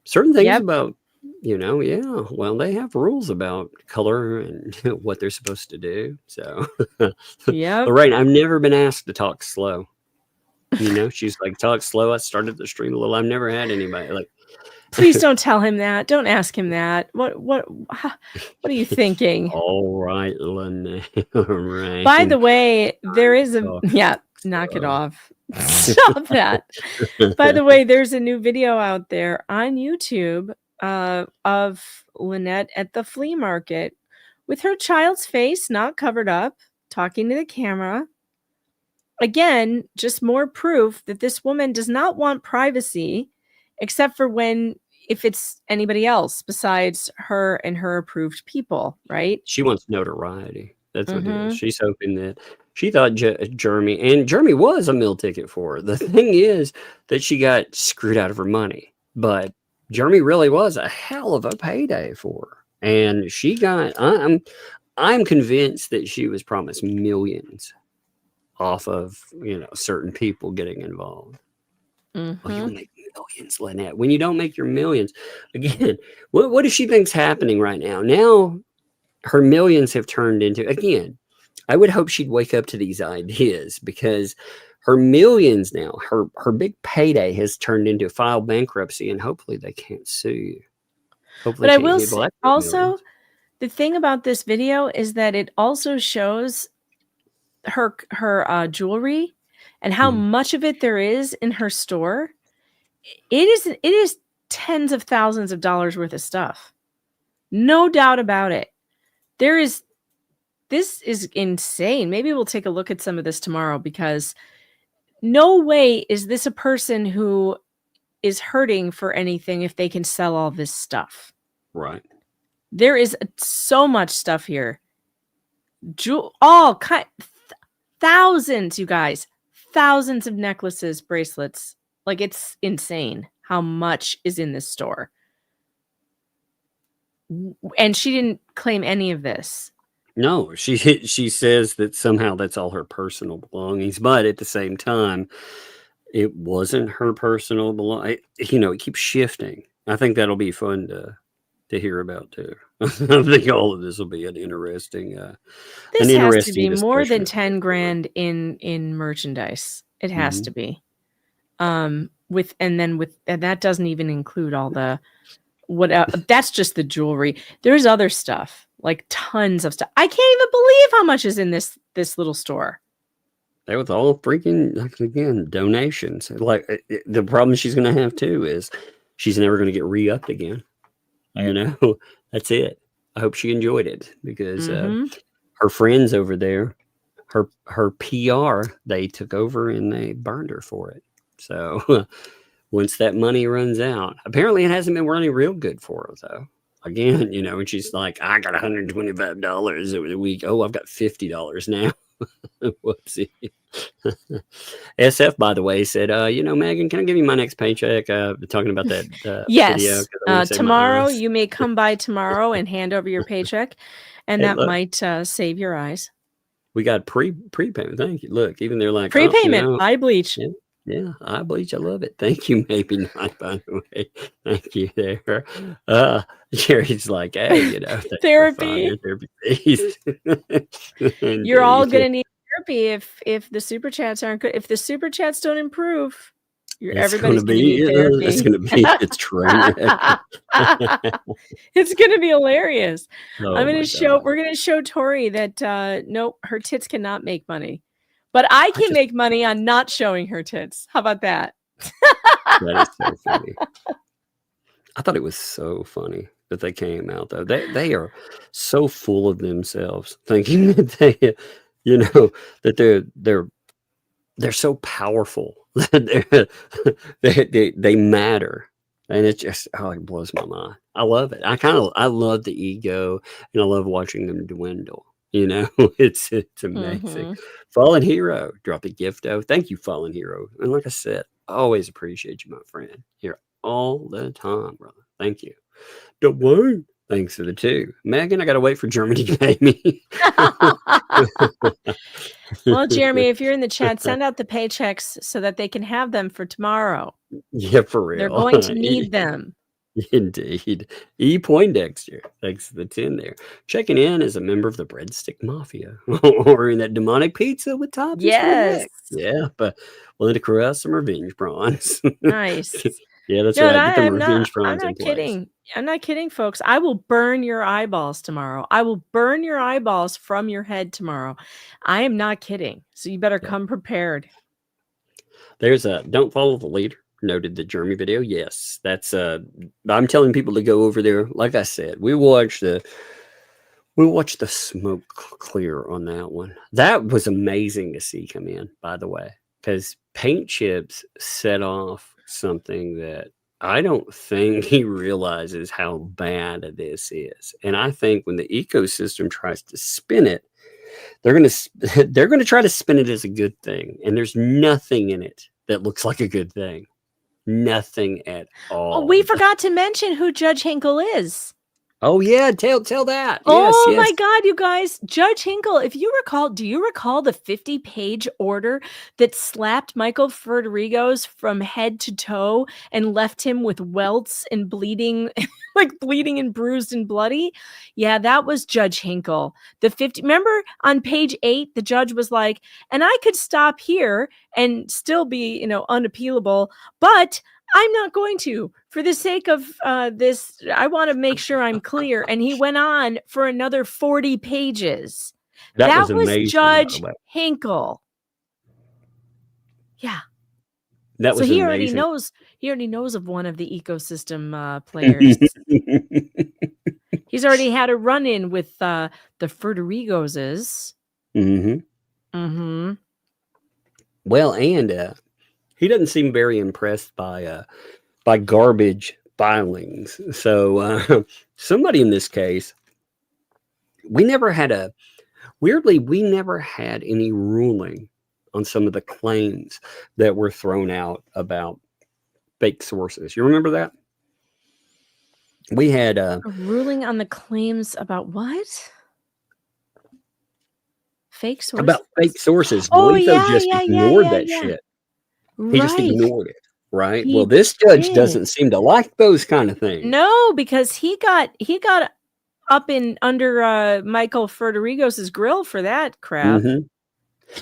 certain things about well, they have rules about color and what they're supposed to do. So, yeah. Right. I've never been asked to talk slow. She's like, talk slow. I started the stream a little. I've never had anybody like. Please don't tell him that. Don't ask him that. What are you thinking? All right, Lynette. Right. By the way, there is knock it off. Stop that. By the way, there's a new video out there on YouTube of Lynette at the flea market with her child's face not covered up, talking to the camera. Again, just more proof that this woman does not want privacy, except for if it's anybody else besides her and her approved people, right? She wants notoriety. That's what it is. She's hoping that she thought Jeremy was a meal ticket for her. The thing is that she got screwed out of her money, but Jeremy really was a hell of a payday for her. And she got, I'm convinced that she was promised millions off of, certain people getting involved. Well, you'll make millions, Lynette. When you don't make your millions, again, what does she think's happening right now? Now her millions have turned into, again, I would hope she'd wake up to these ideas, because her millions now, her big payday has turned into file bankruptcy, and hopefully they can't sue you. Hopefully, but I will say also, the thing about this video is that it also shows her jewelry and how much of it there is in her store. It is tens of thousands of dollars worth of stuff. No doubt about it. This is insane. Maybe we'll take a look at some of this tomorrow, because no way is this a person who is hurting for anything if they can sell all this stuff. Right. There is so much stuff here. thousands, you guys, thousands of necklaces, bracelets. Like, it's insane how much is in this store. And she didn't claim any of this. No, she says that somehow that's all her personal belongings, but at the same time, it wasn't her personal belonging. You know, it keeps shifting. I think that'll be fun to hear about too. I think all of this will be an interesting. This has to be more than 10 grand in merchandise. It has to be. And that doesn't even include all the that's just the jewelry. There's other stuff, like tons of stuff. I can't even believe how much is in this little store. That was all freaking, like, again, donations. Like, the problem she's going to have too is she's never going to get re-upped again. You know, that's it. I hope she enjoyed it, because her friends over there, her PR, they took over and they burned her for it. So once that money runs out, apparently it hasn't been running real good for her though. Again, you know, and she's like, I got $125 over the week. Oh, I've got $50 now. Whoopsie. SF, by the way, said, you know, Megan, can I give you my next paycheck? Talking about that yes. video. Tomorrow, you may come by tomorrow and hand over your paycheck, and that might save your eyes. We got prepayment. Thank you. Look, even they're like prepayment. Eye bleach. Yeah, eye bleach. I love it. Thank you. Maybe not, by the way. Thank you there. Jerry's like, hey, you know, therapy. You're all gonna need therapy if the super chats aren't good. If the super chats don't improve, everybody's gonna need therapy. It's gonna be it's train. It's gonna be hilarious. We're gonna show Tori that nope, her tits cannot make money. But I can make money on not showing her tits. How about that? That is so funny. I thought it was so funny that they came out though. They are so full of themselves, thinking that they, you know, that they're so powerful that they matter, and it just it blows my mind. I love it. I love the ego, and I love watching them dwindle. You know, it's amazing. Fallen Hero, drop a gift. Oh, thank you, Fallen Hero. And like I said, I always appreciate you, my friend. Here all the time, brother. Thank you. Don't worry. Thanks for the 2. Megan, I got to wait for Germany to pay me. Well, Jeremy, if you're in the chat, send out the paychecks so that they can have them for tomorrow. Yeah, for real. They're going to need them. Indeed. E. Poindexter, thanks for the 10 there. Checking in as a member of the Breadstick Mafia. Ordering that demonic pizza with toppings. Yes. Yeah, but willing to caress some revenge prawns. Nice. Yeah, that's right. Get them revenge prawns. I'm not kidding. I'm not kidding, folks. I will burn your eyeballs tomorrow. I will burn your eyeballs from your head tomorrow. I am not kidding. So you better come prepared. There's a Don't Follow the Leader. Noted the Jeremy video. Yes, that's I'm telling people to go over there. Like I said, we watched the smoke clear on that one. That was amazing to see come in, by the way, because Paint Chips set off something that I don't think he realizes how bad this is. And I think when the ecosystem tries to spin it, they're gonna try to spin it as a good thing, and there's nothing in it that looks like a good thing. Nothing at all. Oh, we forgot to mention who Judge Hinkle is. Oh yeah, tell that. Oh yes. My God, you guys, Judge Hinkle. If you recall, do you recall the 50-page order that slapped Michael Federigo's from head to toe and left him with welts and bleeding, like bleeding and bruised and bloody? Yeah, that was Judge Hinkle. Remember on page 8, the judge was like, and I could stop here and still be, unappealable, but I'm not going to, for the sake of this. I want to make sure I'm clear. And he went on for another 40 pages. That was amazing, Judge Hinkle. Yeah. That was he amazing. already knows of one of the ecosystem players. He's already had a run-in with the Federigos. Well, and he doesn't seem very impressed by garbage filings. So somebody in this case, we never had a weirdly, we never had any ruling on some of the claims that were thrown out about fake sources. You remember that? We had A ruling on the claims about what? Fake sources? About fake sources. Oh, Boyko just ignored that yeah. shit. He just Right. ignored it, right? He Well, this judge did. doesn't seem to like those kind of things. No, because he got up in under Michael Federigos's grill for that crap. Mhm.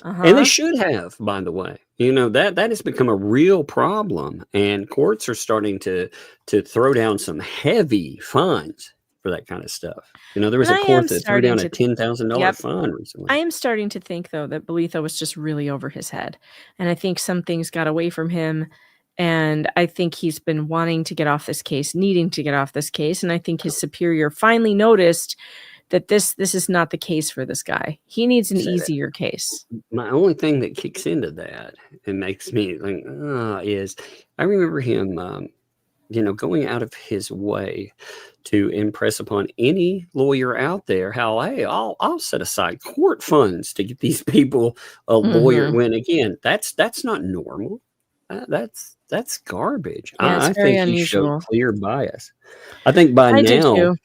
Uh-huh. And they should have, by the way. You know, that has become a real problem, and courts are starting to throw down some heavy fines for that kind of stuff. You know, there was And a I court am that threw down a starting $10,000 Yep. fine recently. I am starting to think, though, that Boletho was just really over his head. And I think some things got away from him. And I think he's been wanting to get off this case, needing to get off this case. And I think his superior finally noticed that this is not the case for this guy. He needs an easier case. My only thing that kicks into that and makes me think, is I remember him, going out of his way to impress upon any lawyer out there how, hey, I'll set aside court funds to get these people a lawyer. Mhm. When again, that's not normal. That's garbage. Yeah, it's I very think he showed unusual. clear bias. I think by I do now, too.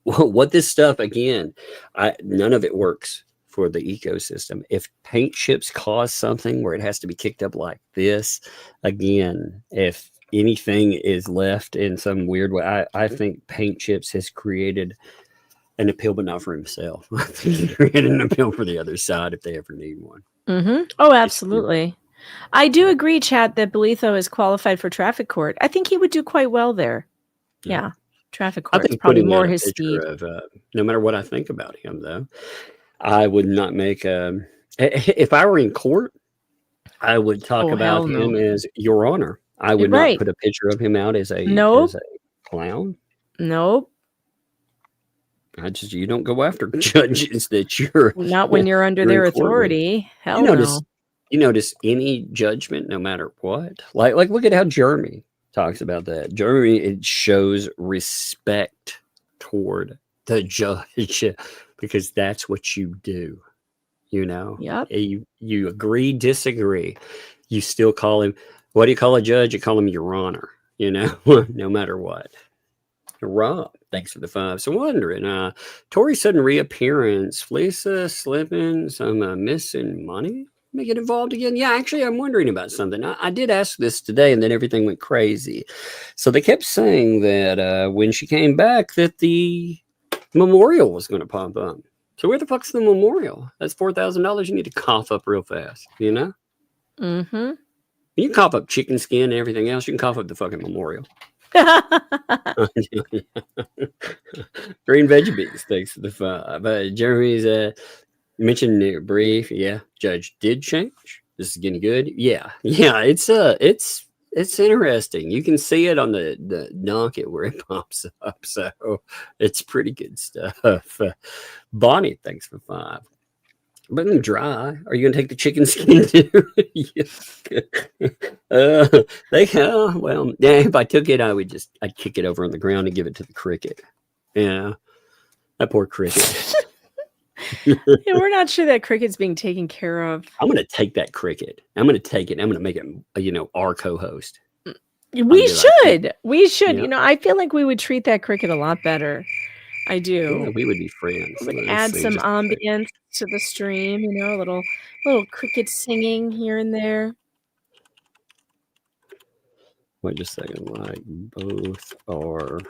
what this stuff again, none of it works for the ecosystem. If paint chips cause something where it has to be kicked up like this, again, if anything is left in some weird way, I think paint chips has created an appeal, but not for himself. I think he created an appeal for the other side if they ever need one. Mm-hmm. Oh, absolutely. I do agree, Chad, that Boletho is qualified for traffic court. I think he would do quite well there. Yeah. Traffic I court is think probably putting more out a his picture speed. of, no matter what I think about him, though, I would not make if I were in court, I would talk about him as Your Honor. I would not put a picture of him out as a clown. Nope. You don't go after judges that you're not when you're under their authority. Hell no. You notice any judgment, no matter what. Like look at how Jeremy talks about that. Jeremy, it shows respect toward the judge because that's what you do. You know, you agree, disagree. You still call him. What do you call a judge? You call him Your Honor. You know, no matter what. Rob, thanks for the 5. So wondering, Tori's sudden reappearance, Lisa slipping some missing money, may get involved again. Yeah, actually, I'm wondering about something. I did ask this today, and then everything went crazy. So they kept saying that when she came back, that the memorial was going to pop up. So where the fuck's the memorial? That's $4,000 you need to cough up real fast, you know? Mm-hmm. You can cough up chicken skin and everything else. You can cough up the fucking memorial. Green veggies, thanks for the 5. Jeremy's mentioned brief. Yeah, judge did change. This is getting good. Yeah. It's interesting. You can see it on the docket where it pops up. So it's pretty good stuff. Bonnie, thanks for 5. But I'm dry. Are you gonna take the chicken skin too? If I took it, I'd kick it over on the ground and give it to the cricket. Yeah, that poor cricket. Yeah, we're not sure that cricket's being taken care of. I'm gonna take that cricket. I'm gonna take it. I'm gonna make it, our co-host. We should. Yeah. You know, I feel like we would treat that cricket a lot better. I do. Yeah, we would be friends. Add some ambience to the stream, a little cricket singing here and there. Wait just a second. Like both are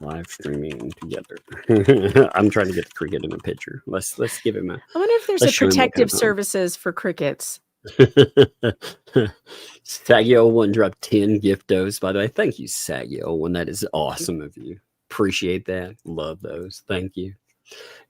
live streaming together. I'm trying to get the cricket in the picture. Let's give him a. I wonder if there's a protective services for crickets. Saggy01 dropped 10 giftos, by the way. Thank you, Saggy01. That is awesome of you. Appreciate that. Love those. Thank you.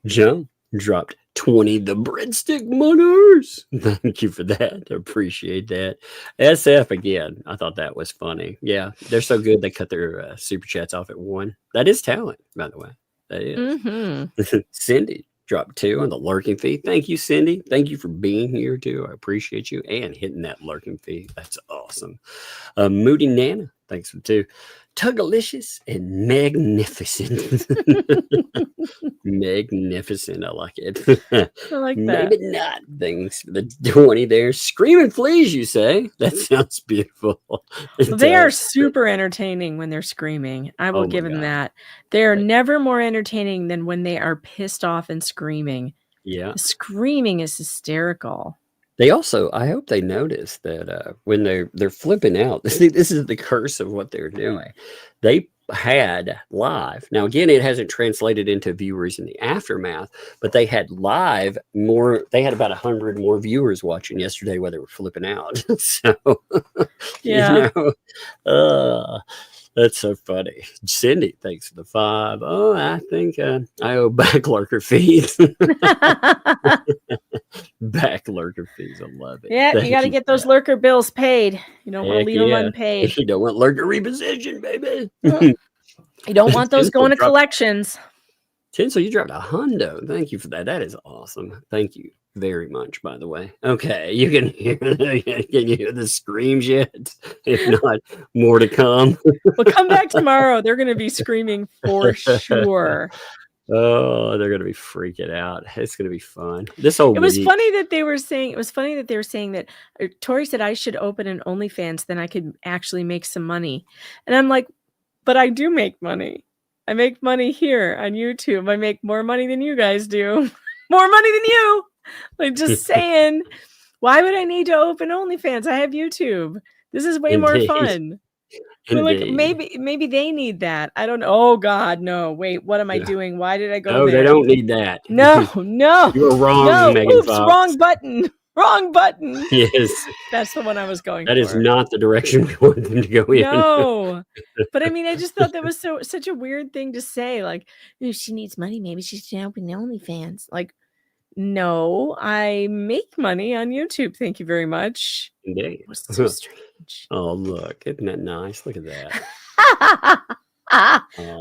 Joe dropped 20 the breadstick mothers. Thank you for that. Appreciate that. SF again. I thought that was funny. Yeah, they're so good they cut their super chats off at 1. That is talent, by the way. That is. Mm-hmm. Cindy dropped 2 on the lurking fee. Thank you, Cindy. Thank you for being here too. I appreciate you and hitting that lurking fee. That's awesome. Moody Nana, thanks for 2. Tugalicious and magnificent. Magnificent. I like it. I like that. Maybe not things for the 20 there. Screaming fleas, you say? That sounds beautiful. They are super entertaining when they're screaming. I will give them that. They are never more entertaining than when they are pissed off and screaming. Yeah. The screaming is hysterical. They also, I hope they notice that when they're flipping out, see, this is the curse of what they're doing. They had live. Now, again, it hasn't translated into viewers in the aftermath, but they had live more. They had about 100 more viewers watching yesterday while they were flipping out. So, yeah. That's so funny. Cindy, thanks for the 5. Oh, I think I owe back lurker fees. Back lurker fees. I love it. Yeah, you got to get those lurker bills paid. You don't want to leave them unpaid. You don't want lurker reposition, baby. You don't want those going to collections. Tinsel, you dropped a hundo. Thank you for that. That is awesome. Thank you very much, by the way. Okay, you can hear the screams yet? If not, more to come. Well, come back tomorrow. They're going to be screaming for sure. Oh, they're going to be freaking out. It's going to be fun. This whole It was funny that they were saying that Tori said I should open an OnlyFans, then I could actually make some money. And I'm like, but I do make money. I make money here on YouTube. I make more money than you guys do. More money than you. Like, just saying, why would I need to open OnlyFans? I have YouTube. This is way more fun. Like, maybe they need that. I don't know. Oh God, no. Wait, what am I doing? Why did I go there? No, they don't need that. No. You're wrong, no. Megan Oops, Fox. wrong button. Wrong button. Yes. That's the one I was going for. That is not the direction we want them to go in. No. But I mean, I just thought that was such a weird thing to say. Like, if she needs money, maybe she should open OnlyFans. Like, no, I make money on YouTube. Thank you very much. Indeed. It was so strange. Oh, look. Isn't that nice? Look at that.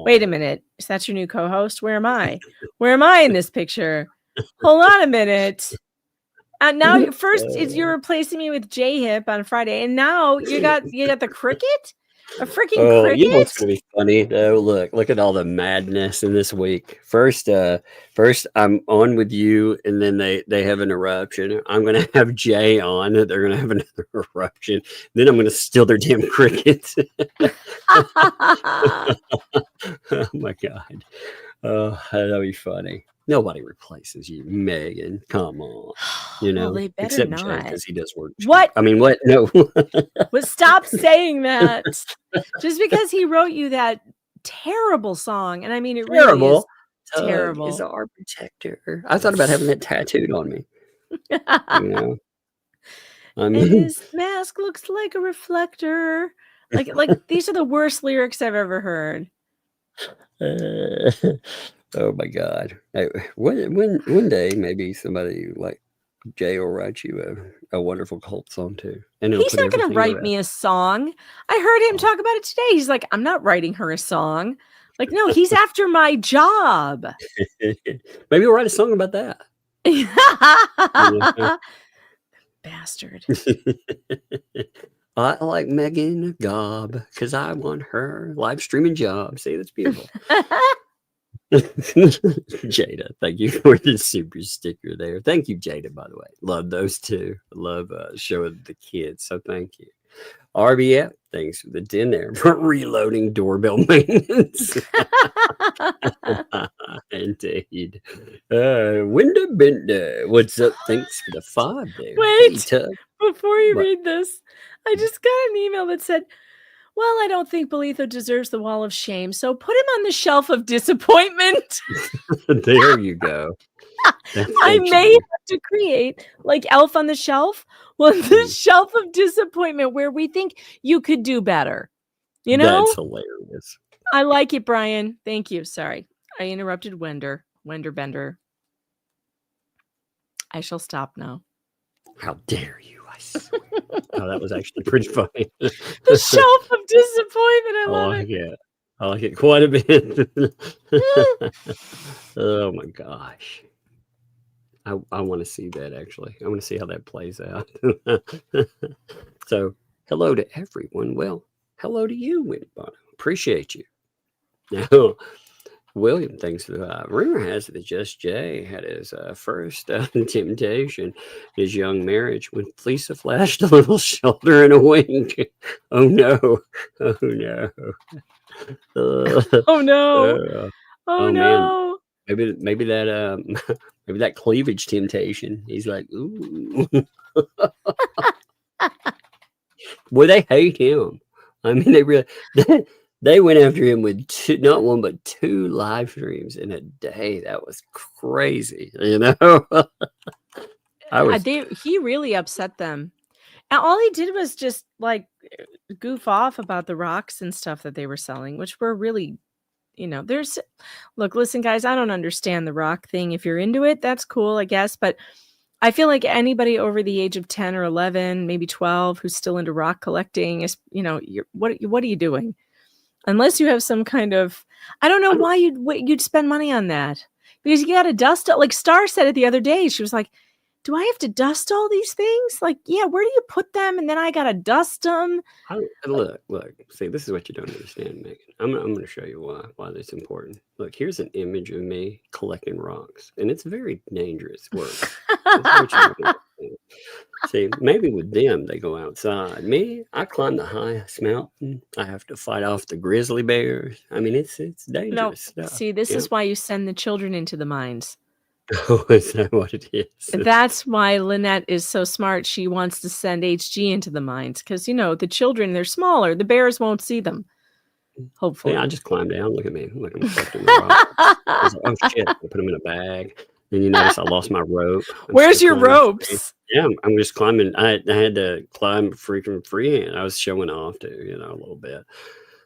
Wait a minute. Is that your new co-host? Where am I? Where am I in this picture? Hold on a minute. Now first you're replacing me with J-Hip on Friday, and now you got the cricket? A freaking cricket? You know what's gonna be funny though? Look at all the madness in this week. First I'm on with you, and then they have an eruption. I'm gonna have Jay on, they're gonna have another eruption. Then I'm gonna steal their damn cricket. Oh my God. Oh, that'll be funny. Nobody replaces you, Megan. Come on, you know. Well, they better except not, because he does work. What? I mean, what? No. But stop saying that. Just because he wrote you that terrible song, and I mean, it really is terrible. Is our protector. I thought about having that tattooed on me. You know. I mean, and his mask looks like a reflector. Like these are the worst lyrics I've ever heard. Oh my God! Hey, one day maybe somebody like Jay will write you a wonderful cult song too, and he's not going to write me a song. I heard him talk about it today. He's like, I'm not writing her a song. Like, no, he's after my job. Maybe we'll write a song about that. Bastard. I like Megan Gobb because I want her live streaming job. See, that's beautiful. Jada, thank you for the super sticker there. Thank you, Jada, by the way. Love those two. Love showing the kids. So thank you. RBF, thanks for the 10 there for reloading doorbell maintenance. Indeed. Window Bender, what's up? Thanks for the 5 there. Wait, before you read this, I just got an email that said, well, I don't think Belitho deserves the wall of shame, so put him on the shelf of disappointment. There you go. I may have to create like Elf on the Shelf. Well, the shelf of disappointment where we think you could do better. You know? That's hilarious. I like it, Brian. Thank you. Sorry. I interrupted Wender Bender. I shall stop now. How dare you? I swear. Oh, that was actually pretty funny. The shelf of disappointment. I love it. Yeah. I like it quite a bit. Oh my gosh. I want to see that actually. I want to see how that plays out. So hello to everyone. Well, hello to you, Winnie Bono. appreciate you. Now, William thinks rumor has it that Just Jay had his first temptation, his young marriage, when Lisa flashed a little shoulder and a wink. Oh no! Oh no! Oh no! Oh no! Man. Maybe that maybe that cleavage temptation. He's like, ooh. Well, they hate him. I mean, they really. They went after him with not one but 2 live streams in a day. That was crazy, you know. He really upset them, and all he did was just like goof off about the rocks and stuff that they were selling, which were really, you know. Listen, guys, I don't understand the rock thing. If you're into it, that's cool, I guess, but I feel like anybody over the age of 10 or 11, maybe 12, who's still into rock collecting is, you know, what are you doing? Unless you have some kind of, I don't know why you'd spend money on that, because you got to dust it. Like Star said it the other day. She was like, do I have to dust all these things? Like, yeah, where do you put them? And then I got to dust them. Look, see, this is what you don't understand, Megan. I'm going to show you why that's important. Look, here's an image of me collecting rocks, and it's very dangerous work. See, maybe with them, they go outside. Me, I climb the highest mountain. I have to fight off the grizzly bears. I mean, it's dangerous stuff. See, this is why you send the children into the mines. Oh, is that what it is? That's why Lynette is so smart. She wants to send HG into the mines because, you know, the children, they're smaller. The bears won't see them. Hopefully. Yeah, I just climbed down. Look at me. Look, I'm collecting the rocks. I was like, oh, shit. I put them in a bag. Then you notice I lost my rope. Where's your ropes? Yeah, I'm just climbing. I had to climb freaking freehand. I was showing off too, you know, a little bit,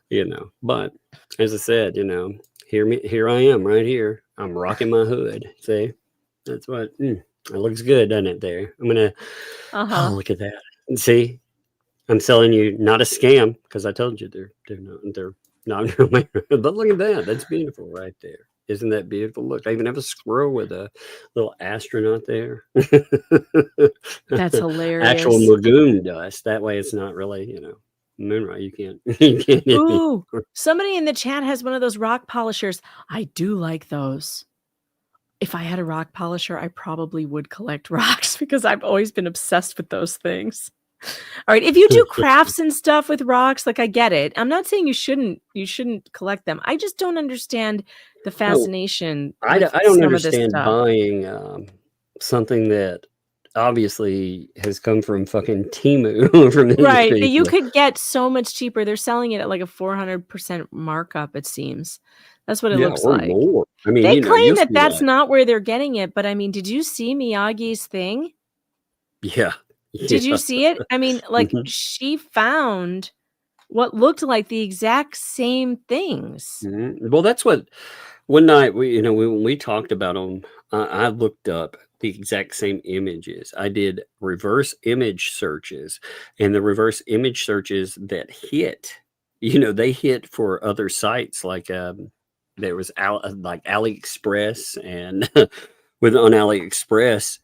you know. But as I said, you know, here I am right here. I'm rocking my hood. See, that's what it looks good, doesn't it? There, I'm gonna. Oh, look at that. And see, I'm selling you not a scam because I told you they're not real. But look at that. That's beautiful right there. Isn't that beautiful? Look, I even have a squirrel with a little astronaut there. That's hilarious. Actual lagoon dust. That way it's not really, you know, moonlight. You can't. Ooh, somebody in the chat has one of those rock polishers. I do like those. If I had a rock polisher, I probably would collect rocks because I've always been obsessed with those things. All right. If you do crafts and stuff with rocks, like I get it. I'm not saying you shouldn't collect them. I just don't understand the fascination. I don't understand buying something that obviously has come from fucking Temu. From right. That you could get so much cheaper. They're selling it at like a 400% markup, it seems. That's what it looks like. More. I mean, they claim that that's not where they're getting it. But I mean, did you see Miyagi's thing? Yeah. Did you see it? I mean, like she found what looked like the exact same things. Well, that's what one night when we talked about them, I looked up the exact same images. I did reverse image searches, and the reverse image searches that hit, they hit for other sites like there was like AliExpress, and on AliExpress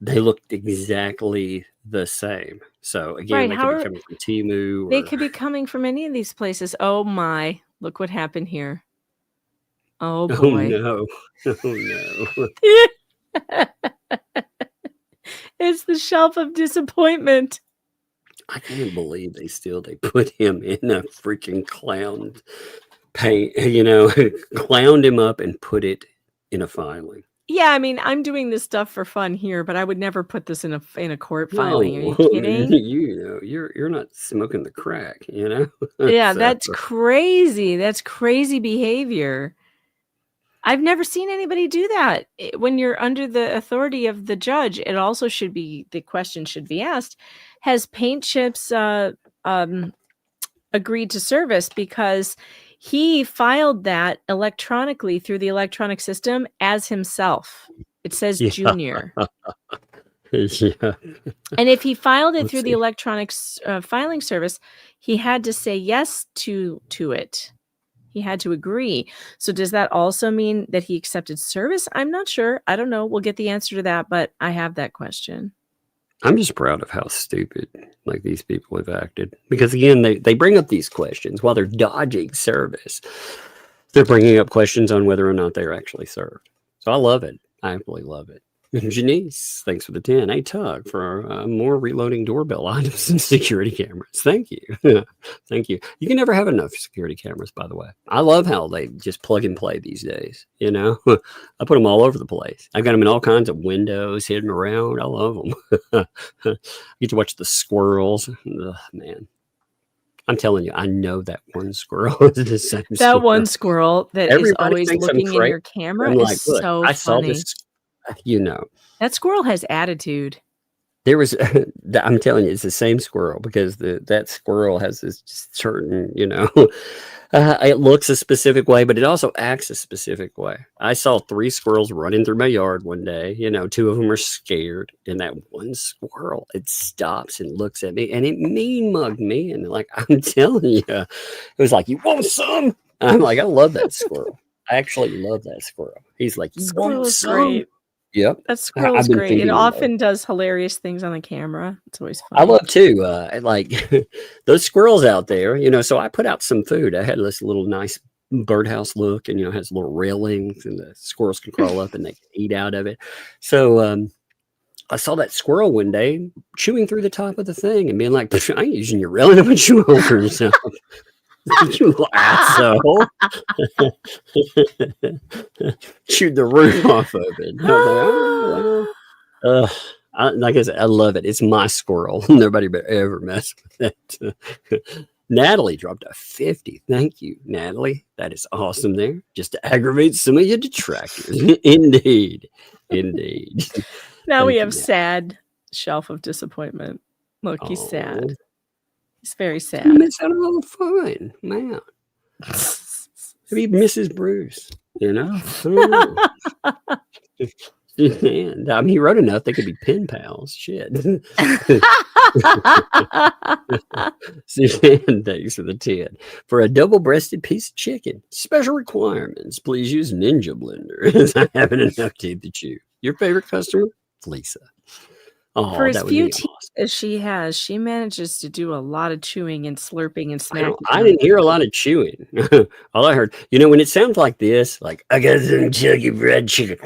they looked exactly the same. So again, they could be coming from Temu. They could be coming from any of these places. Oh my! Look what happened here. Oh boy! Oh no! It's the shelf of disappointment. I can't believe they put him in a freaking clown paint. Clowned him up and put it in a filing. Yeah, I mean, I'm doing this stuff for fun here, but I would never put this in a court filing. Are you kidding? You're not smoking the crack, Yeah, So, that's crazy. That's crazy behavior. I've never seen anybody do that. When you're under the authority of the judge, it also the question should be asked, has Paint Chips agreed to service? Because he filed that electronically through the electronic system as himself. It says Junior. Yeah. And if he filed it through the electronic filing service, he had to say yes to it. He had to agree. So does that also mean that he accepted service? I'm not sure. I don't know. We'll get the answer to that, but I have that question. I'm just proud of how stupid like these people have acted. Because again, they bring up these questions while they're dodging service. They're bringing up questions on whether or not they're actually served. So I love it. I absolutely love it. Janice, thanks for the 10. Hey, Tug, for more reloading doorbell items and security cameras. Thank you. Thank you. You can never have enough security cameras, by the way. I love how they just plug and play these days. You know, I put them all over the place. I got them in all kinds of windows, hidden around. I love them. You get to watch the squirrels. Ugh, man. I'm telling you, I know that one squirrel is the same That squirrel. one squirrel that is Everybody always thinks I'm looking in crazy. your camera I'm is like, look, so I saw funny. this, you know. That squirrel has attitude. There was, I'm telling you, it's the same squirrel because that squirrel has this certain, you know, it looks a specific way, but it also acts a specific way. I saw 3 squirrels running through my yard one day. You know, 2 of them are scared, and that one squirrel, it stops and looks at me, and it mean mugged me. And like, I'm telling you, it was like, "You want some?" I'm like, I love that squirrel. I actually love that squirrel. He's like, "You Squirrel want is some?" great. Yep. That squirrel I've is been great. It feeding him, often does hilarious things on the camera. It's always fun. I love too, like those squirrels out there, you know. So I put out some food. I had this little nice birdhouse look, and you know, has little railings, and the squirrels can crawl up and they can eat out of it. So I saw that squirrel one day chewing through the top of the thing and being like, "I ain't using your railing. I'm gonna chew over yourself." You asshole. Chewed the roof off of it. I was like, like I said, I love it. It's my squirrel. Nobody better ever mess with it. Natalie dropped a 50. Thank you, Natalie. That is awesome there. Just to aggravate some of your detractors. Indeed. Indeed. Now Thank we you, have Natalie. sad shelf of disappointment. Look, he's sad. He's very sad. You miss out on all the fun, man. Maybe Mrs. Bruce, you know? Man, I mean, he wrote enough they could be pen pals. Shit. Suzanne, thanks for the 10. For a double-breasted piece of chicken, special requirements. Please use Ninja Blender. I haven't enough teeth to chew. Your favorite customer? Lisa. Oh, for as that would few be teeth as she has, she manages to do a lot of chewing and slurping and I snacking. didn't hear a lot of chewing. All I heard, you know, when it sounds like this, like, I got some chunky bread chicken.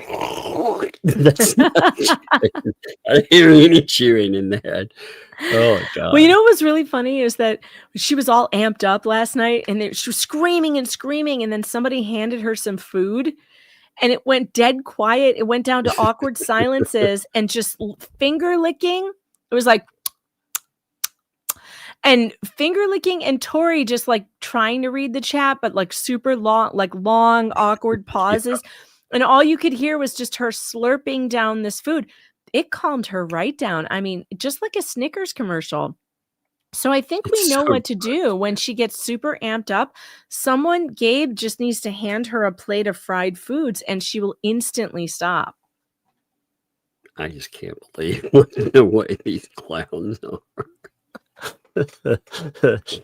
That's not chewing. I didn't hear any chewing in that. Oh, God. Well, you know what was really funny is that she was all amped up last night and she was screaming and screaming. And then somebody handed her some food and it went dead quiet. It went down to awkward silences and just finger licking. It was like, and finger licking and Tori just like trying to read the chat, but like super long, awkward pauses. Yeah. And all you could hear was just her slurping down this food. It calmed her right down. I mean, just like a Snickers commercial. So I think we know what to do when she gets super amped up. Gabe just needs to hand her a plate of fried foods and she will instantly stop. I just can't believe the way these clowns are.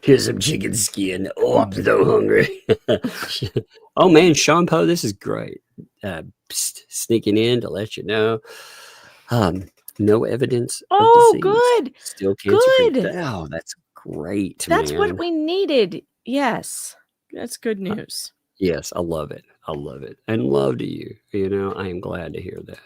Here's some chicken skin. Oh, I'm so hungry. Oh, man, Sean Poe, this is great. Sneaking in to let you know. No evidence. Oh, of disease. Good. Still cancer-free. Oh, that's great. That's man. what we needed. Yes. That's good news. Yes, I love it. I love it. And love to you. You know, I am glad to hear that.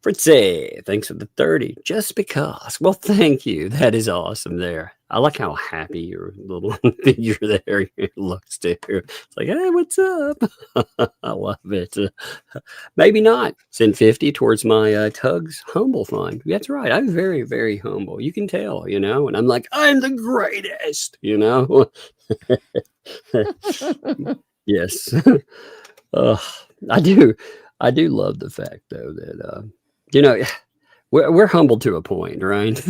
Fritzy, thanks for the 30. Just because. Well, thank you. That is awesome there. I like how happy your little figure there looks too. It's like, hey, what's up? I love it. Maybe not. Send 50 towards my Tug's humble fund. That's right. I'm very, very humble. You can tell, you know, and I'm like, I'm the greatest, you know. Yes. I do love the fact though that you know, we're humble to a point, right?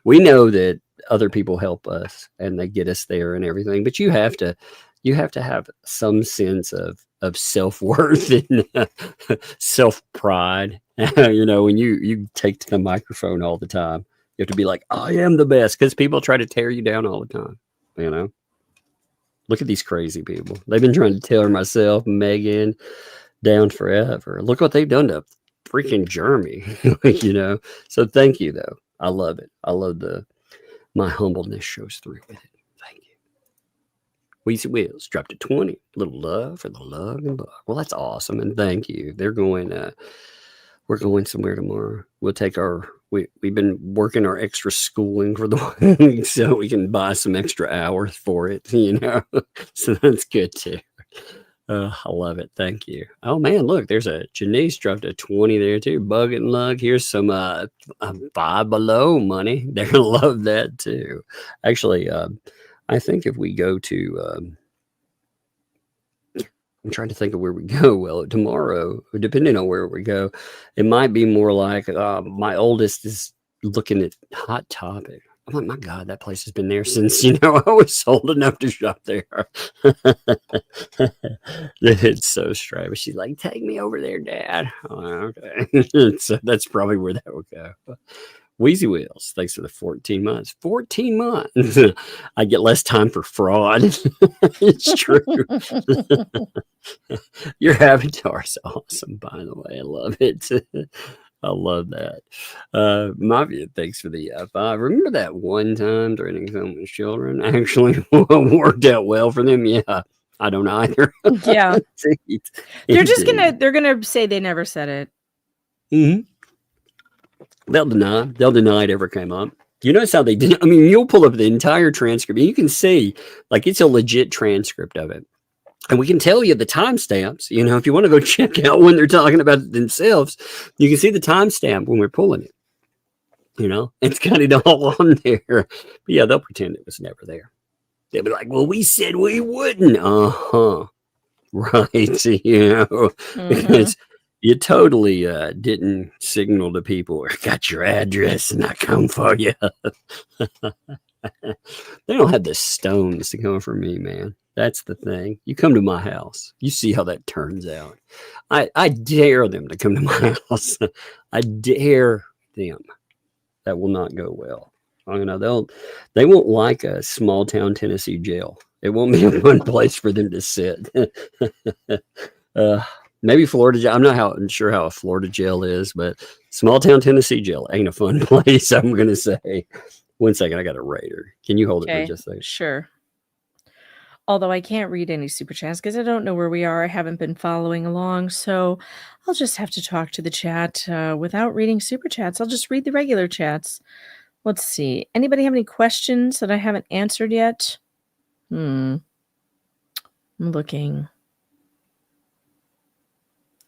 We know that other people help us and they get us there and everything, but you have to have some sense of self-worth and self-pride. You know, when you take to the microphone all the time, you have to be like, I am the best, because people try to tear you down all the time, you know. Look at these crazy people. They've been trying to tear myself, Megan, down forever. Look what they've done to freaking Jeremy, So thank you, though. I love it. I love my humbleness shows through with it. Thank you. Weezy Wheels dropped to 20. Little love for the love and bug. Well, that's awesome, and thank you. They're going. We're going somewhere tomorrow. We'll take we've been working our extra schooling for the week so we can buy some extra hours for it, So that's good too. I love it. Thank you. Oh man, look, there's a Janice dropped a 20 there too. Bug and Lug. Here's some Five Below money. They're gonna love that too. Actually, I think if we go to I'm trying to think of where we go. Well, tomorrow, depending on where we go, it might be more like my oldest is looking at Hot Topic. I'm like, my God, that place has been there since, I was old enough to shop there. It's so strange. She's like, take me over there, Dad. Oh, okay. So that's probably where that will go. Wheezy Wheels, thanks for the 14 months. 14 months. I get less time for fraud. It's true. Your avatar's awesome, by the way. I love it. I love that. Mafia, thanks for the F5. Remember that one time training someone's children actually worked out well for them? Yeah, I don't either. Yeah. They're gonna say they never said it. Mm-hmm. They'll deny it ever came up. You notice how they did. I mean, you'll pull up the entire transcript and you can see like it's a legit transcript of it. And we can tell you the timestamps, if you want to go check out when they're talking about it themselves, you can see the timestamp when we're pulling it. It's got it all on there. But yeah, they'll pretend it was never there. They'll be like, well, we said we wouldn't. Right. Mm-hmm. Because you totally didn't signal to people or got your address and I come for you. They don't have the stones to come for me, man. That's the thing. You come to my house. You see how that turns out. I dare them to come to my house. I dare them. That will not go well. They won't like a small town Tennessee jail. It won't be a fun place for them to sit. Maybe Florida jail. I'm not sure how a Florida jail is, but small town Tennessee jail ain't a fun place. I'm going to say. 1 second. I got a Raider. Can you hold it for just a second? Sure. Although I can't read any super chats because I don't know where we are. I haven't been following along. So I'll just have to talk to the chat without reading super chats. I'll just read the regular chats. Let's see. Anybody have any questions that I haven't answered yet? I'm looking.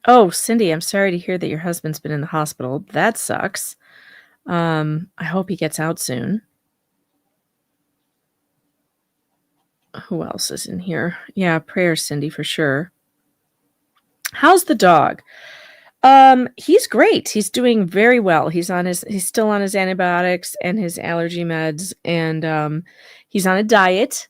Oh, Cindy, I'm sorry to hear that your husband's been in the hospital. That sucks. I hope he gets out soon. Who else is in here? Yeah, prayers, Cindy, for sure. How's the dog? He's great. He's doing very well. He's still on his antibiotics and his allergy meds, and he's on a diet.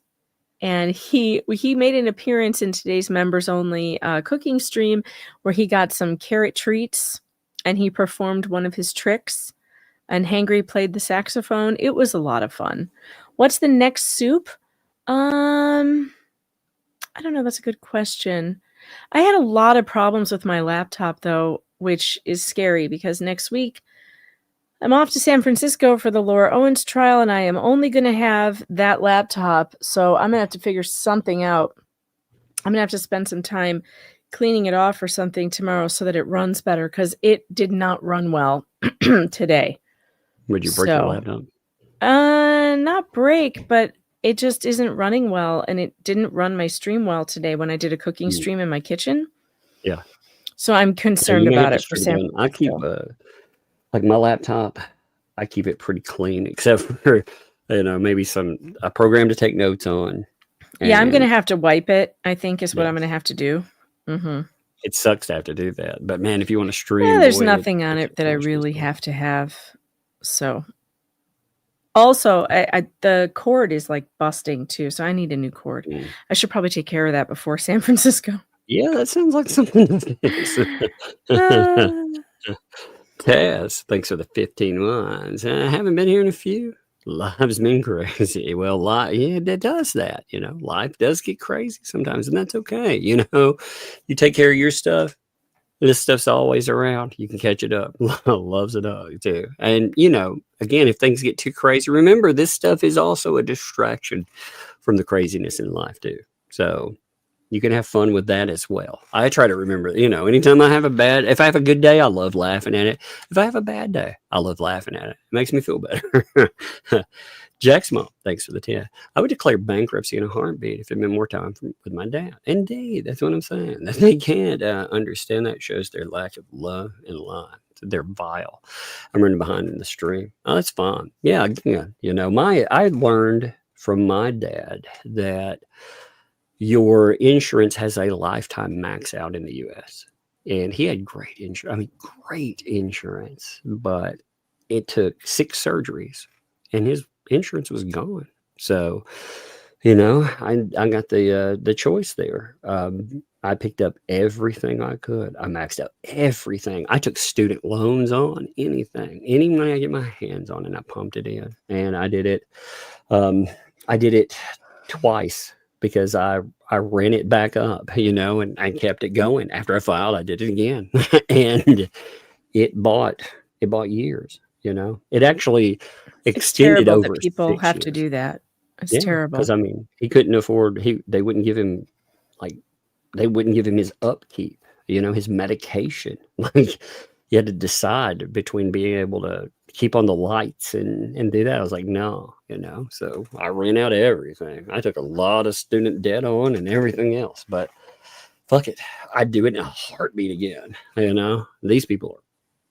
And he made an appearance in today's members only cooking stream where he got some carrot treats and he performed one of his tricks. And Hangry played the saxophone. It was a lot of fun. What's the next soup? I don't know. That's a good question. I had a lot of problems with my laptop, though, which is scary because next week I'm off to San Francisco for the Laura Owens trial, and I am only going to have that laptop. So I'm going to have to figure something out. I'm going to have to spend some time cleaning it off or something tomorrow so that it runs better because it did not run well today. Would you break your laptop? Not break, but it just isn't running well, and it didn't run my stream well today when I did a cooking stream in my kitchen. Yeah. So I'm concerned about it for Sam. I keep like my laptop, I keep it pretty clean, except for maybe a program to take notes on. Yeah, I'm gonna have to wipe it. I think is what I'm gonna have to do. Mm-hmm. It sucks to have to do that, but man, if you want to stream, there's nothing on it that I really have to have. So. Also, the cord is like busting too, so I need a new cord. I should probably take care of that before San Francisco. Yeah, that sounds like something. Taz, thanks for the 15 lines. I haven't been here in a few. Life's been crazy. Well, it does that. Life does get crazy sometimes, and that's okay. You take care of your stuff. This stuff's always around. You can catch it up. Loves it up too. And you know, again, if things get too crazy, remember this stuff is also a distraction from the craziness in life too. So you can have fun with that as well. I try to remember, you know, anytime if I have a good day, I love laughing at it. If I have a bad day, I love laughing at it. It makes me feel better. Jack's mom, thanks for the 10. I would declare bankruptcy in a heartbeat if it meant more time with my dad. Indeed, that's what I'm saying. That they can't understand that shows their lack of love and life. They're vile. I'm running behind in the stream. Oh, that's fine. Yeah, you know, I learned from my dad that your insurance has a lifetime max out in the U.S. And he had great insurance. I mean, great insurance, but it took 6 surgeries, and his insurance was gone. So, you know, I got the choice there. I picked up everything I could. I maxed out everything. I took student loans on anything, any money I get my hands on, and I pumped it in. And I did it. I did it twice because I ran it back up, you know, and I kept it going. After I filed, I did it again, and it bought years. You know, it actually extended over. That people have to do that. It's terrible. Because I mean, he couldn't afford. They wouldn't give him his upkeep. You know, his medication. Like, you had to decide between being able to keep on the lights and do that. I was like, no, you know. So I ran out of everything. I took a lot of student debt on and everything else, but fuck it, I'd do it in a heartbeat again. You know, these people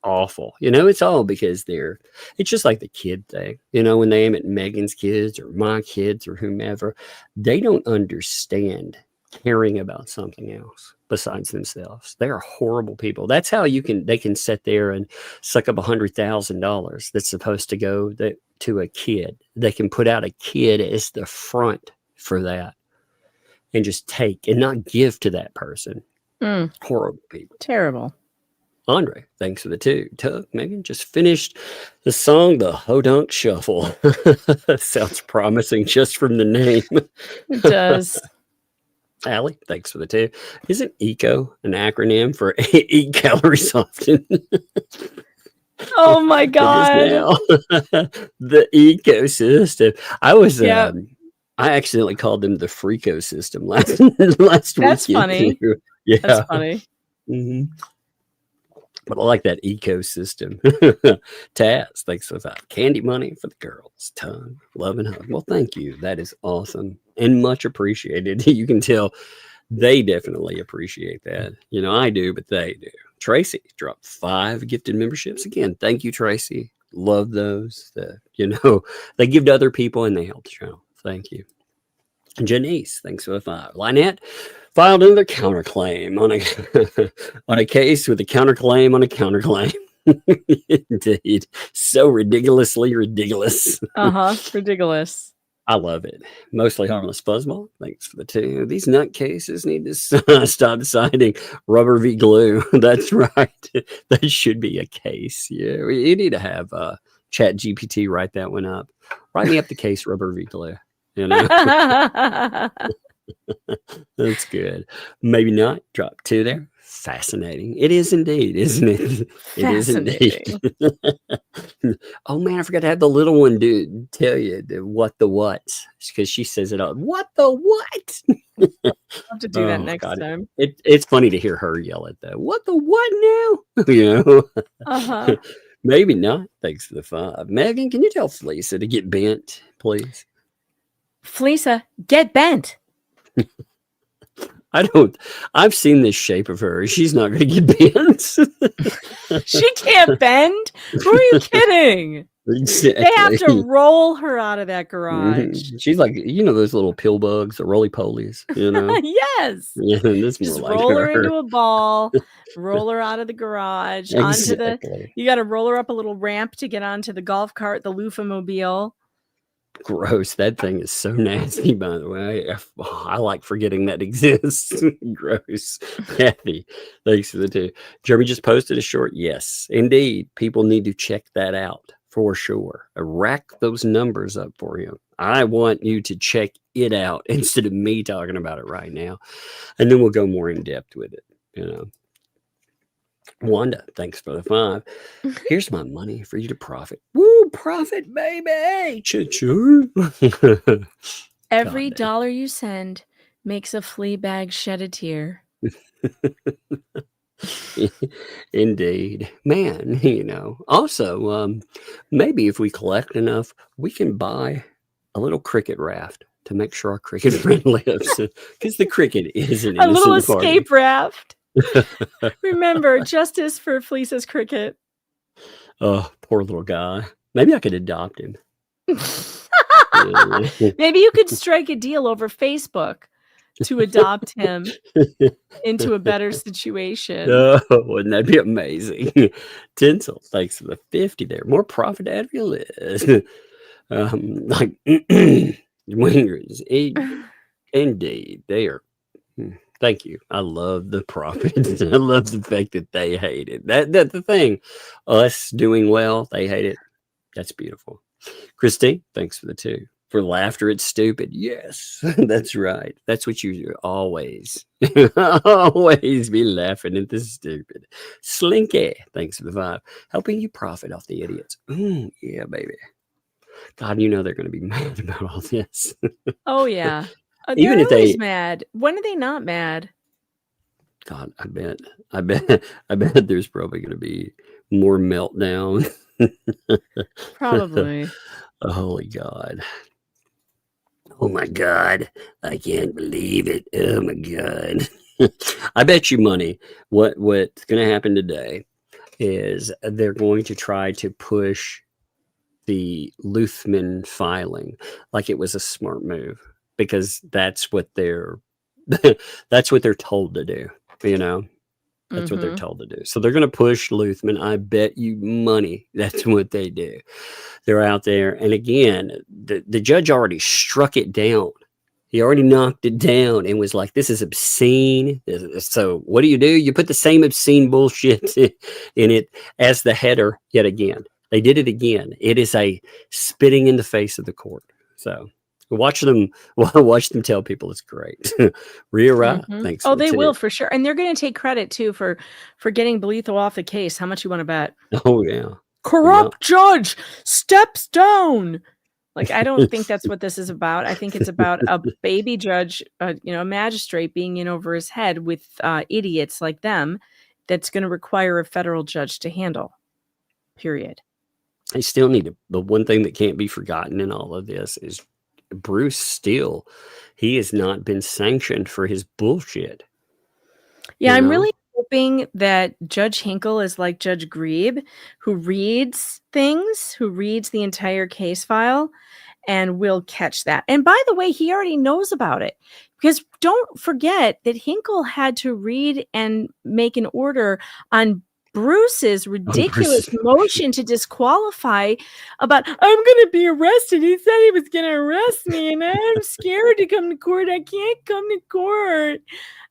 are awful. You know, it's all because it's just like the kid thing. You know, when they aim at Megan's kids or my kids or whomever, they don't understand caring about something else besides themselves. They are horrible people. That's how they can sit there and suck up $100,000 that's supposed to go to a kid. They can put out a kid as the front for that and just take and not give to that person. Horrible people. Terrible. Andre, thanks for the 2. Tug, Megan just finished the song, The Hodunk Shuffle. Sounds promising just from the name. It does. Allie, thanks for the 2. Isn't ECO an acronym for Eat Calories Often? Oh my God. The ecosystem. I accidentally called them the Freako system last That's weekend. Funny. Yeah. That's funny. Mm-hmm. But I like that ecosystem. Taz, thanks for that. Candy money for the girls. Ton. Love and hug. Well, thank you. That is awesome and much appreciated. You can tell they definitely appreciate that. You know, I do, but they do. Tracy dropped 5 gifted memberships. Again, thank you, Tracy. Love those. You know, they give to other people and they help the channel. Thank you. Janice, thanks for the 5. Lynette filed another counterclaim on a case with a counterclaim on a counterclaim. Indeed. So ridiculously ridiculous. Ridiculous. I love it. Mostly harmless fuzzball. Thanks for the 2. These nutcases need to stop deciding rubber v glue. That's right. That should be a case. Yeah, you need to have Chat GPT write that one up. Write me up the case rubber v glue. You know. That's good. Maybe not. Drop 2 there. Fascinating. It is indeed, isn't it? It is indeed. Oh man, I forgot to have the little one tell you what because she says it all. What the what? I'll have to do that next time. It's funny to hear her yell at that. What the what now? You know. Maybe not. Thanks for the 5. Megan, can you tell Fleesa to get bent, please? Fleesa, get bent. I've seen this shape of her. She's not going to get bent. She can't bend. Who are you kidding? Exactly. They have to roll her out of that garage. She's like, you know, those little pill bugs, the roly polies, you know? Yes. Yeah, this just more like roll her into a ball, roll her out of the garage, exactly. You got to roll her up a little ramp to get onto the golf cart, the loofah-mobile. Gross. That thing is so nasty, by the way. I like forgetting that exists. Gross. Kathy, thanks for the 2. Jeremy just posted a short. Yes, indeed. People need to check that out for sure. Rack those numbers up for you. I want you to check it out instead of me talking about it right now. And then we'll go more in depth with it, you know. Wanda, thanks for the 5. Here's my money for you to profit. Woo, profit, baby. Choo-choo. Every dollar you send makes a flea bag shed a tear. Indeed. Man, also, maybe if we collect enough, we can buy a little cricket raft to make sure our cricket friend lives. Because the cricket is an A little innocent escape raft. Remember, justice for Fleece's cricket. Oh, poor little guy. Maybe I could adopt him. Maybe you could strike a deal over Facebook to adopt him into a better situation. Oh, wouldn't that be amazing? Tinsel, thanks for the 50 there. More profit out of your list. Like wingers. Indeed, they are. Thank you. I love the profits. I love the fact that they hate it. That's the thing. Us doing well, they hate it. That's beautiful. Christine, thanks for the 2. For laughter, it's stupid. Yes, that's right. That's what you always be laughing at the stupid. Slinky, thanks for the 5. Helping you profit off the idiots. Yeah, baby. God, they're going to be mad about all this. Oh, yeah. Even if they're mad. When are they not mad? God, I bet there's probably going to be more meltdown. Probably. Holy God. Oh my God. I can't believe it. Oh my God. I bet you money. What's going to happen today is they're going to try to push the Luthman filing like it was a smart move, because that's what they're told to do. That's what they're told to do. So they're going to push Luthman. I bet you money that's what they do. They're out there. And again, the judge already struck it down. He already knocked it down and was like, this is obscene. So what do? You put the same obscene bullshit in it as the header yet again. They did it again. It is a spitting in the face of the court. So watch them tell people it's great. Rhea, thanks. Oh, they will for sure. And they're going to take credit too for getting Belitho off the case. How much you want to bet? Oh, yeah. Corrupt judge steps down. Like, I don't think that's what this is about. I think it's about a baby judge, a magistrate being in over his head with idiots like them. That's going to require a federal judge to handle. Period. They still need to. The one thing that can't be forgotten in all of this is Bruce Steele. He has not been sanctioned for his bullshit. Yeah, I'm really hoping that Judge Hinkle is like Judge Grebe, who reads things, who reads the entire case file, and will catch that. And by the way, he already knows about it, because don't forget that Hinkle had to read and make an order on Bruce's ridiculous motion to disqualify about, I'm going to be arrested. He said he was going to arrest me, and I'm scared to come to court. I can't come to court.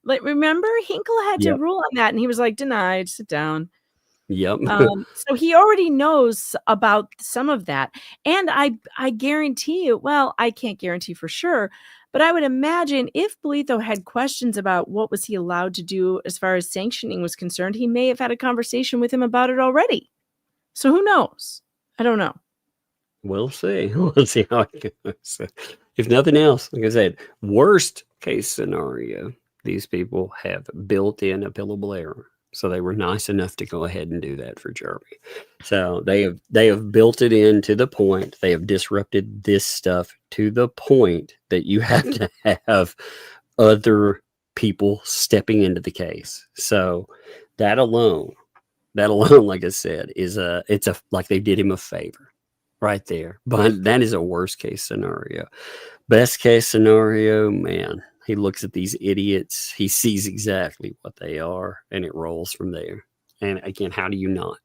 Like, remember, Hinkle had to rule on that, and he was like, denied, sit down. Yep. So he already knows about some of that. And I guarantee you, well, I can't guarantee for sure, but I would imagine if Belitho had questions about what was he allowed to do as far as sanctioning was concerned, he may have had a conversation with him about it already. So who knows? I don't know. We'll see. We'll see how it goes. If nothing else, like I said, worst case scenario, these people have built in appealable error. So they were nice enough to go ahead and do that for Jeremy. So they have built it in to the point. They have disrupted this stuff to the point that you have to have other people stepping into the case. So that alone, like I said, is like they did him a favor right there. But that is a worst case scenario. Best case scenario, man. He looks at these idiots. He sees exactly what they are, and it rolls from there. And again, how do you not?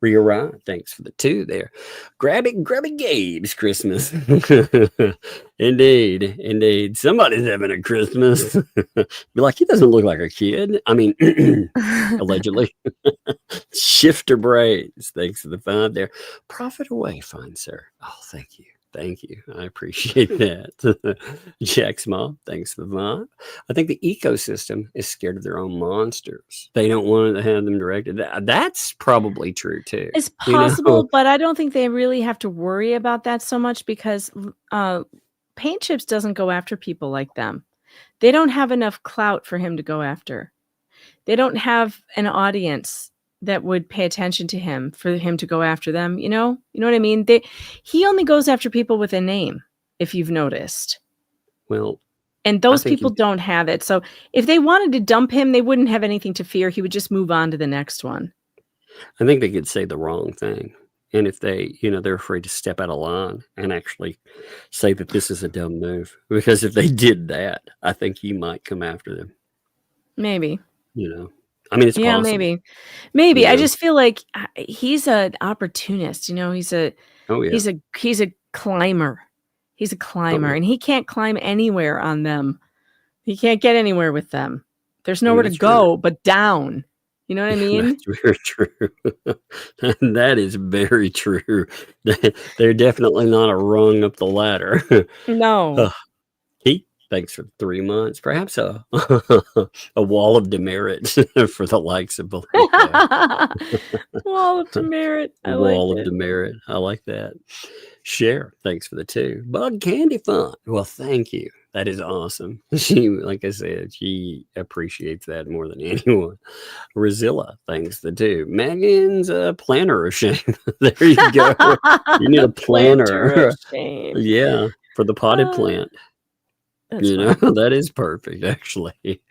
Rhea Ryan, thanks for the 2 there. Grab it, Gabe's Christmas. Indeed. Somebody's having a Christmas. Be like, he doesn't look like a kid. I mean, allegedly. Shifter braids, thanks for the 5 there. Profit away, fine sir. Oh, thank you. Thank you. I appreciate that. Jack's mom, thanks for the vibe. I think the ecosystem is scared of their own monsters. They don't want to have them directed. That's probably true too. It's possible, but I don't think they really have to worry about that so much because Paint Chips doesn't go after people like them. They don't have enough clout for him to go after. They don't have an audience that would pay attention to him for him to go after them. You know what I mean? He only goes after people with a name, if you've noticed. Well, and those people don't have it. So if they wanted to dump him, they wouldn't have anything to fear. He would just move on to the next one. I think they could say the wrong thing. And if they, they're afraid to step out of line and actually say that this is a dumb move, because if they did that, I think he might come after them. Maybe. I mean, it's possible. Maybe. I just feel like he's an opportunist. He's a climber. He's a climber, and he can't climb anywhere on them. He can't get anywhere with them. There's nowhere to go but down. You know what I mean? That's very true. That is very true. They're definitely not a rung up the ladder. No. Thanks for 3 months. Perhaps a wall of demerit for the likes of both. Wall of demerit. Wall of demerit. I like that. Cher, thanks for the 2. Bug Candy Fun. Well, thank you. That is awesome. She, like I said, she appreciates that more than anyone. Rozilla, thanks for the 2. Megan's a planner of shame. There you go. You need a planner. Of shame. Yeah, for the potted plant. That is perfect, actually.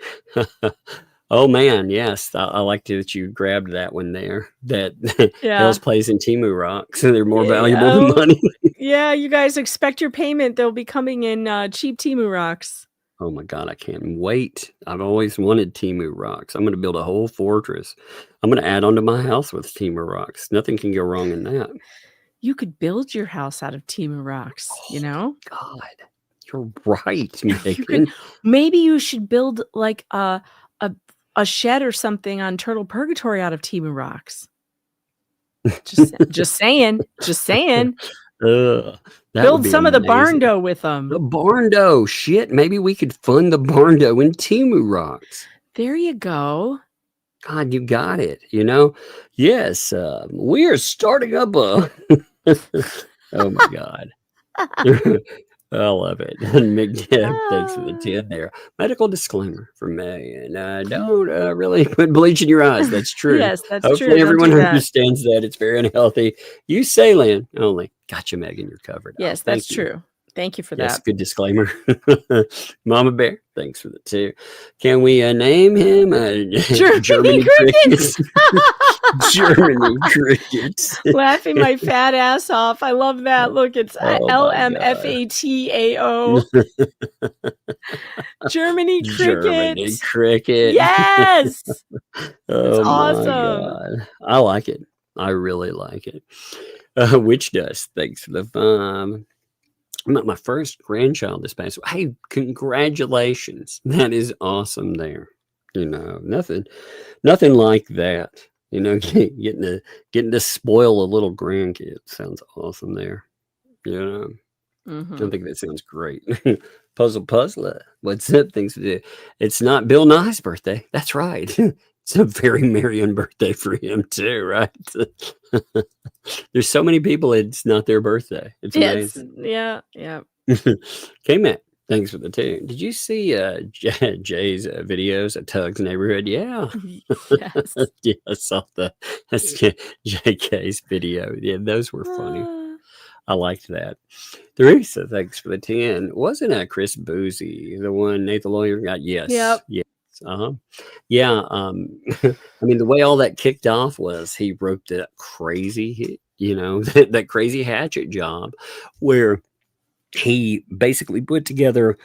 Oh man, yes, I like that you grabbed that one there. That Hales plays in Temu Rocks, so they're more valuable than money. Yeah, you guys expect your payment. They'll be coming in cheap Temu Rocks. Oh my God, I can't wait. I've always wanted Temu Rocks. I'm going to build a whole fortress. I'm going to add onto my house with Temu Rocks. Nothing can go wrong in that. You could build your house out of Temu Rocks, God. You're right, Megan. Maybe you should build like a shed or something on Turtle Purgatory out of Temu Rocks. Just saying. Build some of the barn dough with them. The barn dough. Shit. Maybe we could fund the barn dough in Temu Rocks. There you go. God, you got it. Yes. We are starting up a. Oh my God. I love it. McDeb, thanks for the 10 there. Medical disclaimer for me. And don't really put bleach in your eyes. That's true. Yes, that's true. Hopefully everyone understands that. It's very unhealthy. Use saline only. Gotcha, Megan. You're covered. Yes, that's true. Thank you for that. Good disclaimer. Mama Bear, thanks for the 2. Can we name him Germany Crickets? Germany Crickets. Laughing my fat ass off. I love that. Look, it's LMFATAO. Germany Crickets. Germany Cricket. Yes. It's awesome. God. I like it. I really like it. Witch Dust, thanks for the fun. My first grandchild this past. Hey, congratulations! That is awesome. There, nothing like that. Getting to spoil a little grandkid sounds awesome. There, Mm-hmm. I think that sounds great. Puzzler, what's up? Things to do. It's not Bill Nye's birthday. That's right. It's a very merry birthday for him too, right? There's so many people. It's not their birthday. It's amazing. Yeah. K-Mac, thanks for the 2. Did you see Jay's videos at Tug's neighborhood? Yeah. Yes. Yeah, I saw that's JK's video. Yeah, those were funny. I liked that. Teresa, thanks for the 10. Wasn't Chris Boozy the one Nate the lawyer got? Yes. Yep. Yeah. Yeah. I mean, the way all that kicked off was he wrote that crazy, that crazy hatchet job where he basically put together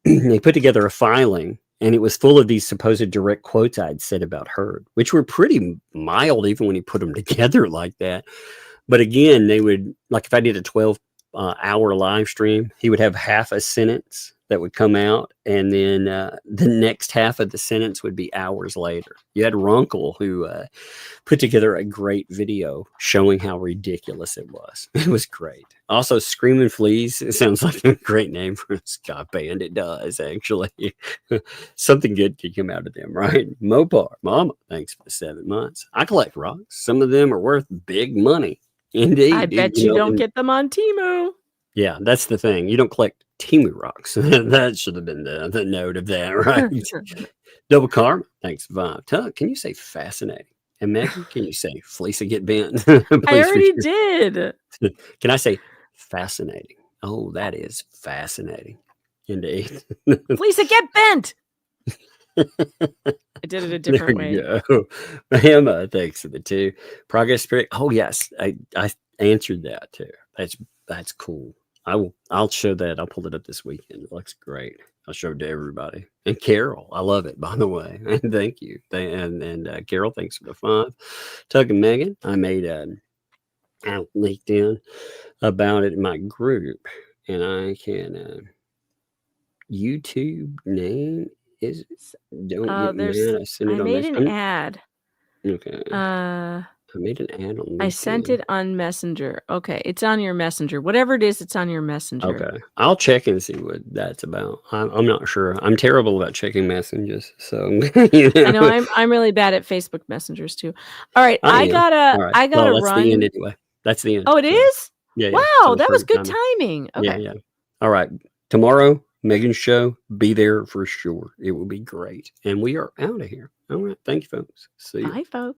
a filing, and it was full of these supposed direct quotes I'd said about Heard, which were pretty mild even when he put them together like that. But again, they would, like if I did a 12 hour live stream, he would have half a sentence that would come out, and then the next half of the sentence would be hours later. You had Runkle, who put together a great video showing how ridiculous it was. It was great. Also, Screaming Fleas. It sounds like a great name for a ska band. It does, actually. Something good could come out of them, right? Mopar, Mama, thanks for the 7 months. I collect rocks. Some of them are worth big money. Indeed. I bet you don't get them on Temu. Yeah, that's the thing. You don't collect Temu rocks. That should have been the note of that, right? Double Karma, thanks, Vibe. Tug, can you say fascinating? And Megan, can you say Fleece get bent? I already did. Can I say fascinating? Oh, that is fascinating. Indeed. Lisa, get bent. I did it a different way. Go. Emma, thanks for the 2. Progress Spirit. Oh, yes. I answered that too. That's cool. I'll show that. I'll pull it up this weekend. It looks great. I'll show it to everybody. And Carol, I love it, by the way. And thank you. And Carol, thanks for the 5. Tug and Megan, I made I leaked in about it in my group, and I can YouTube name is don't get mad. I sent it on made an ad. Okay. I made an ad on LinkedIn. I sent it on Messenger. Okay, it's on your Messenger. Whatever it is, it's on your Messenger. Okay, I'll check and see what that's about. I'm not sure. I'm terrible about checking messages, so you know. I know I'm really bad at Facebook messengers too. All right, I gotta run. That's the end anyway. That's the end. Oh, it is? Yeah. Wow, so that was good timing. Okay. Yeah. All right, tomorrow, Megan's show. Be there for sure. It will be great, and we are out of here. All right, thank you, folks. See you. Bye, folks.